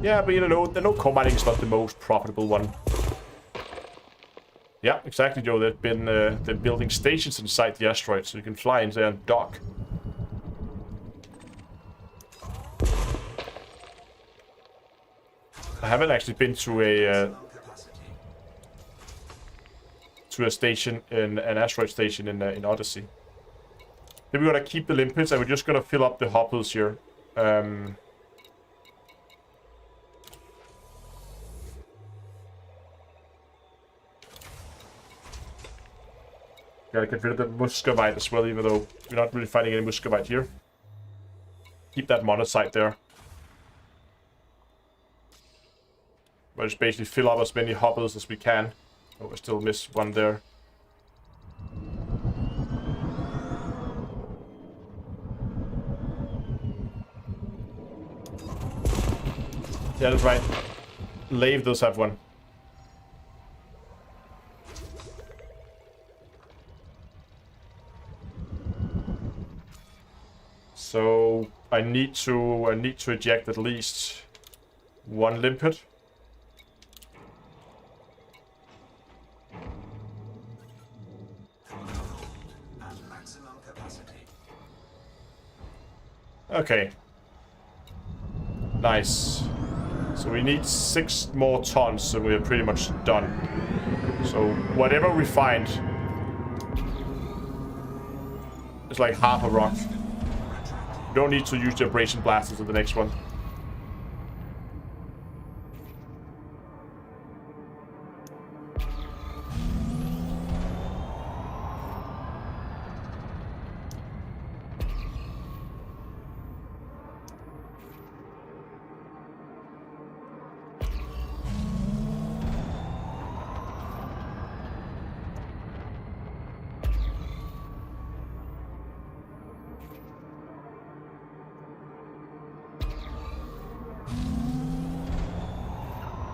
Yeah, but you know, coal mining is not the most profitable one. Yeah, exactly, Joe. They've been they're building stations inside the asteroid, so you can fly in there and dock. I haven't actually been to a station in an asteroid station in Odyssey. Then we're gonna keep the limpets, and we're just gonna fill up the hoppers here. Gotta get rid of the muscovite as well, even though we're not really finding any muscovite here. Keep that monazite there. We'll just basically fill up as many hoppers as we can. Oh, I still miss one there. Yeah, that's right. Lave does have one. So I need to eject at least one limpet. Okay. Nice. So we need 6 more tons, and we're pretty much done. So whatever we find is like half a rock. You don't need to use the abrasion blasters in the next one.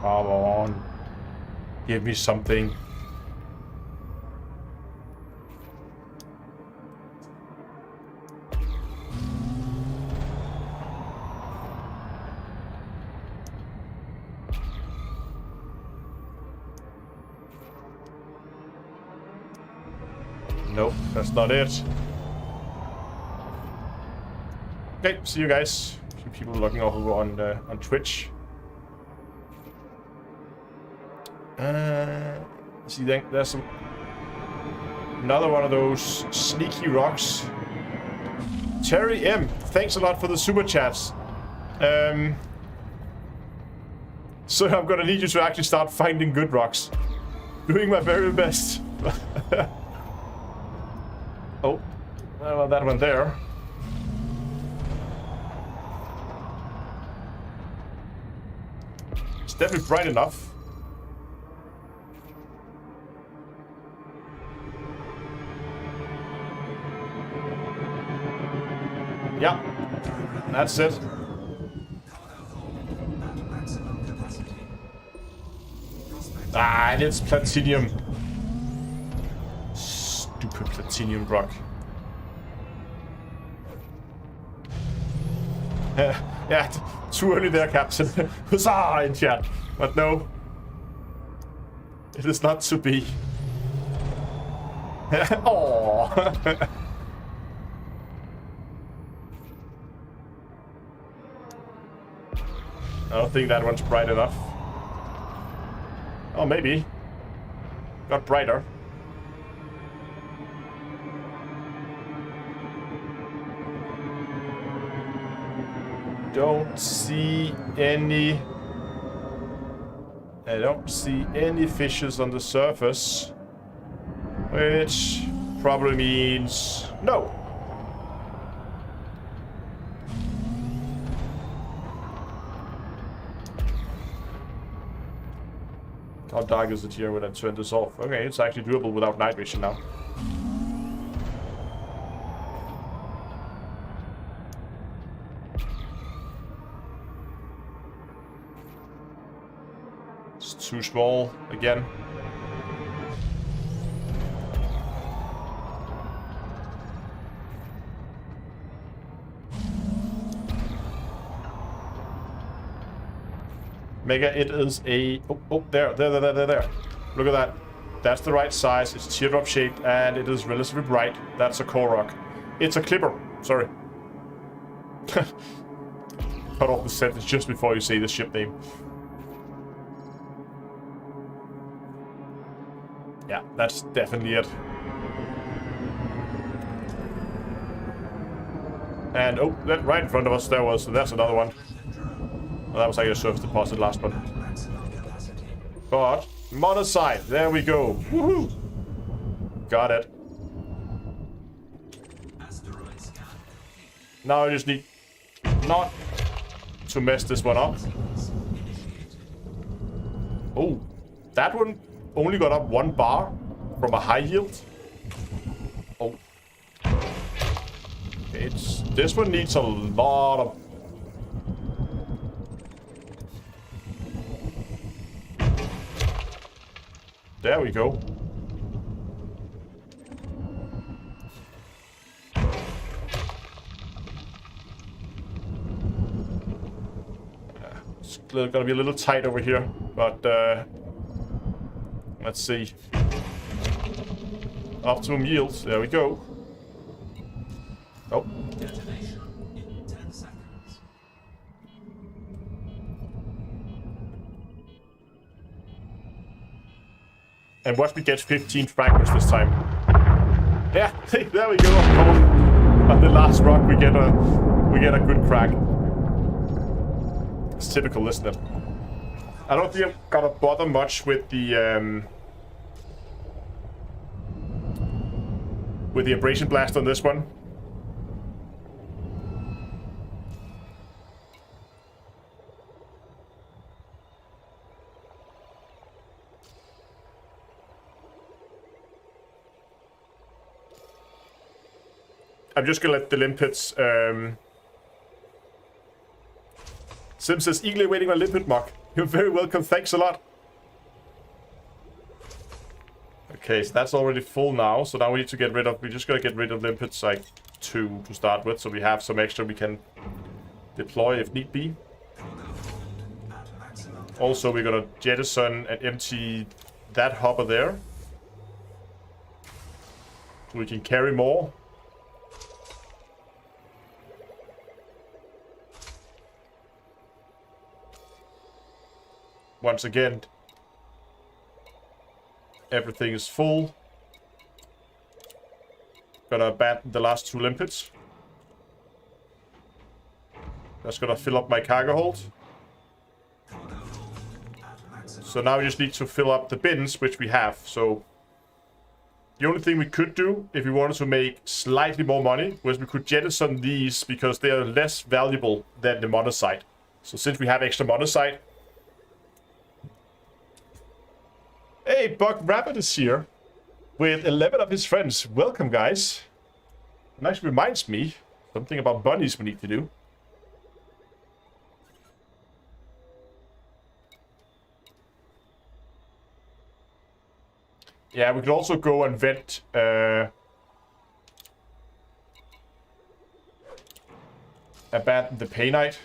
Come on. Give me something. Nope, that's not it. Okay, see you guys. A few people logging over on Twitch. See, there's another one of those sneaky rocks. Terry M, thanks a lot for the super chats. So I'm gonna need you to actually start finding good rocks. Doing my very best. Oh, well, that one there. It's definitely bright enough. Yeah, that's it. Ah, and it's platinum. Stupid platinum rock. Yeah, too early there, Captain. Huzzah in chat. But no, it is not to be. Aww. I don't think that one's bright enough. Oh, maybe. Got brighter. Don't see any... I don't see any fishes on the surface. Which probably means no. How dark is it here when I turn this off? Okay, it's actually doable without night vision now. It's too small again. Mega, it is a... Oh, there. Look at that. That's the right size. It's teardrop shaped and it is relatively bright. That's a core rock. It's a clipper. Sorry. Cut off the sentence just before you say the ship name. Yeah, that's definitely it. And oh, that right in front of us there was, so that's another one. Well, that was like a surface deposit, last one. But, monocyte, there we go. Woohoo! Got it. Now I just need not to mess this one up. Oh, that one only got up 1 bar from a high yield. Oh. This one needs a lot of... There we go. It's gonna be a little tight over here, but let's see. Optimum yields. There we go. Oh. Detonation in 10 seconds. And watch me get 15 fragments this time. Yeah, there we go. On the last rock, we get a good crack. It's typical, isn't it? I don't think I'm gonna bother much with the abrasion blast on this one. I'm just gonna let the limpets. Sim says, eagerly waiting on limpet mock. You're very welcome, thanks a lot. Okay, so that's already full now, so now we need to get rid of, we're just gonna get rid of limpets like 2 to start with, so we have some extra we can deploy if need be. Also, we're gonna jettison and empty that hopper there. So we can carry more. Once again, everything is full. Gonna abandon the last 2 limpets. That's gonna fill up my cargo hold. So now we just need to fill up the bins, which we have. So the only thing we could do, if we wanted to make slightly more money, was we could jettison these because they are less valuable than the monocyte. So since we have extra monocyte, hey, Buck Rabbit is here with 11 of his friends. Welcome, guys. It actually reminds me something about bunnies we need to do. Yeah, we could also go and vent abandon the Painite.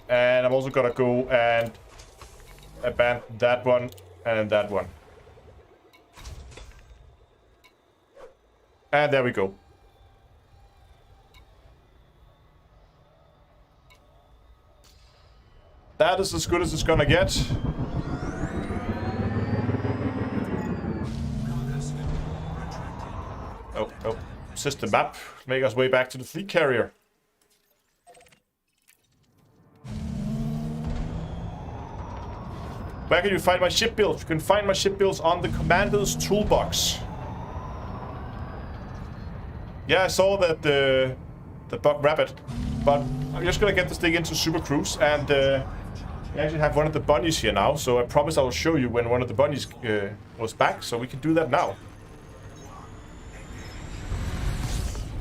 And I'm also gonna go and abandon that one and that one. And there we go. That is as good as it's gonna get. Oh, oh. System map. Make us way back to the fleet carrier. Where can you find my ship builds? You can find my ship builds on the commander's toolbox. Yeah, I saw that the Buck Rabbit, but I'm just gonna get this thing into Super Cruise, and we actually have one of the bunnies here now, so I promise I will show you when one of the bunnies was back, so we can do that now.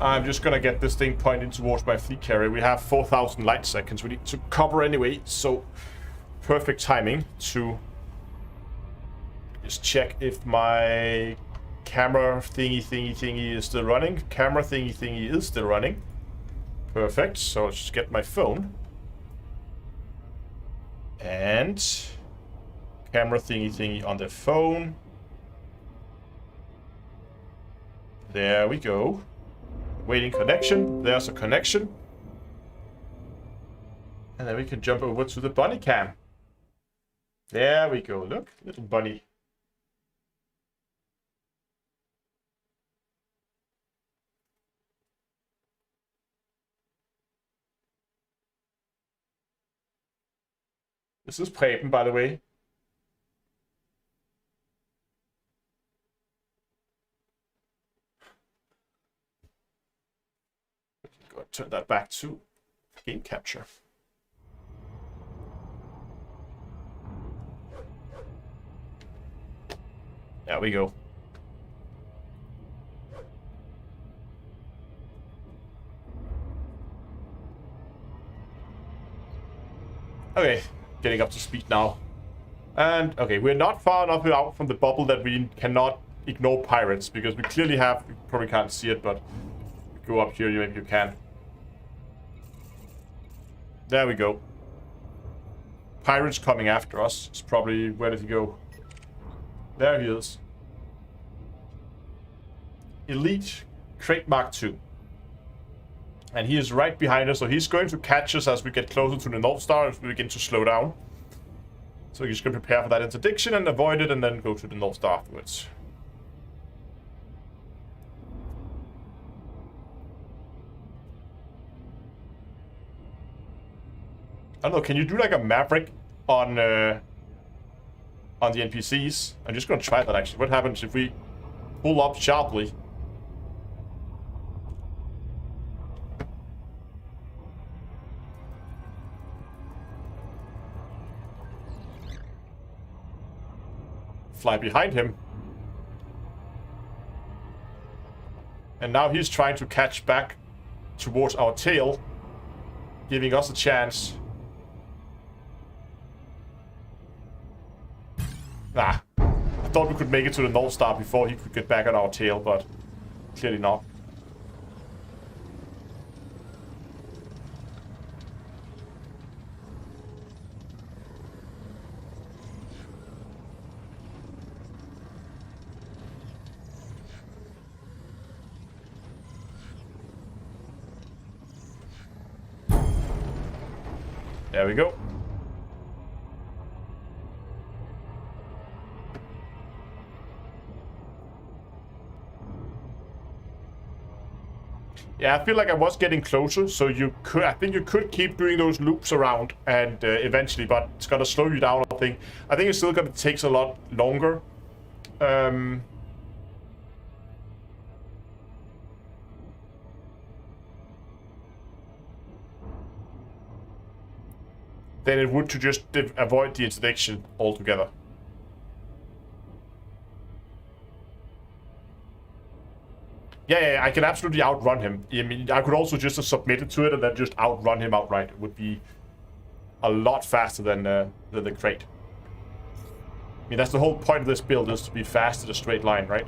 I'm just gonna get this thing pointed towards my fleet carrier. We have 4,000 light seconds we need to cover anyway, so perfect timing to just check if my camera thingy is still running. Camera thingy is still running. Perfect. So let's just get my phone. And camera thingy on the phone. There we go. Waiting connection. There's a connection. And then we can jump over to the bunny cam. There we go. Look, little bunny. This is Preben, by the way. Go and turn that back to game capture. There we go. Okay, getting up to speed now. And, okay, we're not far enough out from the bubble that we cannot ignore pirates, because we clearly have, you probably can't see it, but go up here, maybe you can. There we go. Pirates coming after us. It's probably, where did he go? There he is. Elite Crate Mark II. And he is right behind us, so he's going to catch us as we get closer to the North Star as we begin to slow down. So you're just going to prepare for that interdiction and avoid it, and then go to the North Star afterwards. I don't know, can you do like a Maverick on the NPCs? I'm just going to try that actually. What happens if we pull up sharply? Fly behind him. And now he's trying to catch back towards our tail, giving us a chance. Ah, I thought we could make it to the North Star before he could get back on our tail, but clearly not. There we go. Yeah, I feel like I was getting closer, so I think you could keep doing those loops around and eventually, but it's gonna slow you down, I think. I think it's still gonna take a lot longer. Than it would to just avoid the interdiction altogether. Yeah, I can absolutely outrun him. I mean, I could also just have submitted to it and then just outrun him outright. It would be a lot faster than the crate. I mean, that's the whole point of this build, is to be fast in a straight line, right?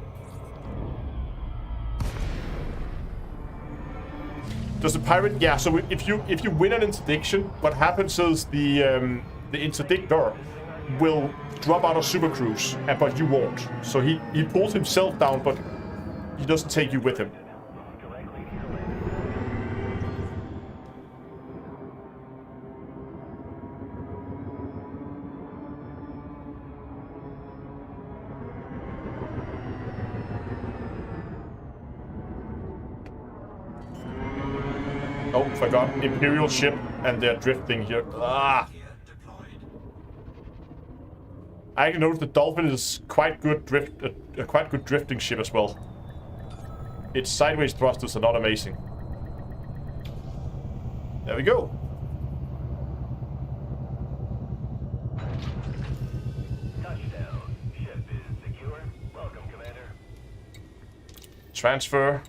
Does the pirate? Yeah. So if you win an interdiction, what happens is the interdictor will drop out of Super Cruise, but you won't. So he pulls himself down, but he doesn't take you with him. Oh, forgot. Imperial ship, and they're drifting here. Ah! I can notice the Dolphin is quite good a quite good drifting ship as well. Its sideways thrusters are not amazing. There we go. Touchdown. Ship is secure. Welcome, Commander. Transfer.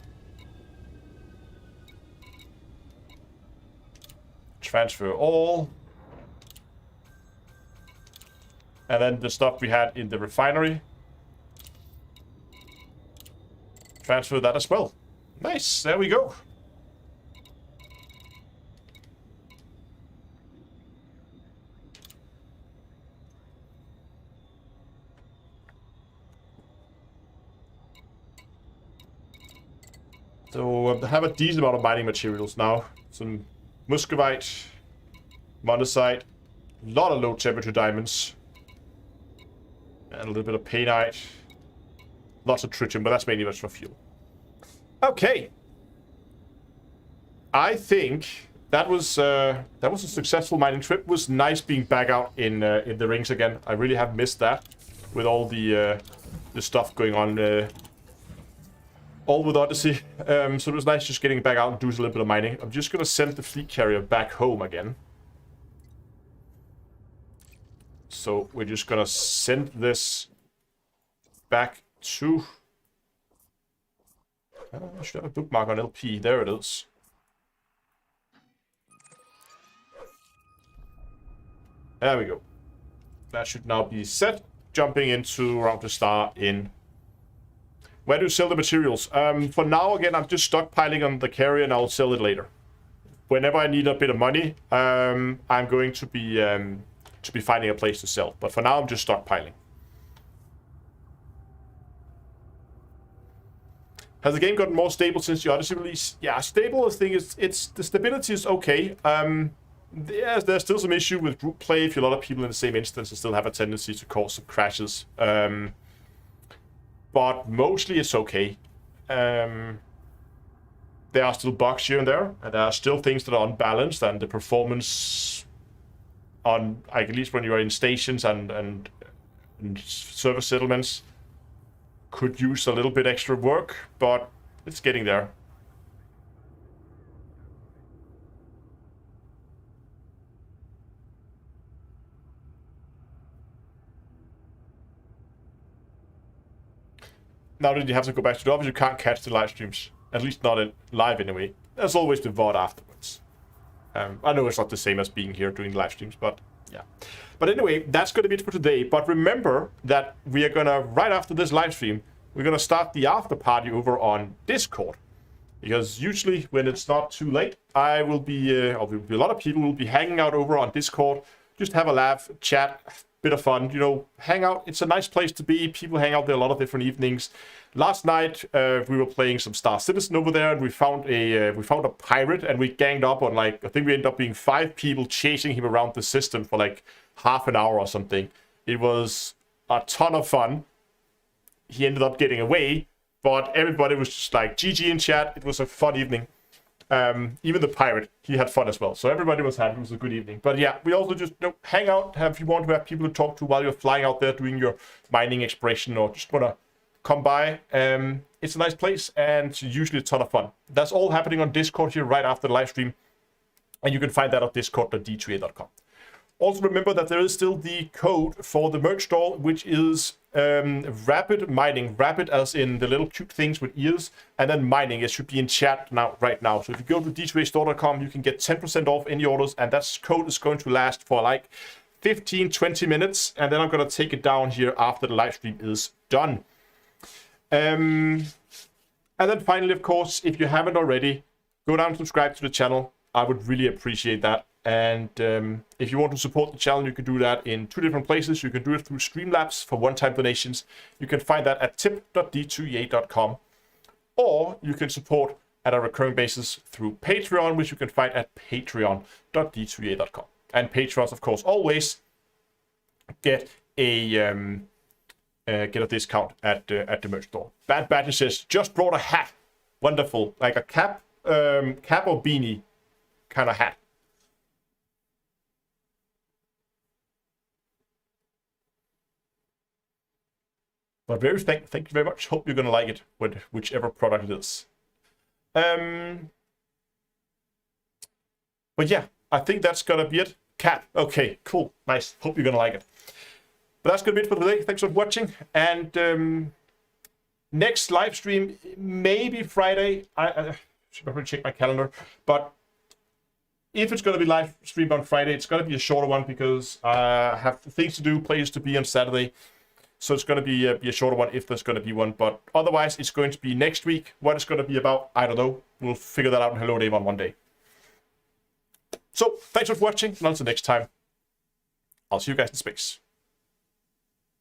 Transfer all. And then the stuff we had in the refinery. Transfer that as well. Nice, there we go. So I have a decent amount of mining materials now. Some muscovite, monazite, a lot of low temperature diamonds, and a little bit of painite. Lots of tritium, but that's mainly just for fuel. Okay. I think that was a successful mining trip. It was nice being back out in the rings again. I really have missed that with all the stuff going on. All with Odyssey. So it was nice just getting back out and do a little bit of mining. I'm just going to send the fleet carrier back home again. So we're just going to send this back to... I should have a bookmark on LP. There it is. There we go. That should now be set. Jumping into Round the Star in... Where do you sell the materials? For now, again, I'm just stockpiling on the carrier and I'll sell it later. Whenever I need a bit of money, I'm going to be finding a place to sell. But for now, I'm just stockpiling. Has the game gotten more stable since the Odyssey release? Yeah, stable. The thing is, the stability is okay. There's still some issue with group play. If you're a lot of people in the same instance, still have a tendency to cause some crashes. But mostly it's okay. There are still bugs here and there, and there are still things that are unbalanced, and the performance on, at least when you are in stations and server settlements, could use a little bit extra work, but it's getting there. Now that you have to go back to the office, you can't catch the live streams. At least not in live anyway. There's always the VOD afterwards. I know it's not the same as being here doing live streams, but yeah. But anyway, that's going to be it for today. But remember that we are going to, right after this live stream, we're going to start the after party over on Discord. Because usually when it's not too late, I will be, or there will be a lot of people who will be hanging out over on Discord. Just have a laugh, chat, bit of fun, you know, hang out. It's a nice place to be. People hang out there a lot of different evenings. Last night we were playing some Star Citizen over there, and we found a pirate, and we ganged up on, like, I think we ended up being 5 people chasing him around the system for like half an hour or something. It was a ton of fun. He ended up getting away, but everybody was just like GG in chat. It was a fun evening. Even the pirate, he had fun as well. So everybody was happy. It was a good evening. But yeah, we also just, you know, hang out. If you want to have people to talk to while you're flying out there doing your mining exploration, or just want to come by. It's a nice place, and it's usually a ton of fun. That's all happening on Discord here right after the live stream. And you can find that at discord.d2a.com. Also remember that there is still the code for the merch store, which is rapid mining. Rapid as in the little cute things with ears, and then mining. It should be in chat now, right now. So if you go to d2astore.com, you can get 10% off any orders, and that code is going to last for like 15-20 minutes, and then I'm going to take it down here after the live stream is done. And then finally, of course, if you haven't already, go down and subscribe to the channel. I would really appreciate that. And if you want to support the channel, you can do that in 2 different places. You can do it through Streamlabs for one-time donations. You can find that at tip.d2a.com. Or you can support at a recurring basis through Patreon, which you can find at patreon.d2a.com. And patrons, of course, always get a discount at the merch store. Bad Badger says, just brought a hat. Wonderful. Like a cap or beanie kind of hat. But thank you very much. Hope you're going to like it with whichever product it is. But yeah, I think that's going to be it. Cap. Okay, cool. Nice. Hope you're going to like it. But that's going to be it for today. Thanks for watching. And next live stream, maybe Friday. I should probably check my calendar. But if it's going to be live streamed on Friday, it's going to be a shorter one because I have things to do, places to be on Saturday. So it's going to be a shorter one if there's going to be one. But otherwise, it's going to be next week. What it's going to be about, I don't know. We'll figure that out in Hello Dave on one day. So thanks for watching. And until next time, I'll see you guys in space.